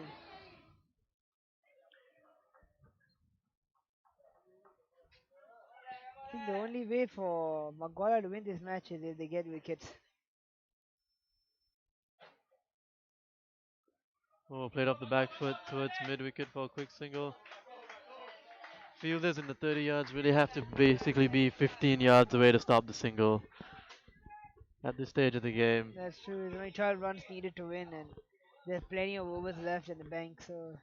I think the only way for MUGWALLA to win this match is if they get wickets. Oh, played off the back foot towards mid-wicket for a quick single. Fielders in the 30 yards really have to basically be 15 yards away to stop the single at this stage of the game. That's true. There's only 12 runs needed to win, and there's plenty of overs left in the bank, so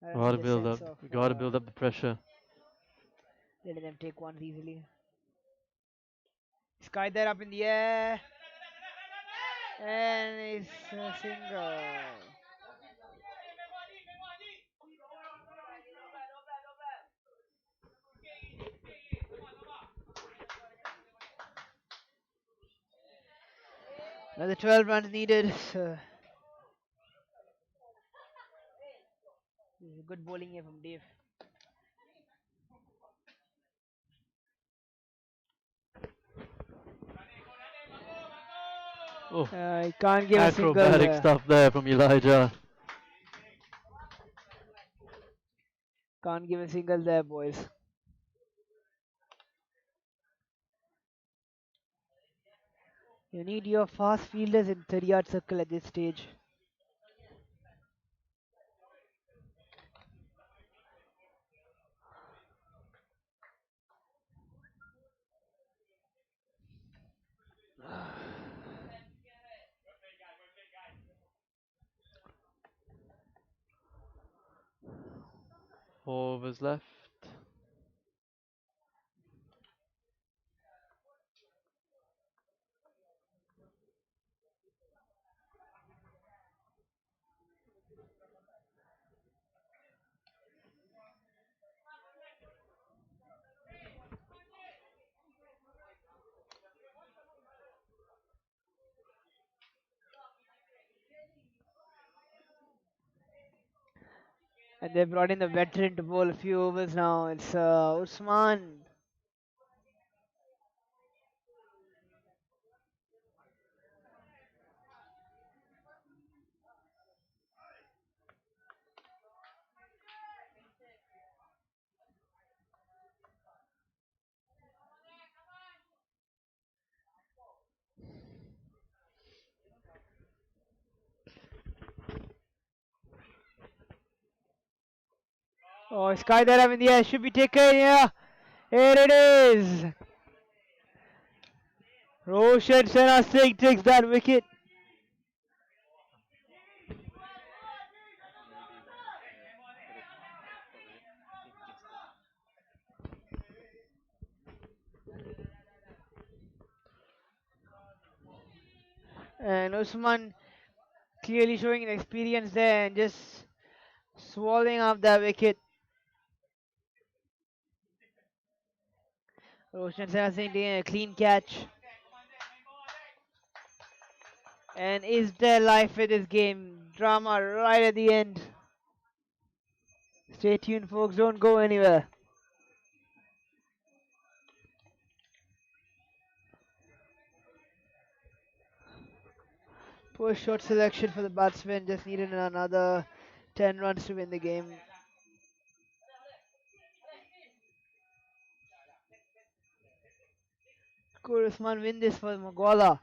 I don't Gotta see a build sense up. of Gotta build up the pressure. letting them take ones easily. Sky that up in the air, and it's a single. Another 12 runs needed. So this is good bowling here from Dave. Oh, He can't give a single. acrobatic stuff there from Elijah. Can't give a single there, boys. You need your fast fielders in 30-yard circle at this stage. Four overs left. And they brought in the veteran to bowl a few overs now. It's Usman. Oh, sky that up in the air. Should be taken here. Here it is. Roshan Sena Singh takes that wicket. And Usman clearly showing an experience there and just swallowing up that wicket. Roshan Sena Singh taking a clean catch. And is there life in this game? Drama right at the end. Stay tuned, folks. Don't go anywhere. Poor shot selection for the batsman. Just needed another 10 runs to win the game. Could Usman win this for MUGWALLA?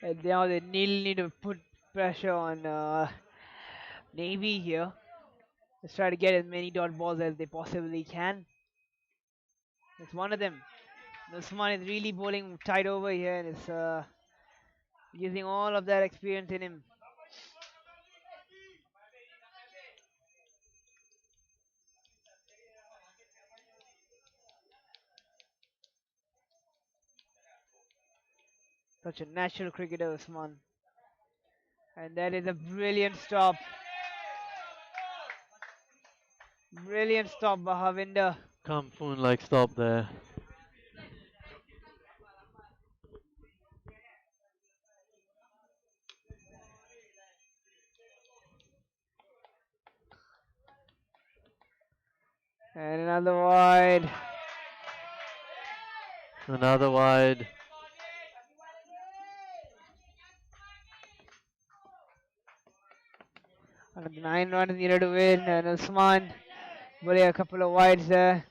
And now they need to put pressure on Navy here. Let's try to get as many dot balls as they possibly can. It's one of them. Usman is really bowling tight over here and is using all of that experience in him. Such a natural cricketer, Usman. And that is a brilliant stop. Brilliant stop by Harvinder. Kamfoon like stop there. And another wide. Another wide. Another 9 runs needed to win. And Usman bowling a couple of wides there.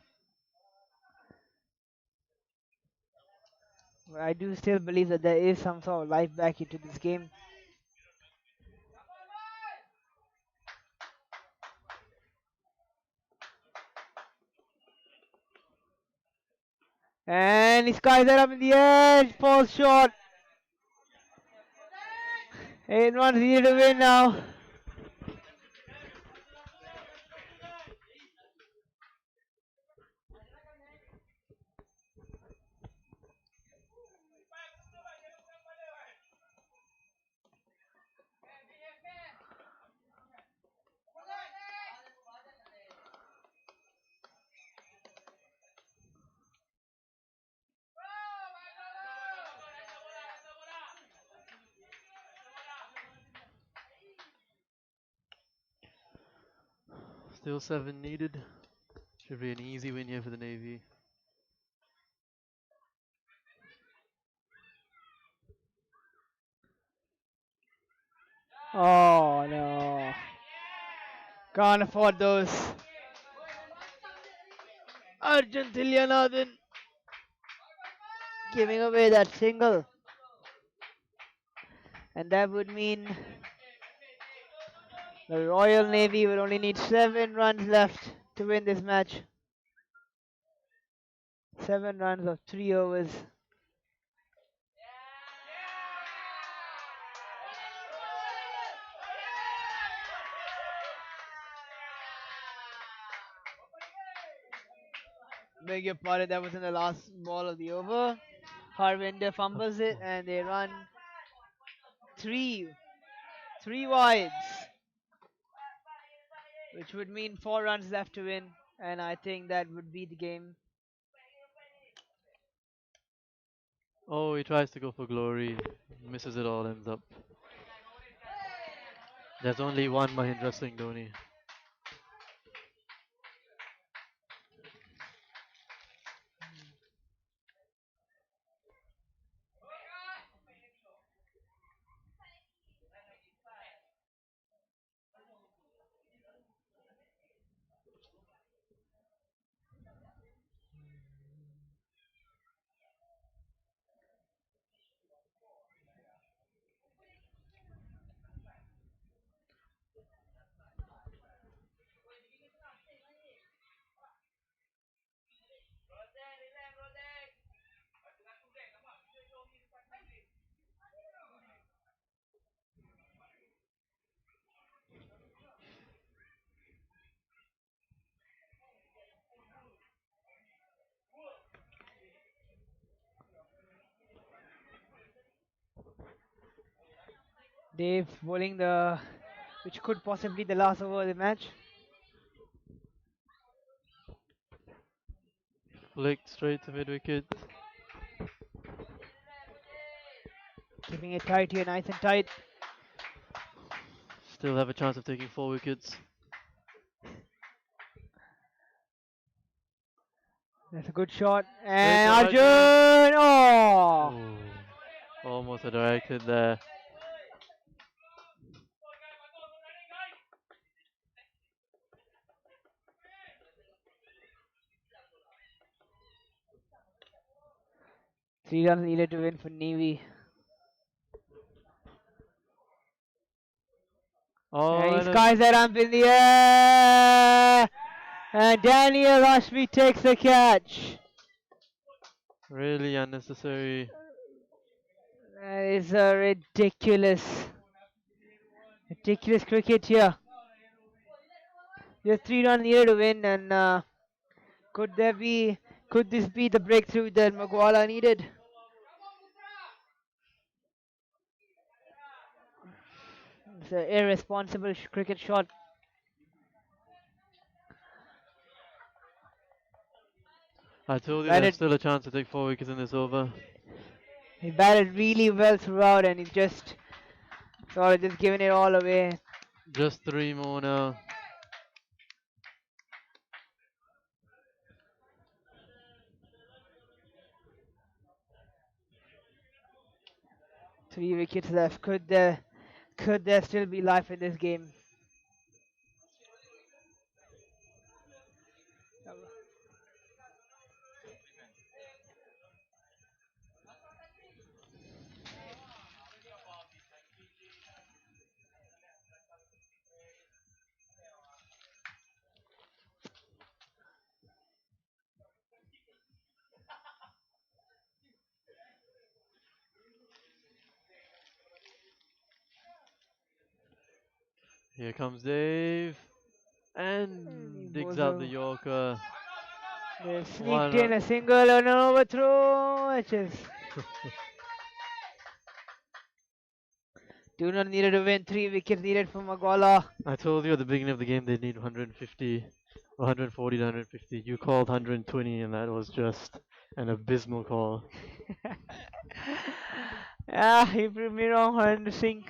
But I do still believe that there is some sort of life back into this game. And he skies that up in the air. Falls short. 8 runs needed to win now. Still 7 needed. Should be an easy win here for the Navy. Oh no. Can't afford those. Arjun Tilyanathan giving away that single. And that would mean the Royal Navy will only need 7 runs left to win this match. 7 runs of 3 overs. Beg your pardon, that was in the last ball of the over. Harvinder fumbles it and they run 3 wides, which would mean 4 runs left to win, and I think that would be the game. Oh, he tries to go for glory. Misses it all, ends up. There's only one Mahindra Singh Dhoni. Dave bowling which could possibly the last over of the match. Flicked straight to mid wicket. Keeping it tight here, nice and tight. Still have a chance of taking 4 wickets. That's a good shot. Straight And to Arjun! Oh! Ooh, almost a direct hit there. Three runs needed to win for Navy. Oh, And he and skies that up in the air! And Daniel Ashby takes the catch. Really unnecessary. That is a ridiculous cricket here. Just 3 runs needed to win, and could this be the breakthrough that MUGWALLA needed? It's an irresponsible cricket shot. I told you there's Batted, still a chance to take 4 wickets in this over. he batted really well throughout, and he just sort of just giving it all away. Just 3 more now. Three wickets left. Could there still be life in this game? Here comes Dave. He And digs goes out the over. Yorker. They sneaked One in a single and an overthrow, which is 2 runs needed to win. 3 wickets needed for MUGWALLA. I told you at the beginning of the game they need 150, 140 to 150. You called 120 and that was just an abysmal call. He proved me wrong, Harvinder Singh.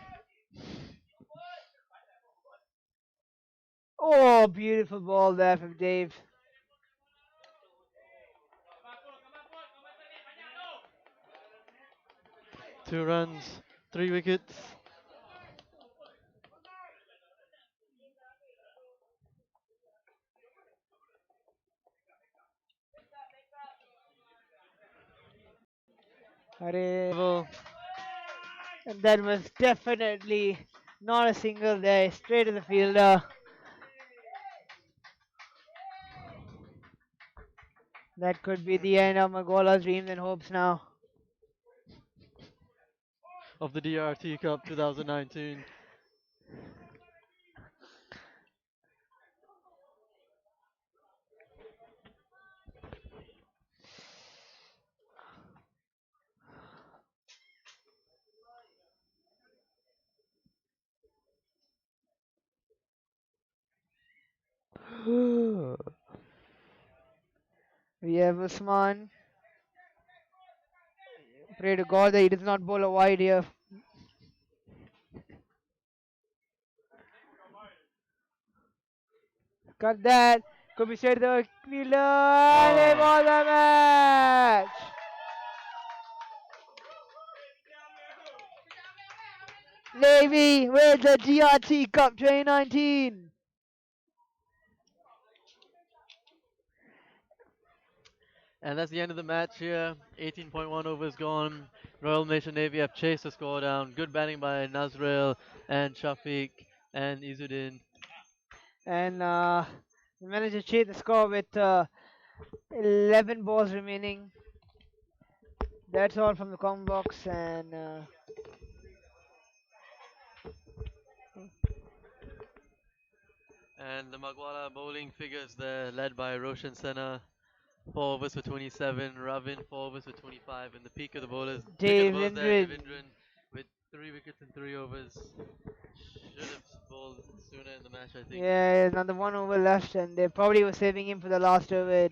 Oh, beautiful ball there from Dave. Two runs, 3 wickets. And that was definitely not a single there, straight to the fielder. That could be the end of MUGWALLA's dreams and hopes now. Of the DRT Cup 2019. We have Usman. Pray to God that he does not bowl a wide here. Cut that. Could be straight to the fielder. And it was a match. Navy wins the DRT Cup 2019. And that's the end of the match here. 18.1 overs gone. Royal Malaysian Navy have chased the score down. Good batting by Nazrael and Shafiq and Izzuddin. And we managed to chase the score with 11 balls remaining. That's all from the comment box. And and the MUGWALLA bowling figures there, led by Roshan Sena. 4 overs for 27, Ravin 4 overs for 25, and the peak of the bowlers, Dave there, Indran. Devindran with 3 wickets in 3 overs. Should have bowled sooner in the match, I think. Yeah, another 1 over left, and they probably were saving him for the last over.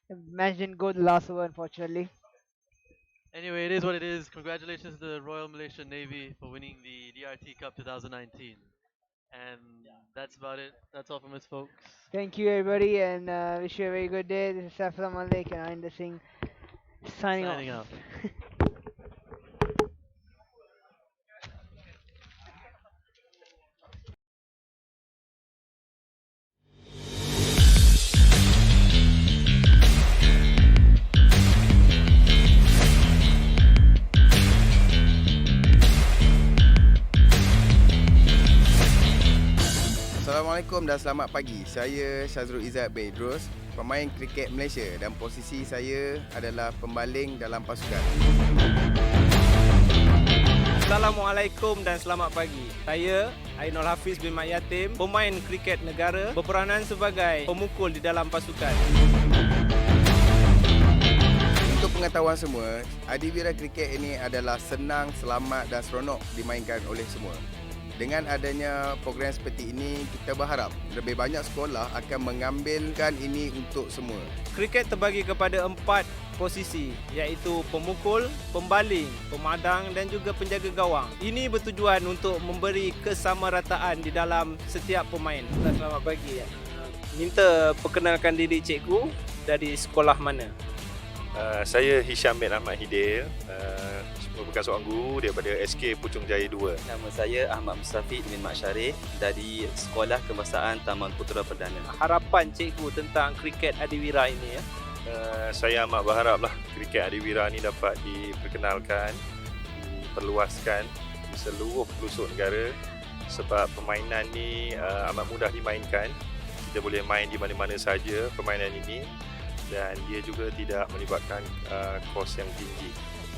The match didn't go the last over, unfortunately. Anyway, it is what it is. Congratulations to the Royal Malaysian Navy for winning the DRT Cup 2019. And that's about it. That's all from us, folks. Thank you, everybody, and wish you a very good day. This is Saifullah Malik and Harvinder Singh signing off. Assalamualaikum dan selamat pagi. Saya Syazrul Izzat Bedros, pemain kriket Malaysia dan posisi saya adalah pembaling dalam pasukan. Assalamualaikum dan selamat pagi. Saya Ainul Hafiz bin Mat Yatim, pemain kriket negara berperanan sebagai pemukul di dalam pasukan. Untuk pengetahuan semua, adiwira kriket ini adalah senang, selamat dan seronok dimainkan oleh semua. Dengan adanya program seperti ini, kita berharap lebih banyak sekolah akan mengambilkan ini untuk semua. Kriket terbagi kepada 4 posisi, iaitu pemukul, pembaling, pemadang dan juga penjaga gawang. Ini bertujuan untuk memberi kesamarataan di dalam setiap pemain. Selamat pagi. Minta perkenalkan diri cikgu, dari sekolah mana? Saya Hisham bin Ahmad Hidil, merupakan seorang guru daripada SK Puchong Jaya 2. Nama saya Ahmad Mustafid bin Mat Syarif dari Sekolah Kebangsaan Taman Putera Perdana. Harapan cikgu tentang kriket adiwira ini ya? Saya amat berharaplah kriket adiwira ni dapat diperkenalkan, diperluaskan di seluruh pelosok negara, sebab permainan ni amat mudah dimainkan. Kita boleh main di mana-mana saja permainan ini, dan dia juga tidak melibatkan kos yang tinggi.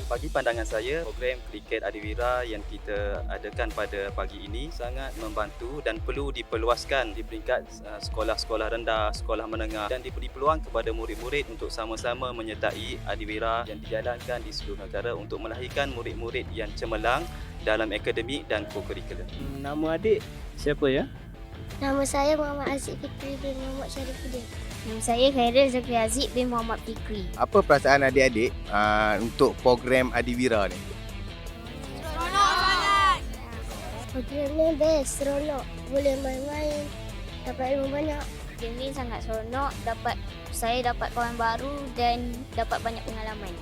Bagi pandangan saya, program kriket adiwira yang kita adakan pada pagi ini sangat membantu dan perlu diperluaskan di peringkat sekolah-sekolah rendah, sekolah menengah, dan diberi peluang kepada murid-murid untuk sama-sama menyertai adiwira yang dijalankan di seluruh negara untuk melahirkan murid-murid yang cemerlang dalam akademik dan co-curricular. Nama adik siapa ya? Nama saya Muhammad Aziz Fikri bin Muhammad Syarifuddin. Nama saya Khairil Zakri Aziz bin Muhammad Fikri. Apa perasaan adik-adik untuk program adiwira ni? Seronok sangat! Program ni best, seronok. Boleh main-main, dapat ilmu banyak. Game ni sangat seronok, saya dapat kawan baru dan dapat banyak pengalaman.